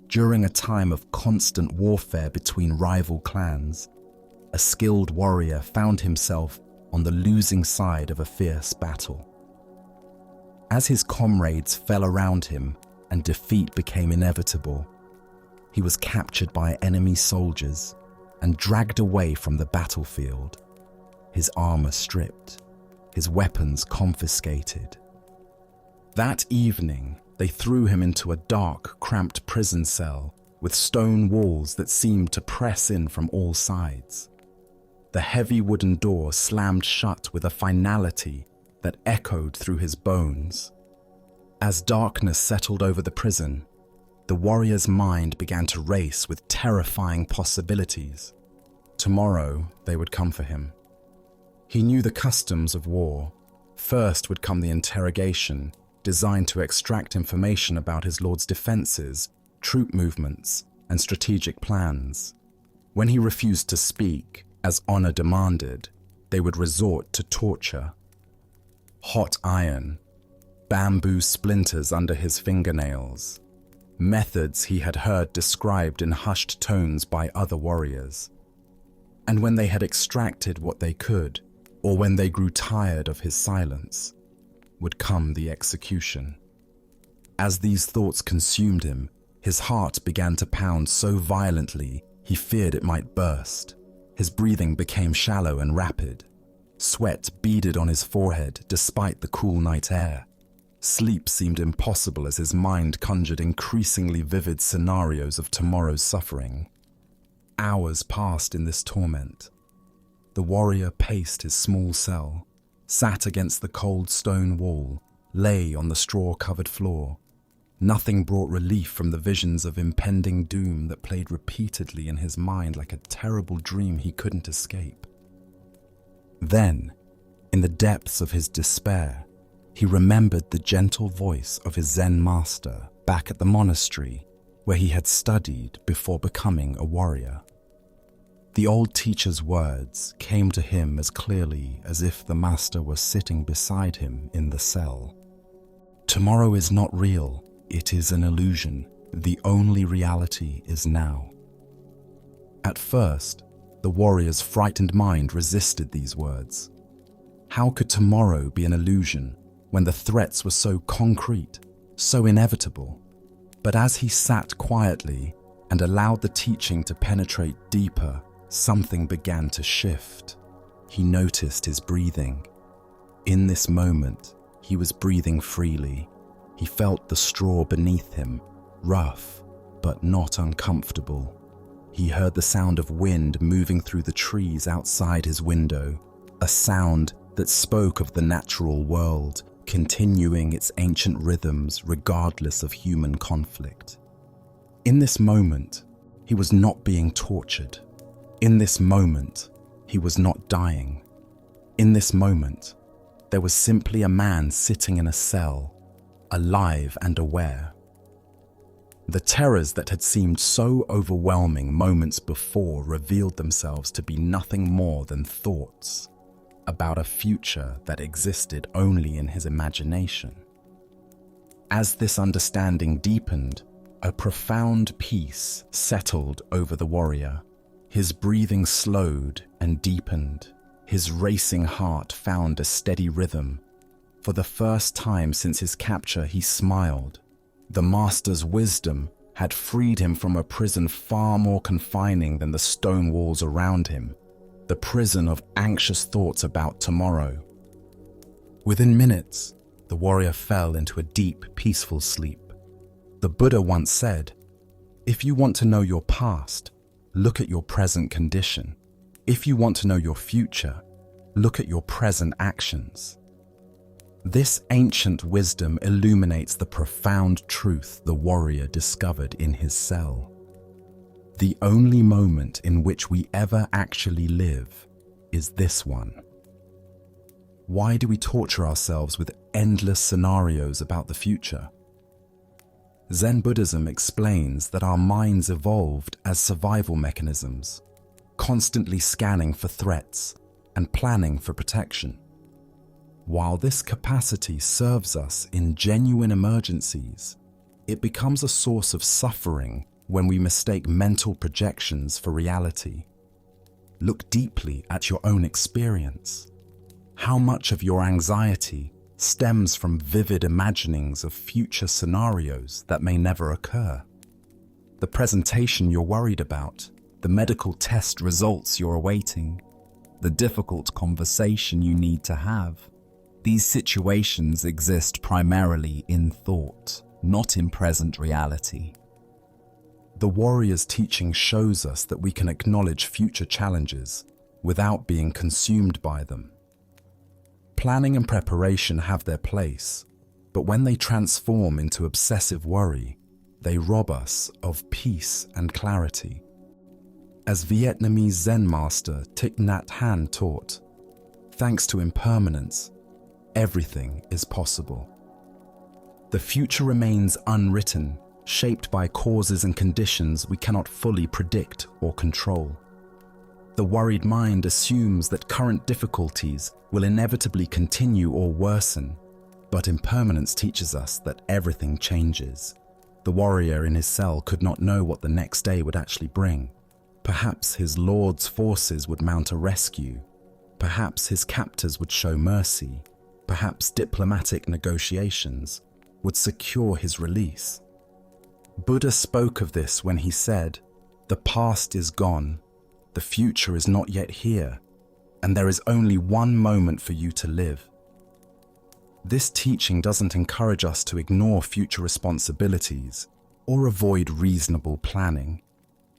during a time of constant warfare between rival clans, a skilled warrior found himself on the losing side of a fierce battle. As his comrades fell around him and defeat became inevitable, he was captured by enemy soldiers and dragged away from the battlefield, his armor stripped, his weapons confiscated. That evening, they threw him into a dark, cramped prison cell with stone walls that seemed to press in from all sides. The heavy wooden door slammed shut with a finality that echoed through his bones. As darkness settled over the prison, the warrior's mind began to race with terrifying possibilities. Tomorrow, they would come for him. He knew the customs of war. First would come the interrogation, designed to extract information about his lord's defenses, troop movements, and strategic plans. When he refused to speak, as honor demanded, they would resort to torture. Hot iron, bamboo splinters under his fingernails, methods he had heard described in hushed tones by other warriors. And when they had extracted what they could, or when they grew tired of his silence, would come the execution. As these thoughts consumed him, his heart began to pound so violently he feared it might burst. His breathing became shallow and rapid. Sweat beaded on his forehead despite the cool night air. Sleep seemed impossible as his mind conjured increasingly vivid scenarios of tomorrow's suffering. Hours passed in this torment. The warrior paced his small cell, sat against the cold stone wall, lay on the straw-covered floor. Nothing brought relief from the visions of impending doom that played repeatedly in his mind like a terrible dream he couldn't escape. Then, in the depths of his despair, he remembered the gentle voice of his Zen master back at the monastery where he had studied before becoming a warrior. The old teacher's words came to him as clearly as if the master were sitting beside him in the cell. Tomorrow is not real, it is an illusion. The only reality is now. At first, the warrior's frightened mind resisted these words. How could tomorrow be an illusion when the threats were so concrete, so inevitable? But as he sat quietly and allowed the teaching to penetrate deeper, something began to shift. He noticed his breathing. In this moment, he was breathing freely. He felt the straw beneath him, rough but not uncomfortable. He heard the sound of wind moving through the trees outside his window, a sound that spoke of the natural world, continuing its ancient rhythms regardless of human conflict. In this moment, he was not being tortured. In this moment, he was not dying. In this moment, there was simply a man sitting in a cell, alive and aware. The terrors that had seemed so overwhelming moments before revealed themselves to be nothing more than thoughts about a future that existed only in his imagination. As this understanding deepened, a profound peace settled over the warrior. His breathing slowed and deepened. His racing heart found a steady rhythm. For the first time since his capture, he smiled. The master's wisdom had freed him from a prison far more confining than the stone walls around him, the prison of anxious thoughts about tomorrow. Within minutes, the warrior fell into a deep, peaceful sleep. The Buddha once said, "If you want to know your past, look at your present condition. If you want to know your future, look at your present actions." This ancient wisdom illuminates the profound truth the warrior discovered in his cell. The only moment in which we ever actually live is this one. Why do we torture ourselves with endless scenarios about the future? Zen Buddhism explains that our minds evolved as survival mechanisms, constantly scanning for threats and planning for protection. While this capacity serves us in genuine emergencies, it becomes a source of suffering when we mistake mental projections for reality. Look deeply at your own experience. How much of your anxiety stems from vivid imaginings of future scenarios that may never occur? The presentation you're worried about, the medical test results you're awaiting, the difficult conversation you need to have. These situations exist primarily in thought, not in present reality. The warrior's teaching shows us that we can acknowledge future challenges without being consumed by them. Planning and preparation have their place, but when they transform into obsessive worry, they rob us of peace and clarity. As Vietnamese Zen master Thich Nhat Hanh taught, thanks to impermanence, everything is possible. The future remains unwritten, shaped by causes and conditions we cannot fully predict or control. The worried mind assumes that current difficulties will inevitably continue or worsen, but impermanence teaches us that everything changes. The warrior in his cell could not know what the next day would actually bring. Perhaps his lord's forces would mount a rescue. Perhaps his captors would show mercy. Perhaps diplomatic negotiations would secure his release. Buddha spoke of this when he said, "The past is gone, the future is not yet here, and there is only one moment for you to live." This teaching doesn't encourage us to ignore future responsibilities or avoid reasonable planning.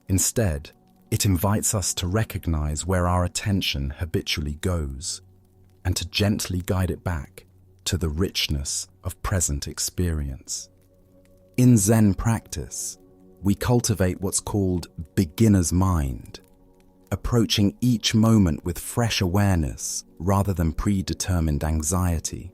Instead, it invites us to recognize where our attention habitually goes and to gently guide it back to the richness of present experience. In Zen practice, we cultivate what's called beginner's mind, approaching each moment with fresh awareness rather than predetermined anxiety.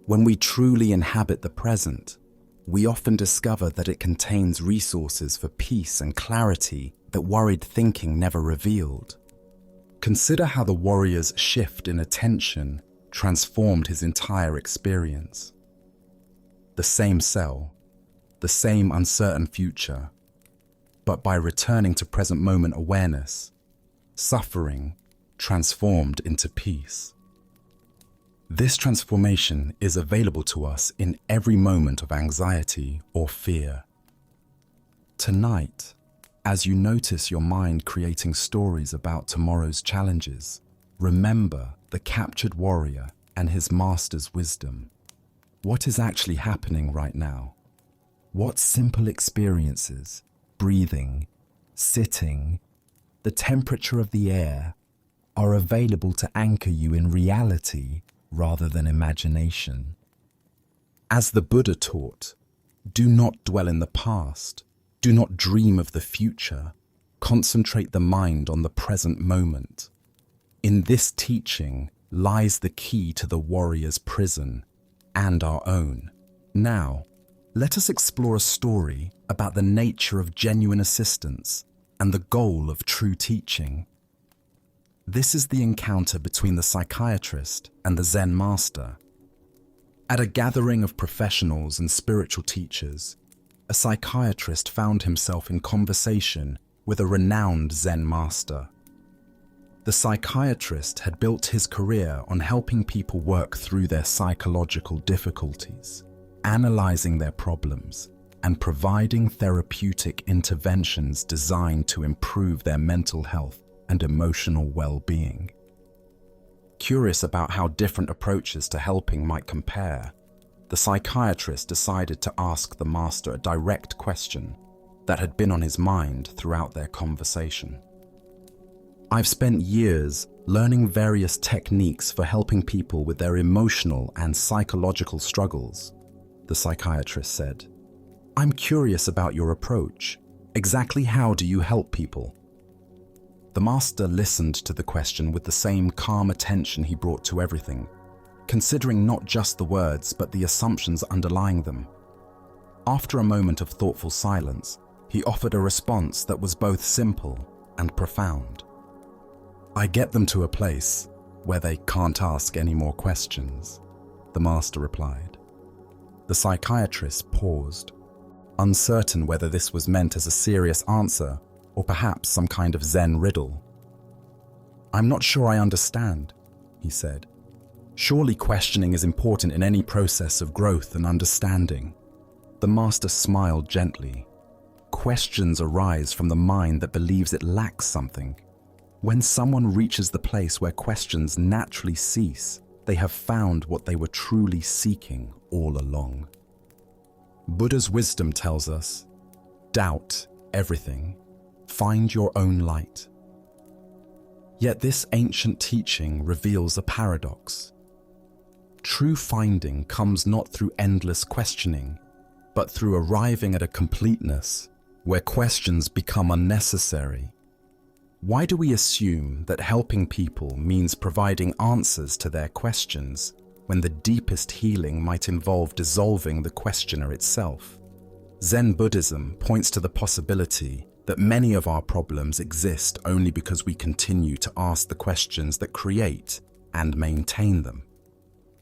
When we truly inhabit the present, we often discover that it contains resources for peace and clarity that worried thinking never revealed. Consider how the warrior's shift in attention transformed his entire experience. The same cell, the same uncertain future, but by returning to present moment awareness, suffering transformed into peace. This transformation is available to us in every moment of anxiety or fear. Tonight, as you notice your mind creating stories about tomorrow's challenges, remember the captured warrior and his master's wisdom. What is actually happening right now? What simple experiences, breathing, sitting, the temperature of the air, are available to anchor you in reality rather than imagination? As the Buddha taught, do not dwell in the past. Do not dream of the future. Concentrate the mind on the present moment. In this teaching lies the key to the warrior's prison and our own. Now, let us explore a story about the nature of genuine assistance and the goal of true teaching. This is the encounter between the psychiatrist and the Zen master. At a gathering of professionals and spiritual teachers, a psychiatrist found himself in conversation with a renowned Zen master. The psychiatrist had built his career on helping people work through their psychological difficulties, analyzing their problems, and providing therapeutic interventions designed to improve their mental health and emotional well-being. Curious about how different approaches to helping might compare, the psychiatrist decided to ask the master a direct question that had been on his mind throughout their conversation. "I've spent years learning various techniques for helping people with their emotional and psychological struggles," the psychiatrist said. "I'm curious about your approach. Exactly how do you help people?" The master listened to the question with the same calm attention he brought to everything, considering not just the words but the assumptions underlying them. After a moment of thoughtful silence, he offered a response that was both simple and profound. "I get them to a place where they can't ask any more questions," the master replied. The psychiatrist paused, uncertain whether this was meant as a serious answer or perhaps some kind of Zen riddle. "I'm not sure I understand," he said. "Surely questioning is important in any process of growth and understanding." The master smiled gently. Questions arise from the mind that believes it lacks something. When someone reaches the place where questions naturally cease, they have found what they were truly seeking all along. Buddha's wisdom tells us, doubt everything, find your own light. Yet this ancient teaching reveals a paradox. True finding comes not through endless questioning, but through arriving at a completeness where questions become unnecessary. Why do we assume that helping people means providing answers to their questions, when the deepest healing might involve dissolving the questioner itself? Zen Buddhism points to the possibility that many of our problems exist only because we continue to ask the questions that create and maintain them.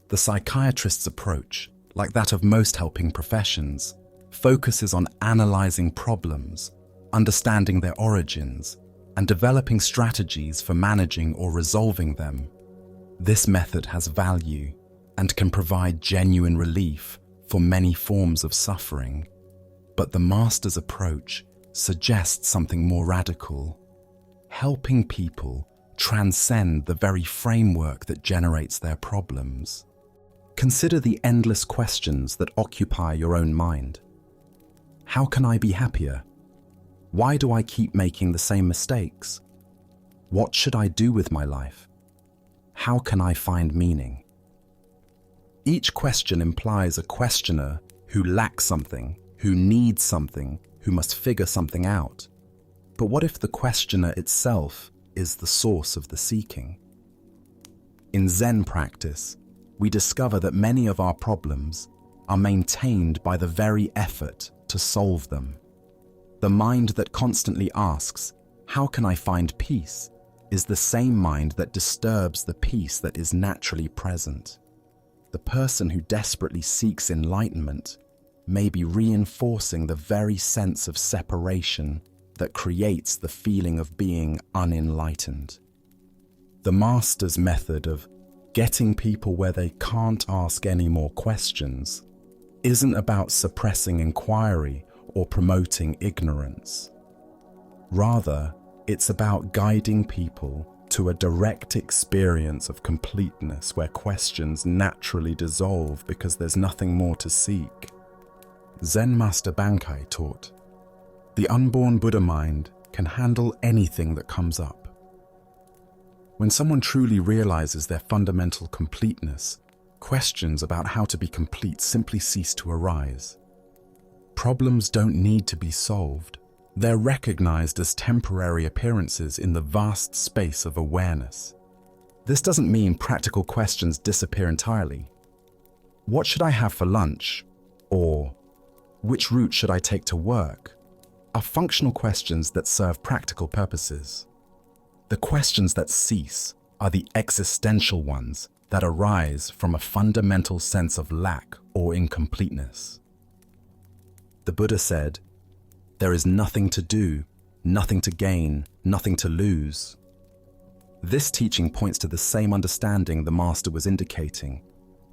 The psychiatrist's approach, like that of most helping professions, focuses on analyzing problems, understanding their origins, and developing strategies for managing or resolving them. This method has value and can provide genuine relief for many forms of suffering. But the master's approach suggests something more radical. Helping people transcend the very framework that generates their problems. Consider the endless questions that occupy your own mind. How can I be happier? Why do I keep making the same mistakes? What should I do with my life? How can I find meaning? Each question implies a questioner who lacks something, who needs something, who must figure something out. But what if the questioner itself is the source of the seeking? In Zen practice, we discover that many of our problems are maintained by the very effort to solve them. The mind that constantly asks, "How can I find peace?" is the same mind that disturbs the peace that is naturally present. The person who desperately seeks enlightenment may be reinforcing the very sense of separation that creates the feeling of being unenlightened. The master's method of getting people where they can't ask any more questions isn't about suppressing inquiry or promoting ignorance. Rather, it's about guiding people to a direct experience of completeness where questions naturally dissolve because there's nothing more to seek. Zen Master Bankai taught, "The unborn Buddha mind can handle anything that comes up." When someone truly realizes their fundamental completeness, questions about how to be complete simply cease to arise. Problems don't need to be solved. They're recognized as temporary appearances in the vast space of awareness. This doesn't mean practical questions disappear entirely. What should I have for lunch? Or, which route should I take to work? Are functional questions that serve practical purposes. The questions that cease are the existential ones that arise from a fundamental sense of lack or incompleteness. The Buddha said, "There is nothing to do, nothing to gain, nothing to lose." This teaching points to the same understanding the master was indicating.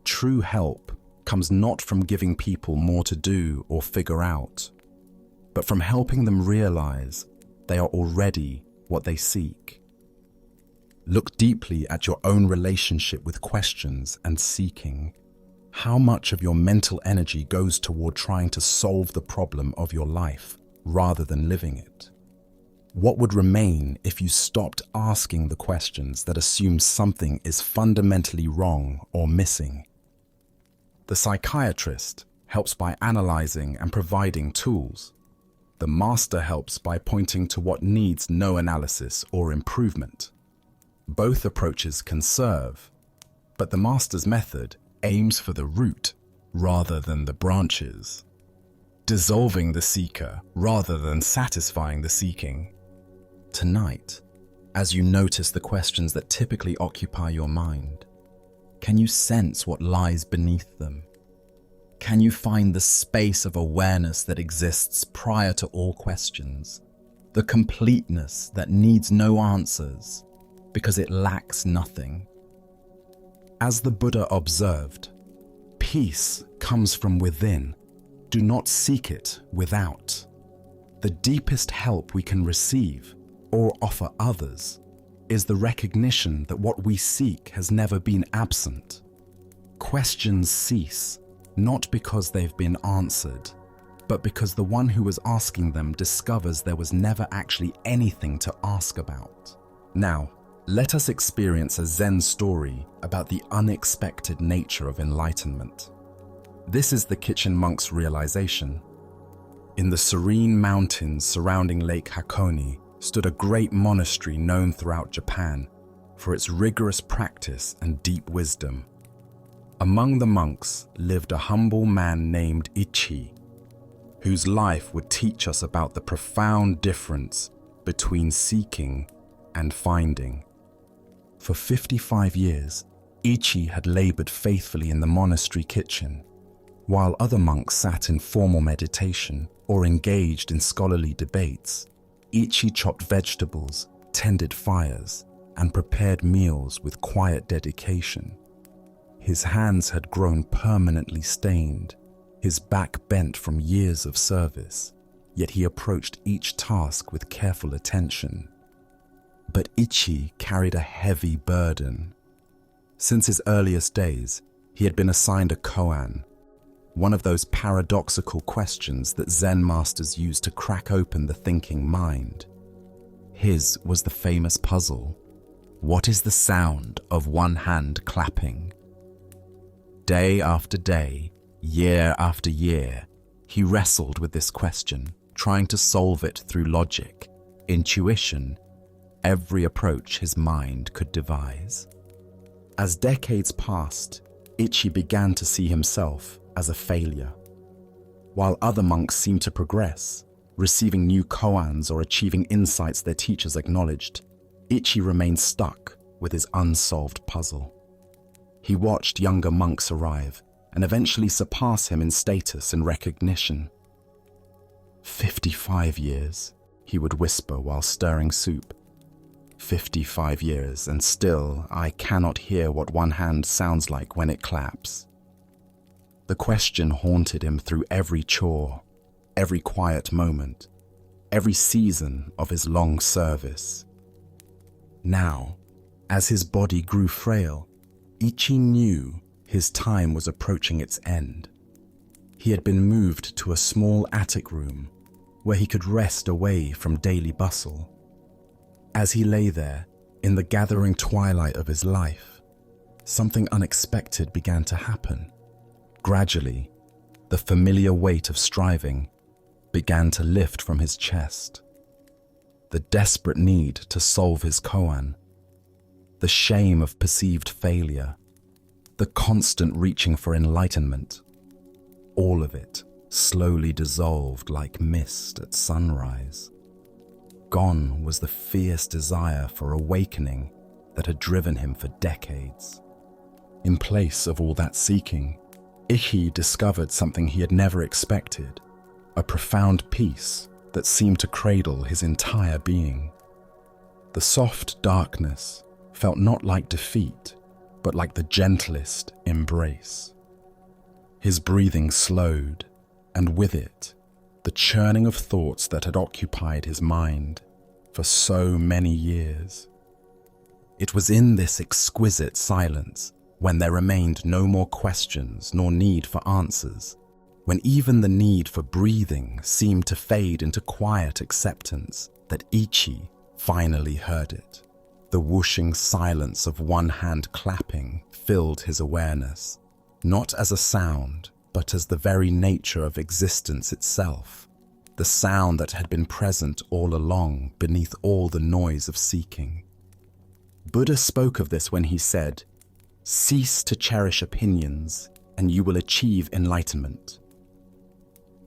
True help comes not from giving people more to do or figure out, but from helping them realize they are already what they seek. Look deeply at your own relationship with questions and seeking. How much of your mental energy goes toward trying to solve the problem of your life rather than living it? What would remain if you stopped asking the questions that assume something is fundamentally wrong or missing? The psychiatrist helps by analyzing and providing tools. The master helps by pointing to what needs no analysis or improvement. Both approaches can serve, but the master's method aims for the root rather than the branches. dissolving the seeker rather than satisfying the seeking. Tonight, as you notice the questions that typically occupy your mind, can you sense what lies beneath them? Can you find the space of awareness that exists prior to all questions? The completeness that needs no answers because it lacks nothing. As the Buddha observed, peace comes from within. Do not seek it without. The deepest help we can receive or offer others is the recognition that what we seek has never been absent. Questions cease, not because they've been answered, but because the one who was asking them discovers there was never actually anything to ask about. Now, let us experience a Zen story about the unexpected nature of enlightenment. This is the kitchen monk's realization. In the serene mountains surrounding Lake Hakone stood a great monastery known throughout Japan for its rigorous practice and deep wisdom. Among the monks lived a humble man named Ichi, whose life would teach us about the profound difference between seeking and finding. For 55 years, Ichi had labored faithfully in the monastery kitchen, while other monks sat in formal meditation or engaged in scholarly debates. Ichi chopped vegetables, tended fires, and prepared meals with quiet dedication. His hands had grown permanently stained, his back bent from years of service, yet he approached each task with careful attention. But Ichi carried a heavy burden. Since his earliest days, he had been assigned a koan, one of those paradoxical questions that Zen masters use to crack open the thinking mind. His was the famous puzzle: what is the sound of one hand clapping? Day after day, year after year, he wrestled with this question, trying to solve it through logic, intuition, every approach his mind could devise. As decades passed, Ichi began to see himself as a failure. While other monks seemed to progress, receiving new koans or achieving insights their teachers acknowledged, Ichi remained stuck with his unsolved puzzle. He watched younger monks arrive and eventually surpass him in status and recognition. 55 years, he would whisper while stirring soup. 55 years, and still I cannot hear what one hand sounds like when it claps. The question haunted him through every chore, every quiet moment, every season of his long service. Now, as his body grew frail, Ichi knew his time was approaching its end. He had been moved to a small attic room where he could rest away from daily bustle. As he lay there, in the gathering twilight of his life, something unexpected began to happen. Gradually, the familiar weight of striving began to lift from his chest. The desperate need to solve his koan, the shame of perceived failure, the constant reaching for enlightenment, all of it slowly dissolved like mist at sunrise. Gone was the fierce desire for awakening that had driven him for decades. In place of all that seeking, Ichi discovered something he had never expected, a profound peace that seemed to cradle his entire being. The soft darkness felt not like defeat, but like the gentlest embrace. His breathing slowed, and with it, the churning of thoughts that had occupied his mind for so many years. It was in this exquisite silence, when there remained no more questions nor need for answers, when even the need for breathing seemed to fade into quiet acceptance, that Ichi finally heard it. The whooshing silence of one hand clapping filled his awareness, not as a sound, but as the very nature of existence itself, the sound that had been present all along beneath all the noise of seeking. Buddha spoke of this when he said, "Cease to cherish opinions, and you will achieve enlightenment."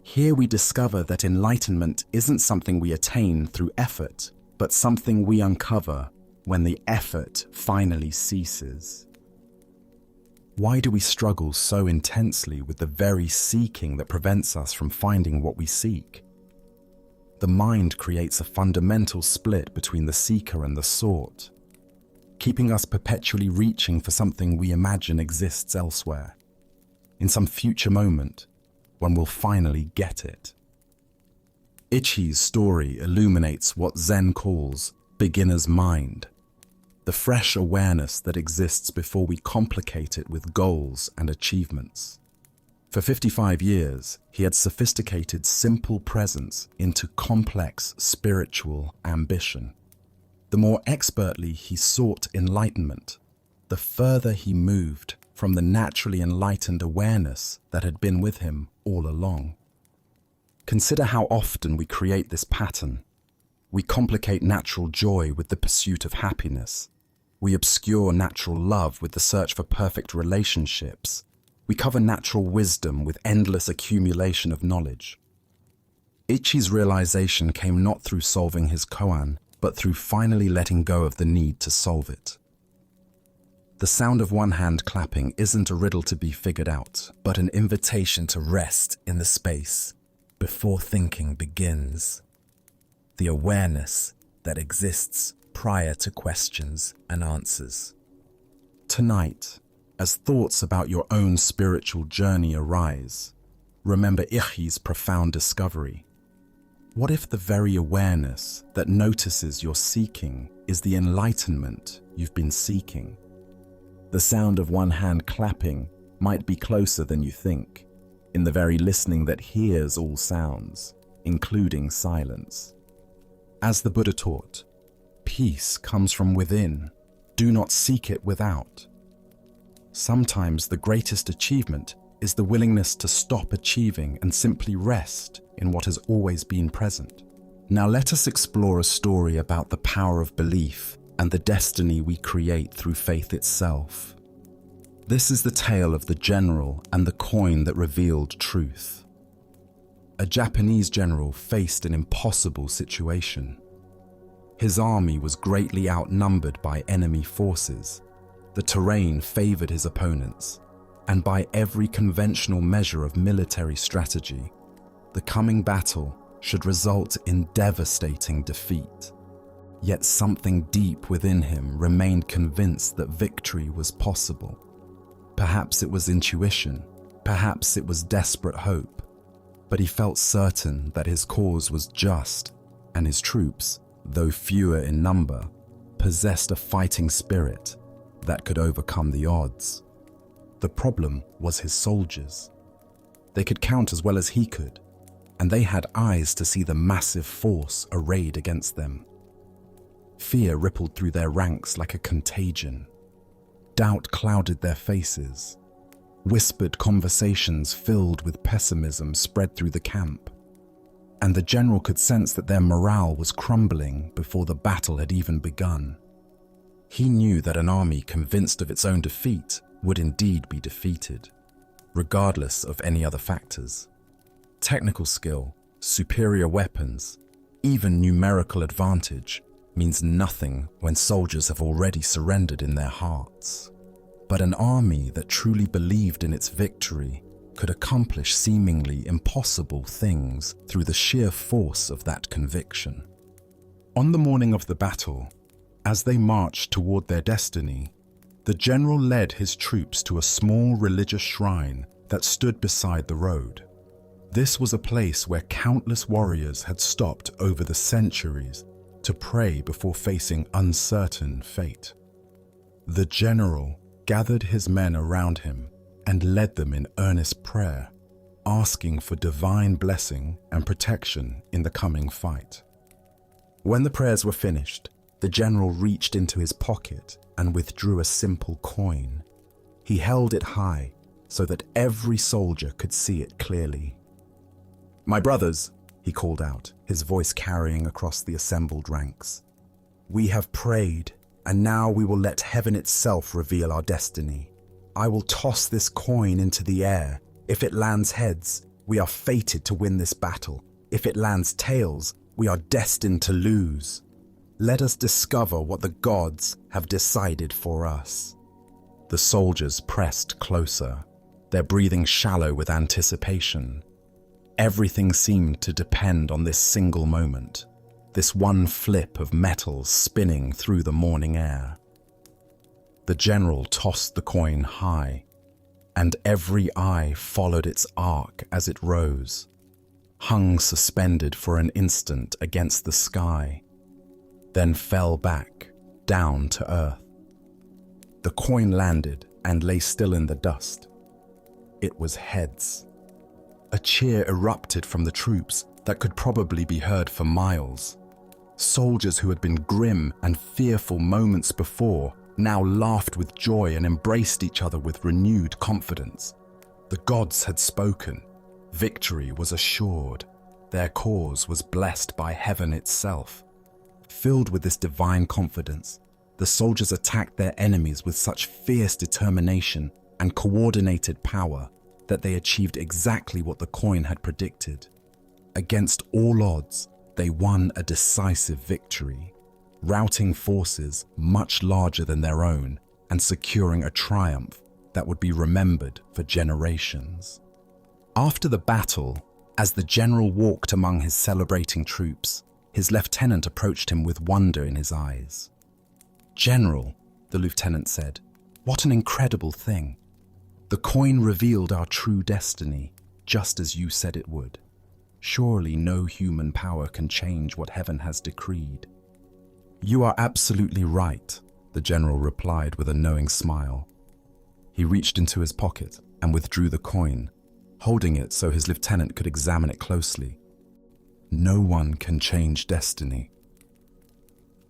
Here we discover that enlightenment isn't something we attain through effort, but something we uncover when the effort finally ceases. Why do we struggle so intensely with the very seeking that prevents us from finding what we seek? The mind creates a fundamental split between the seeker and the sought, keeping us perpetually reaching for something we imagine exists elsewhere, in some future moment when we'll finally get it. Ichi's story illuminates what Zen calls beginner's mind, the fresh awareness that exists before we complicate it with goals and achievements. For 55 years, he had sophisticated simple presence into complex spiritual ambition. The more expertly he sought enlightenment, the further he moved from the naturally enlightened awareness that had been with him all along. Consider how often we create this pattern. We complicate natural joy with the pursuit of happiness. We obscure natural love with the search for perfect relationships. We cover natural wisdom with endless accumulation of knowledge. Ichi's realization came not through solving his koan, but through finally letting go of the need to solve it. The sound of one hand clapping isn't a riddle to be figured out, but an invitation to rest in the space before thinking begins. The awareness that exists prior to questions and answers. Tonight, as thoughts about your own spiritual journey arise, remember Ichi's profound discovery. What if the very awareness that notices your seeking is the enlightenment you've been seeking? The sound of one hand clapping might be closer than you think, in the very listening that hears all sounds, including silence. As the Buddha taught, peace comes from within. Do not seek it without. Sometimes the greatest achievement is the willingness to stop achieving and simply rest in what has always been present. Now let us explore a story about the power of belief and the destiny we create through faith itself. This is the tale of the general and the coin that revealed truth. A Japanese general faced an impossible situation. His army was greatly outnumbered by enemy forces. The terrain favored his opponents, and by every conventional measure of military strategy, the coming battle should result in devastating defeat. Yet something deep within him remained convinced that victory was possible. Perhaps it was intuition, perhaps it was desperate hope, but he felt certain that his cause was just, and his troops, though fewer in number, possessed a fighting spirit that could overcome the odds. The problem was his soldiers. They could count as well as he could, and they had eyes to see the massive force arrayed against them. Fear rippled through their ranks like a contagion. Doubt clouded their faces. Whispered conversations filled with pessimism spread through the camp, and the general could sense that their morale was crumbling before the battle had even begun. He knew that an army convinced of its own defeat would indeed be defeated, regardless of any other factors. Technical skill, superior weapons, even numerical advantage means nothing when soldiers have already surrendered in their hearts. But an army that truly believed in its victory could accomplish seemingly impossible things through the sheer force of that conviction. On the morning of the battle, as they marched toward their destiny, the general led his troops to a small religious shrine that stood beside the road. This was a place where countless warriors had stopped over the centuries to pray before facing uncertain fate. The general gathered his men around him and led them in earnest prayer, asking for divine blessing and protection in the coming fight. When the prayers were finished, the general reached into his pocket and withdrew a simple coin. He held it high so that every soldier could see it clearly. "My brothers," he called out, his voice carrying across the assembled ranks. "We have prayed, and now we will let heaven itself reveal our destiny. I will toss this coin into the air. If it lands heads, We are fated to win this battle. If it lands tails, we are destined to lose. Let us discover what the gods have decided for us." The soldiers pressed closer, their breathing shallow with anticipation. Everything seemed to depend on this single moment, this one flip of metal spinning through the morning air. The general tossed the coin high, and every eye followed its arc as it rose, hung suspended for an instant against the sky, then fell back, down to earth. The coin landed and lay still in the dust. It was heads. A cheer erupted from the troops that could probably be heard for miles. Soldiers who had been grim and fearful moments before now laughed with joy and embraced each other with renewed confidence. The gods had spoken. Victory was assured. Their cause was blessed by heaven itself. Filled with this divine confidence, the soldiers attacked their enemies with such fierce determination and coordinated power that they achieved exactly what the coin had predicted. Against all odds, they won a decisive victory, routing forces much larger than their own and securing a triumph that would be remembered for generations. After the battle, as the general walked among his celebrating troops, his lieutenant approached him with wonder in his eyes. "General," the lieutenant said, "what an incredible thing. The coin revealed our true destiny, just as you said it would. Surely no human power can change what heaven has decreed." "You are absolutely right," the general replied with a knowing smile. He reached into his pocket and withdrew the coin, holding it so his lieutenant could examine it closely. "No one can change destiny."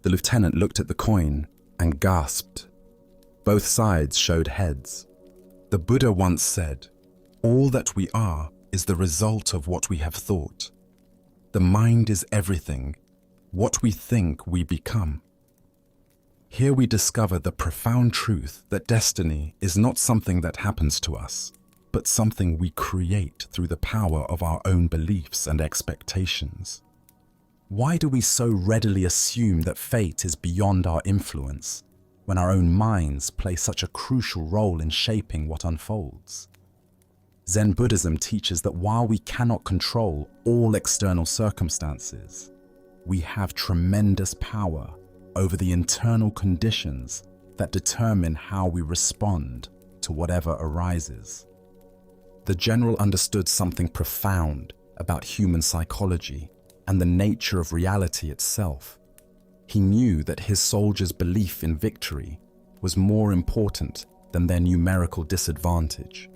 The lieutenant looked at the coin and gasped. Both sides showed heads. The Buddha once said, "All that we are is the result of what we have thought. The mind is everything. What we think, we become." Here we discover the profound truth that destiny is not something that happens to us, but something we create through the power of our own beliefs and expectations. Why do we so readily assume that fate is beyond our influence, when our own minds play such a crucial role in shaping what unfolds? Zen Buddhism teaches that while we cannot control all external circumstances, we have tremendous power over the internal conditions that determine how we respond to whatever arises. The general understood something profound about human psychology and the nature of reality itself. He knew that his soldiers' belief in victory was more important than their numerical disadvantage.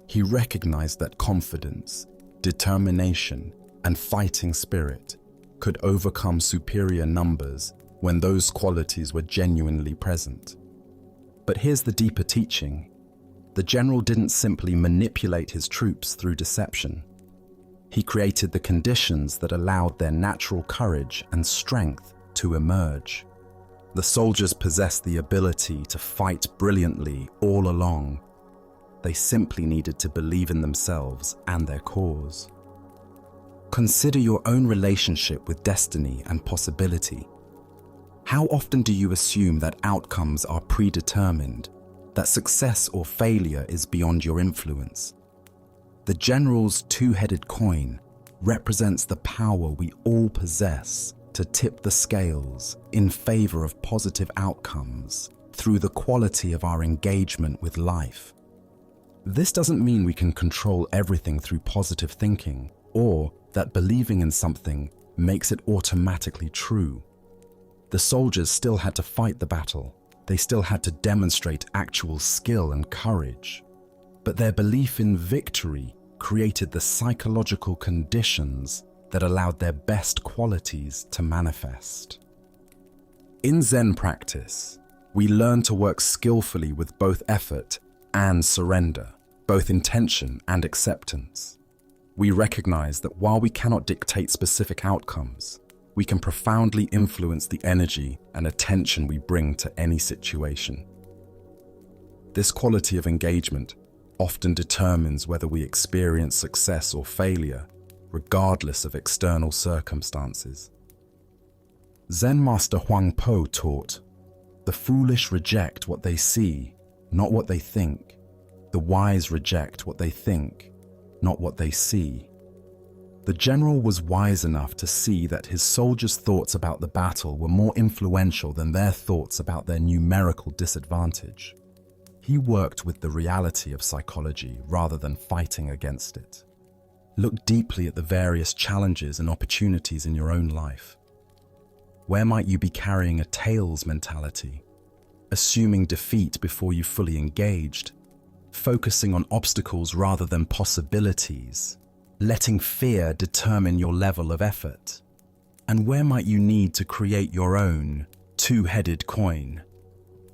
He recognized that confidence, determination, and fighting spirit could overcome superior numbers when those qualities were genuinely present. But here's the deeper teaching. The general didn't simply manipulate his troops through deception. He created the conditions that allowed their natural courage and strength to emerge. The soldiers possessed the ability to fight brilliantly all along. They simply needed to believe in themselves and their cause. Consider your own relationship with destiny and possibility. How often do you assume that outcomes are predetermined, that success or failure is beyond your influence? The general's two-headed coin represents the power we all possess to tip the scales in favor of positive outcomes through the quality of our engagement with life. This doesn't mean we can control everything through positive thinking, or that believing in something makes it automatically true. The soldiers still had to fight the battle. They still had to demonstrate actual skill and courage. But their belief in victory created the psychological conditions that allowed their best qualities to manifest. In Zen practice, we learn to work skillfully with both effort and surrender, both intention and acceptance. We recognize that while we cannot dictate specific outcomes, we can profoundly influence the energy and attention we bring to any situation. This quality of engagement often determines whether we experience success or failure, regardless of external circumstances. Zen master Huang Po taught, "The foolish reject what they see, not what they think. The wise reject what they think, not what they see." The general was wise enough to see that his soldiers' thoughts about the battle were more influential than their thoughts about their numerical disadvantage. He worked with the reality of psychology rather than fighting against it. Look deeply at the various challenges and opportunities in your own life. Where might you be carrying a tails mentality, assuming defeat before you fully engaged, focusing on obstacles rather than possibilities, letting fear determine your level of effort? And where might you need to create your own two-headed coin,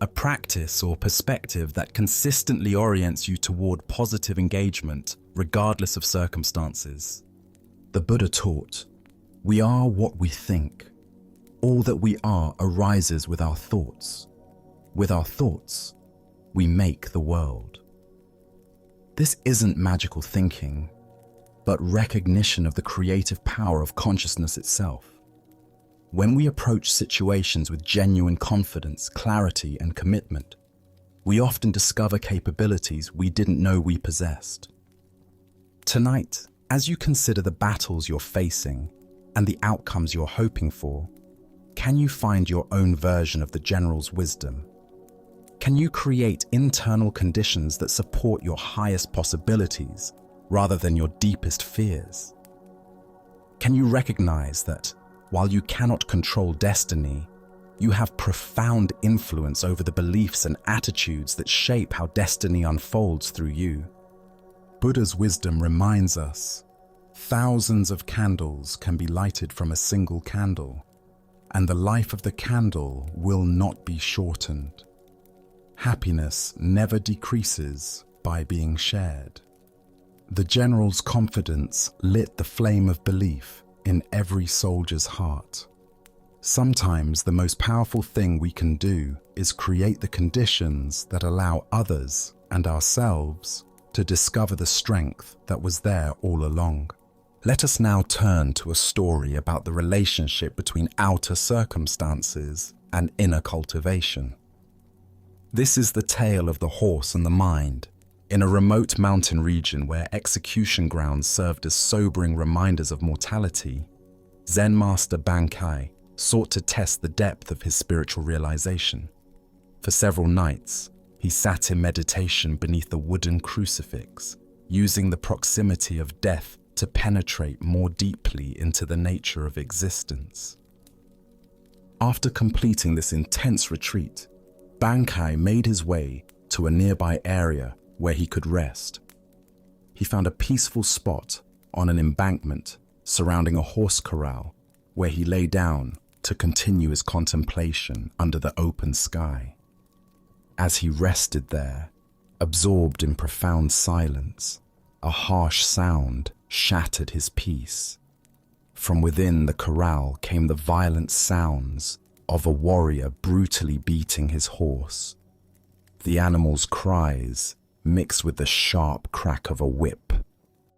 a practice or perspective that consistently orients you toward positive engagement regardless of circumstances? The Buddha taught, "We are what we think. All that we are arises with our thoughts. With our thoughts, we make the world." This isn't magical thinking, but recognition of the creative power of consciousness itself. When we approach situations with genuine confidence, clarity, and commitment, we often discover capabilities we didn't know we possessed. Tonight, as you consider the battles you're facing and the outcomes you're hoping for, can you find your own version of the general's wisdom? Can you create internal conditions that support your highest possibilities rather than your deepest fears? Can you recognize that while you cannot control destiny, you have profound influence over the beliefs and attitudes that shape how destiny unfolds through you? Buddha's wisdom reminds us, thousands of candles can be lighted from a single candle, and the life of the candle will not be shortened. Happiness never decreases by being shared. The general's confidence lit the flame of belief in every soldier's heart. Sometimes the most powerful thing we can do is create the conditions that allow others and ourselves to discover the strength that was there all along. Let us now turn to a story about the relationship between outer circumstances and inner cultivation. This is the tale of the horse and the mind, in a remote mountain region where execution grounds served as sobering reminders of mortality. Zen master Bankai sought to test the depth of his spiritual realization. For several nights, he sat in meditation beneath a wooden crucifix, using the proximity of death to penetrate more deeply into the nature of existence. After completing this intense retreat, Bankai made his way to a nearby area where he could rest. He found a peaceful spot on an embankment surrounding a horse corral where he lay down to continue his contemplation under the open sky. As he rested there, absorbed in profound silence, a harsh sound shattered his peace. From within the corral came the violent sounds of a warrior brutally beating his horse. The animal's cries mixed with the sharp crack of a whip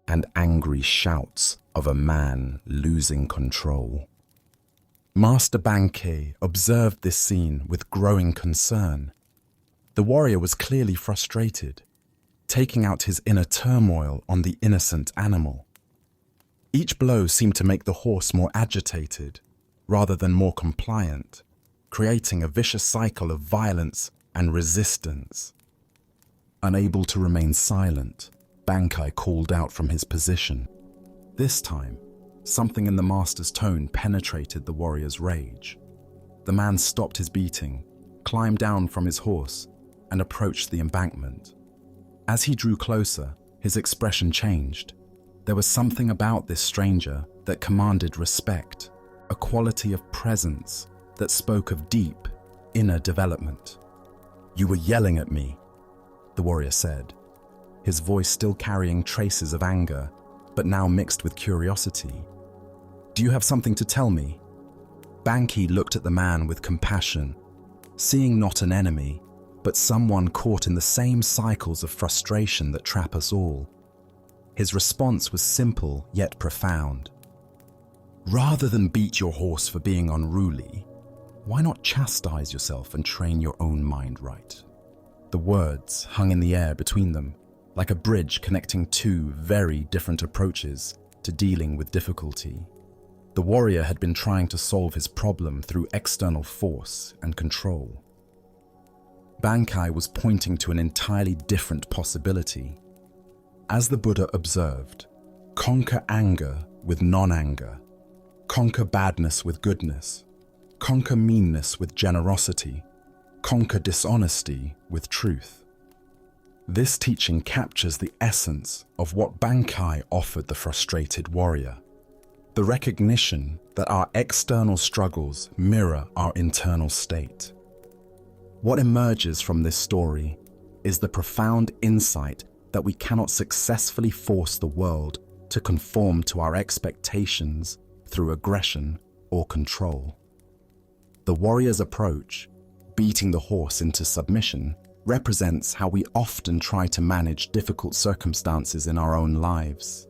and angry shouts of a man losing control. Master Bankai observed this scene with growing concern. The warrior was clearly frustrated, taking out his inner turmoil on the innocent animal. Each blow seemed to make the horse more agitated rather than more compliant, creating a vicious cycle of violence and resistance. Unable to remain silent, Bankai called out from his position. This time, something in the master's tone penetrated the warrior's rage. The man stopped his beating, climbed down from his horse, and approached the embankment. As he drew closer, his expression changed. There was something about this stranger that commanded respect, a quality of presence that spoke of deep, inner development. "You were yelling at me," the warrior said, his voice still carrying traces of anger, but now mixed with curiosity. "Do you have something to tell me?" Bankai looked at the man with compassion, seeing not an enemy, but someone caught in the same cycles of frustration that trap us all. His response was simple yet profound. Rather than beat your horse for being unruly, why not chastise yourself and train your own mind right? The words hung in the air between them, like a bridge connecting two very different approaches to dealing with difficulty. The warrior had been trying to solve his problem through external force and control. Bankai was pointing to an entirely different possibility. As the Buddha observed, conquer anger with non-anger, conquer badness with goodness, conquer meanness with generosity, conquer dishonesty with truth. This teaching captures the essence of what Bankai offered the frustrated warrior. The recognition that our external struggles mirror our internal state. What emerges from this story is the profound insight that we cannot successfully force the world to conform to our expectations through aggression or control. The warrior's approach, beating the horse into submission, represents how we often try to manage difficult circumstances in our own lives.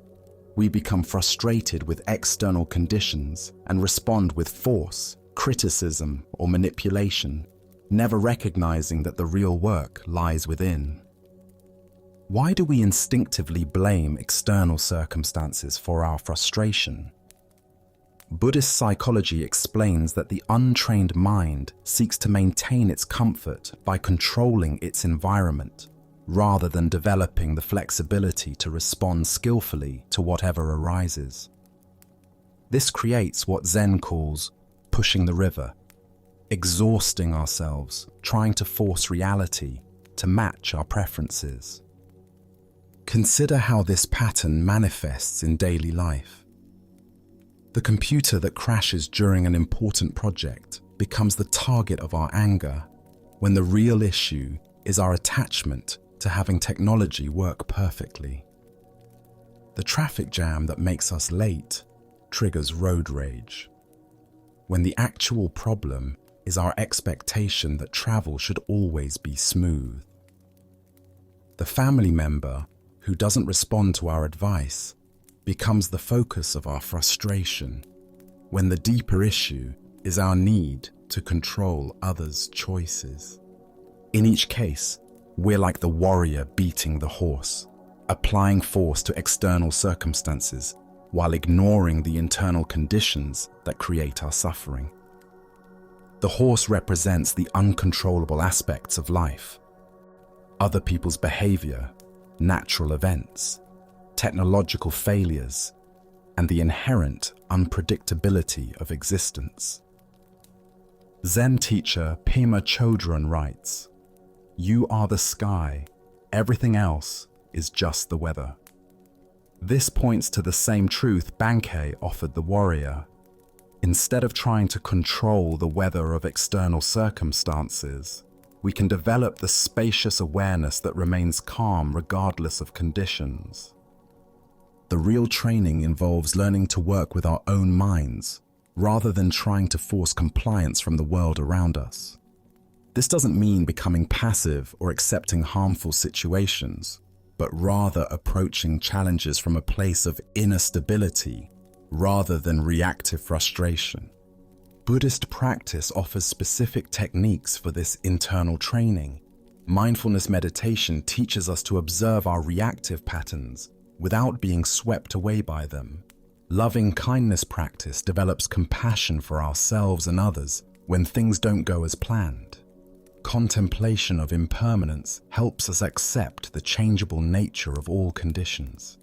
We become frustrated with external conditions and respond with force, criticism, or manipulation, never recognizing that the real work lies within. Why do we instinctively blame external circumstances for our frustration? Buddhist psychology explains that the untrained mind seeks to maintain its comfort by controlling its environment, rather than developing the flexibility to respond skillfully to whatever arises. This creates what Zen calls pushing the river, exhausting ourselves, trying to force reality to match our preferences. Consider how this pattern manifests in daily life. The computer that crashes during an important project becomes the target of our anger, when the real issue is our attachment to having technology work perfectly. The traffic jam that makes us late triggers road rage, when the actual problem is our expectation that travel should always be smooth. The family member who doesn't respond to our advice becomes the focus of our frustration, when the deeper issue is our need to control others' choices. In each case, we're like the warrior beating the horse, applying force to external circumstances while ignoring the internal conditions that create our suffering. The horse represents the uncontrollable aspects of life: other people's behavior, natural events, technological failures, and the inherent unpredictability of existence. Zen teacher Pema Chodron writes, "You are the sky, everything else is just the weather." This points to the same truth Bankai offered the warrior. Instead of trying to control the weather of external circumstances, we can develop the spacious awareness that remains calm regardless of conditions. The real training involves learning to work with our own minds, rather than trying to force compliance from the world around us. This doesn't mean becoming passive or accepting harmful situations, but rather approaching challenges from a place of inner stability rather than reactive frustration. Buddhist practice offers specific techniques for this internal training. Mindfulness meditation teaches us to observe our reactive patterns without being swept away by them. Loving kindness practice develops compassion for ourselves and others when things don't go as planned. Contemplation of impermanence helps us accept the changeable nature of all conditions.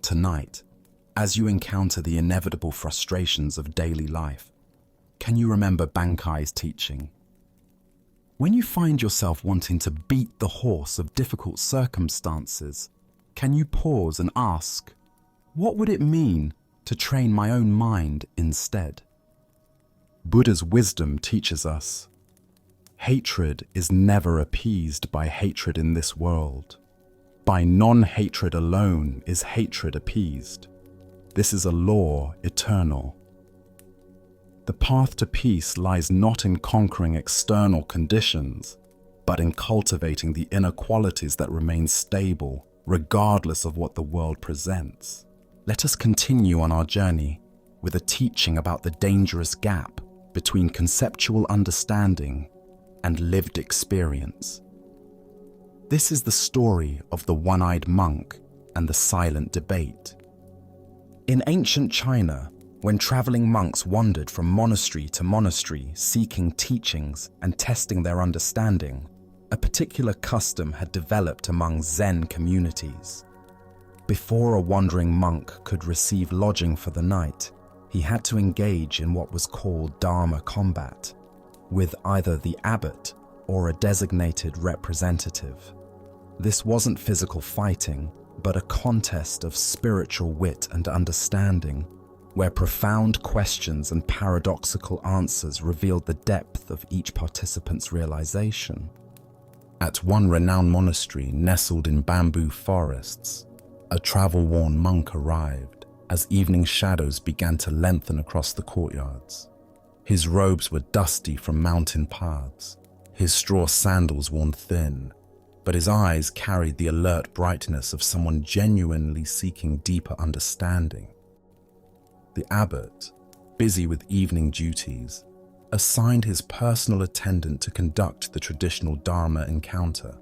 Tonight, as you encounter the inevitable frustrations of daily life, can you remember Bankai's teaching? When you find yourself wanting to beat the horse of difficult circumstances, can you pause and ask, what would it mean to train my own mind instead? Buddha's wisdom teaches us, hatred is never appeased by hatred in this world. By non-hatred alone is hatred appeased. This is a law eternal. The path to peace lies not in conquering external conditions, but in cultivating the inner qualities that remain stable, regardless of what the world presents. Let us continue on our journey with a teaching about the dangerous gap between conceptual understanding and lived experience. This is the story of the one-eyed monk and the silent debate. In ancient China, when traveling monks wandered from monastery to monastery seeking teachings and testing their understanding, a particular custom had developed among Zen communities. Before a wandering monk could receive lodging for the night, he had to engage in what was called Dharma combat, with either the abbot or a designated representative. This wasn't physical fighting, but a contest of spiritual wit and understanding, where profound questions and paradoxical answers revealed the depth of each participant's realization. At one renowned monastery nestled in bamboo forests, a travel-worn monk arrived as evening shadows began to lengthen across the courtyards. His robes were dusty from mountain paths, his straw sandals worn thin, but his eyes carried the alert brightness of someone genuinely seeking deeper understanding. The abbot, busy with evening duties, assigned his personal attendant to conduct the traditional Dharma encounter.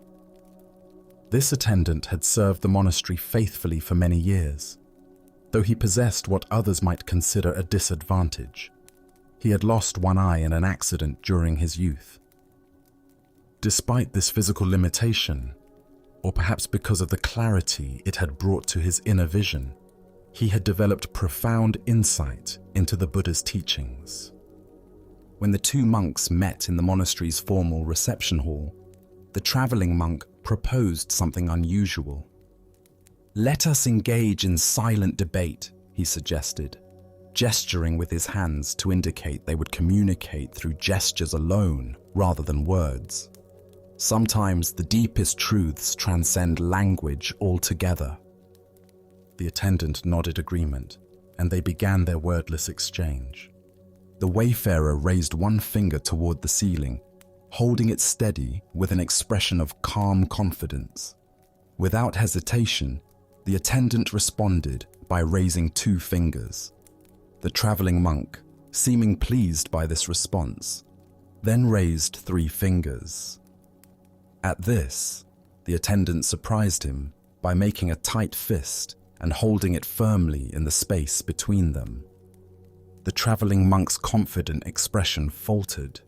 This attendant had served the monastery faithfully for many years, though he possessed what others might consider a disadvantage. He had lost one eye in an accident during his youth. Despite this physical limitation, or perhaps because of the clarity it had brought to his inner vision, he had developed profound insight into the Buddha's teachings. When the two monks met in the monastery's formal reception hall, the traveling monk proposed something unusual. "Let us engage in silent debate," he suggested, gesturing with his hands to indicate they would communicate through gestures alone rather than words. Sometimes the deepest truths transcend language altogether. The attendant nodded agreement, and they began their wordless exchange. The wayfarer raised one finger toward the ceiling, holding it steady with an expression of calm confidence. Without hesitation, the attendant responded by raising two fingers. The traveling monk, seeming pleased by this response, then raised three fingers. At this, the attendant surprised him by making a tight fist and holding it firmly in the space between them. The traveling monk's confident expression faltered.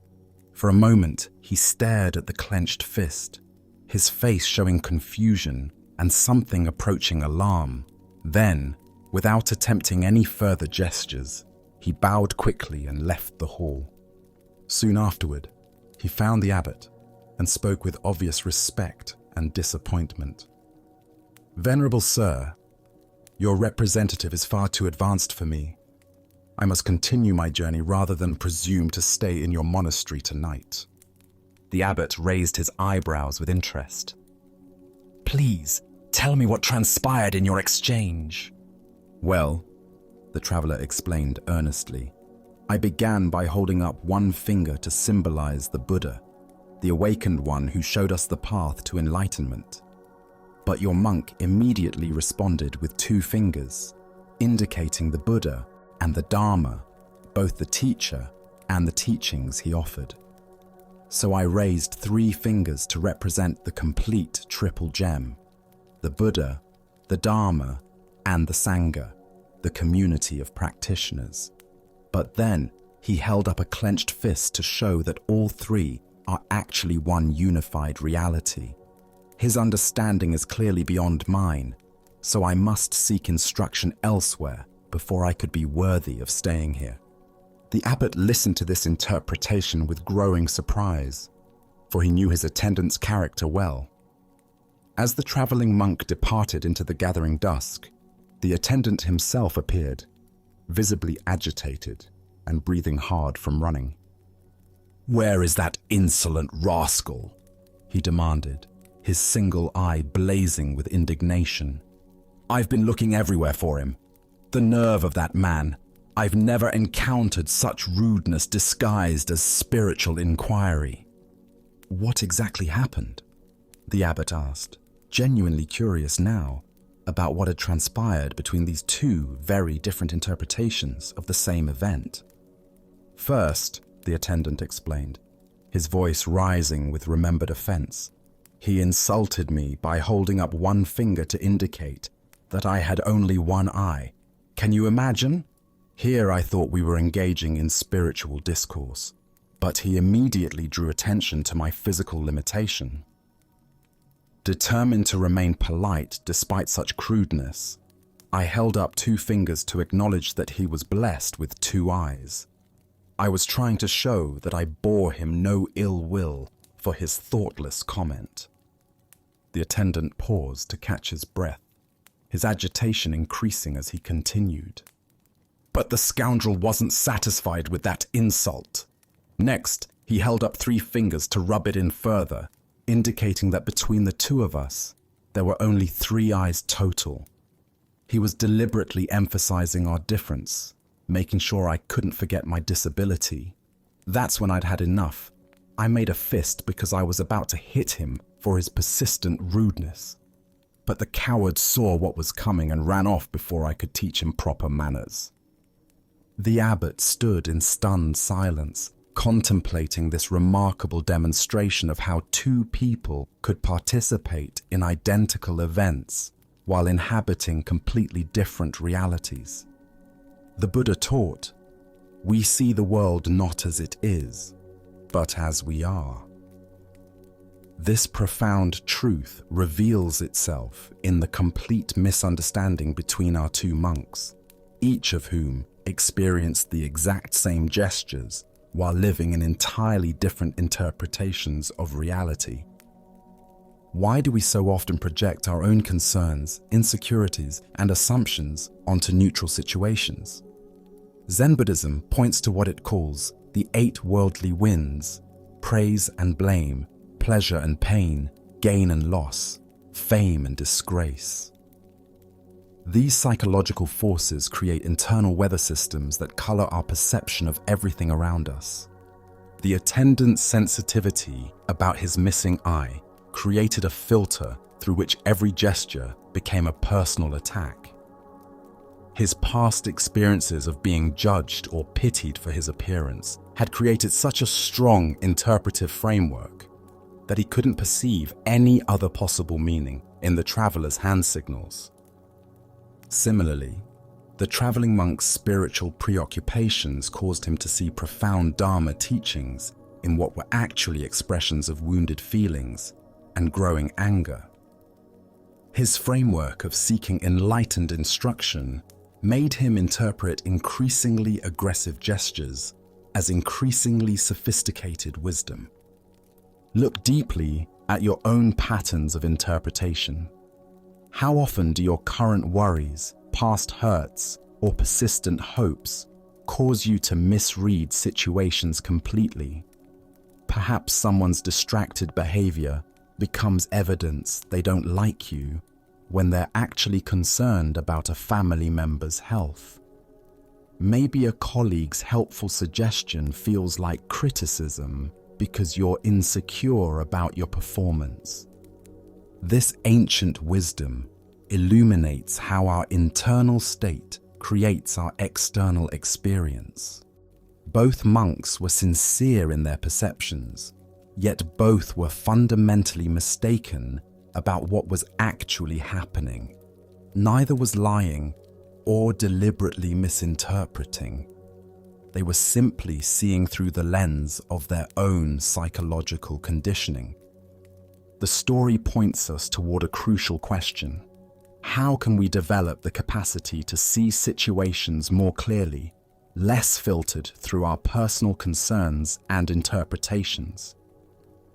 For a moment, he stared at the clenched fist, his face showing confusion and something approaching alarm. Then, without attempting any further gestures, he bowed quickly and left the hall. Soon afterward, he found the abbot and spoke with obvious respect and disappointment. "Venerable sir, your representative is far too advanced for me. I must continue my journey rather than presume to stay in your monastery tonight." The abbot raised his eyebrows with interest. "Please, tell me what transpired in your exchange." "Well," the traveler explained earnestly, "I began by holding up one finger to symbolize the Buddha, the awakened one who showed us the path to enlightenment. But your monk immediately responded with two fingers, indicating the Buddha and the Dharma, both the teacher and the teachings he offered. So I raised three fingers to represent the complete triple gem: the Buddha, the Dharma, and the Sangha, the community of practitioners. But then he held up a clenched fist to show that all three are actually one unified reality. His understanding is clearly beyond mine, so I must seek instruction elsewhere before I could be worthy of staying here." The abbot listened to this interpretation with growing surprise, for he knew his attendant's character well. As the traveling monk departed into the gathering dusk, the attendant himself appeared, visibly agitated and breathing hard from running. "Where is that insolent rascal?" he demanded, his single eye blazing with indignation. "I've been looking everywhere for him. The nerve of that man! I've never encountered such rudeness disguised as spiritual inquiry." What exactly happened? The abbot asked, genuinely curious now about what had transpired between these two very different interpretations of the same event. First, the attendant explained, his voice rising with remembered offense, he insulted me by holding up one finger to indicate that I had only one eye. Can you imagine? Here I thought we were engaging in spiritual discourse, but he immediately drew attention to my physical limitation. Determined to remain polite despite such crudeness, I held up two fingers to acknowledge that he was blessed with two eyes. I was trying to show that I bore him no ill will for his thoughtless comment. The attendant paused to catch his breath, his agitation increasing as he continued. But the scoundrel wasn't satisfied with that insult. Next, he held up three fingers to rub it in further, indicating that between the two of us, there were only 3 eyes total. He was deliberately emphasizing our difference, making sure I couldn't forget my disability. That's when I'd had enough. I made a fist because I was about to hit him for his persistent rudeness. But the coward saw what was coming and ran off before I could teach him proper manners. The abbot stood in stunned silence, contemplating this remarkable demonstration of how two people could participate in identical events while inhabiting completely different realities. The Buddha taught, we see the world not as it is, but as we are. This profound truth reveals itself in the complete misunderstanding between our two monks, each of whom experienced the exact same gestures while living in entirely different interpretations of reality. Why do we so often project our own concerns, insecurities, and assumptions onto neutral situations? Zen Buddhism points to what it calls the 8 worldly winds: praise and blame, pleasure and pain, gain and loss, fame and disgrace. These psychological forces create internal weather systems that color our perception of everything around us. The attendant's sensitivity about his missing eye created a filter through which every gesture became a personal attack. His past experiences of being judged or pitied for his appearance had created such a strong interpretive framework that he couldn't perceive any other possible meaning in the traveler's hand signals. Similarly, the traveling monk's spiritual preoccupations caused him to see profound Dharma teachings in what were actually expressions of wounded feelings and growing anger. His framework of seeking enlightened instruction made him interpret increasingly aggressive gestures as increasingly sophisticated wisdom. Look deeply at your own patterns of interpretation. How often do your current worries, past hurts, or persistent hopes cause you to misread situations completely? Perhaps someone's distracted behavior becomes evidence they don't like you when they're actually concerned about a family member's health. Maybe a colleague's helpful suggestion feels like criticism because you're insecure about your performance. This ancient wisdom illuminates how our internal state creates our external experience. Both monks were sincere in their perceptions, yet both were fundamentally mistaken about what was actually happening. Neither was lying or deliberately misinterpreting. They were simply seeing through the lens of their own psychological conditioning. The story points us toward a crucial question. How can we develop the capacity to see situations more clearly, less filtered through our personal concerns and interpretations?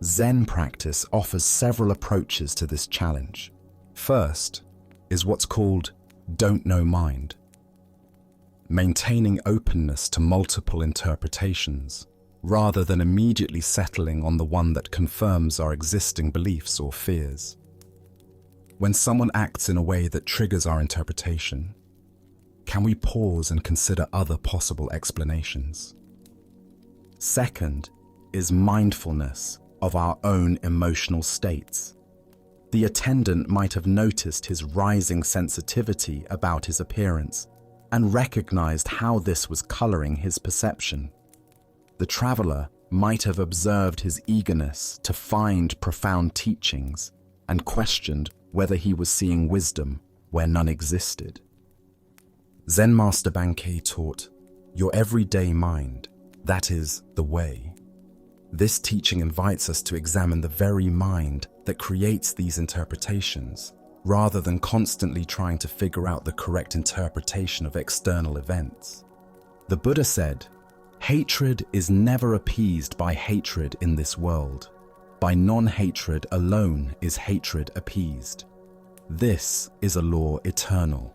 Zen practice offers several approaches to this challenge. First is what's called don't know mind. Maintaining openness to multiple interpretations, rather than immediately settling on the one that confirms our existing beliefs or fears. When someone acts in a way that triggers our interpretation, can we pause and consider other possible explanations? Second is mindfulness of our own emotional states. The attendant might have noticed his rising sensitivity about his appearance and recognized how this was coloring his perception. The traveler might have observed his eagerness to find profound teachings and questioned whether he was seeing wisdom where none existed. Zen Master Bankei taught, "Your everyday mind, that is the way." This teaching invites us to examine the very mind that creates these interpretations, rather than constantly trying to figure out the correct interpretation of external events. The Buddha said, "Hatred is never appeased by hatred in this world. By non-hatred alone is hatred appeased. This is a law eternal."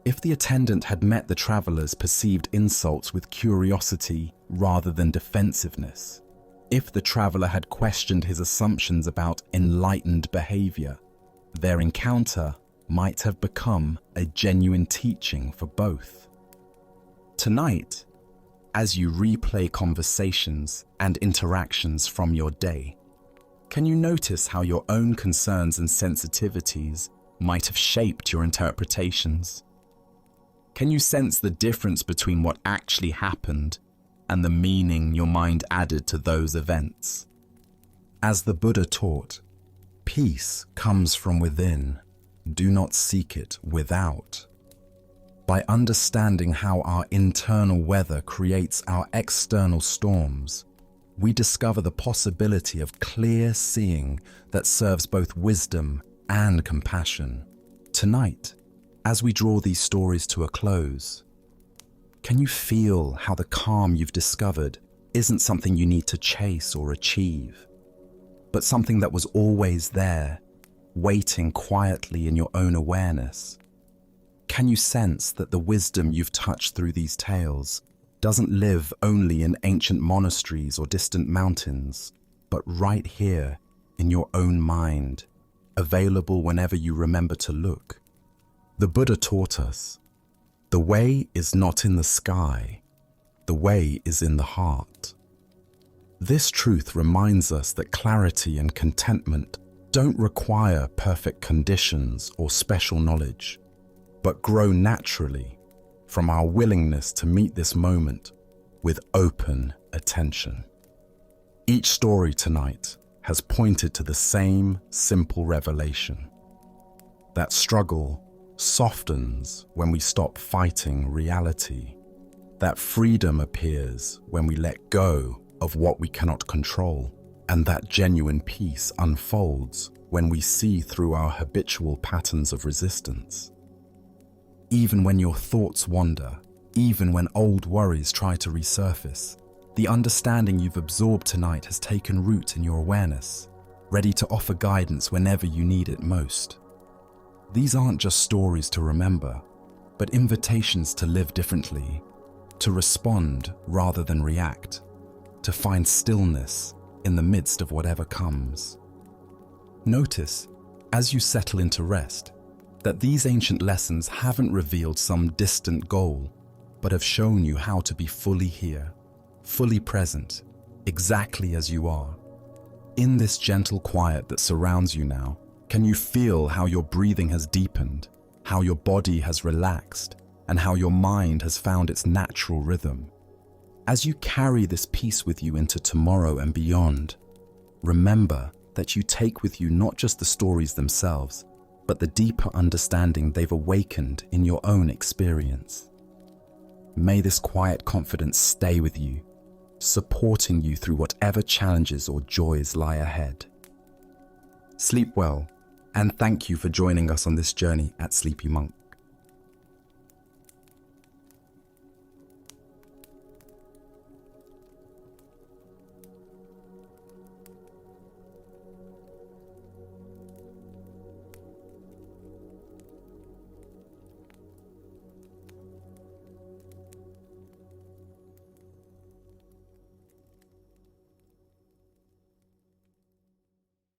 If the attendant had met the traveler's perceived insults with curiosity rather than defensiveness, if the traveler had questioned his assumptions about enlightened behavior, their encounter might have become a genuine teaching for both. Tonight, as you replay conversations and interactions from your day, can you notice how your own concerns and sensitivities might have shaped your interpretations? Can you sense the difference between what actually happened and the meaning your mind added to those events? As the Buddha taught, peace comes from within. Do not seek it without. By understanding how our internal weather creates our external storms, we discover the possibility of clear seeing that serves both wisdom and compassion. Tonight, as we draw these stories to a close, can you feel how the calm you've discovered isn't something you need to chase or achieve, but something that was always there, waiting quietly in your own awareness? Can you sense that the wisdom you've touched through these tales doesn't live only in ancient monasteries or distant mountains, but right here in your own mind, available whenever you remember to look? The Buddha taught us, the way is not in the sky, the way is in the heart. This truth reminds us that clarity and contentment don't require perfect conditions or special knowledge, but grow naturally from our willingness to meet this moment with open attention. Each story tonight has pointed to the same simple revelation, that struggle softens when we stop fighting reality, that freedom appears when we let go of what we cannot control, and that genuine peace unfolds when we see through our habitual patterns of resistance. Even when your thoughts wander, even when old worries try to resurface, the understanding you've absorbed tonight has taken root in your awareness, ready to offer guidance whenever you need it most. These aren't just stories to remember, but invitations to live differently, to respond rather than react, to find stillness in the midst of whatever comes. Notice, as you settle into rest, that these ancient lessons haven't revealed some distant goal, but have shown you how to be fully here, fully present, exactly as you are. In this gentle quiet that surrounds you now, can you feel how your breathing has deepened, how your body has relaxed, and how your mind has found its natural rhythm? As you carry this peace with you into tomorrow and beyond, remember that you take with you not just the stories themselves, but the deeper understanding they've awakened in your own experience. May this quiet confidence stay with you, supporting you through whatever challenges or joys lie ahead. Sleep well, and thank you for joining us on this journey at Sleepy Monk.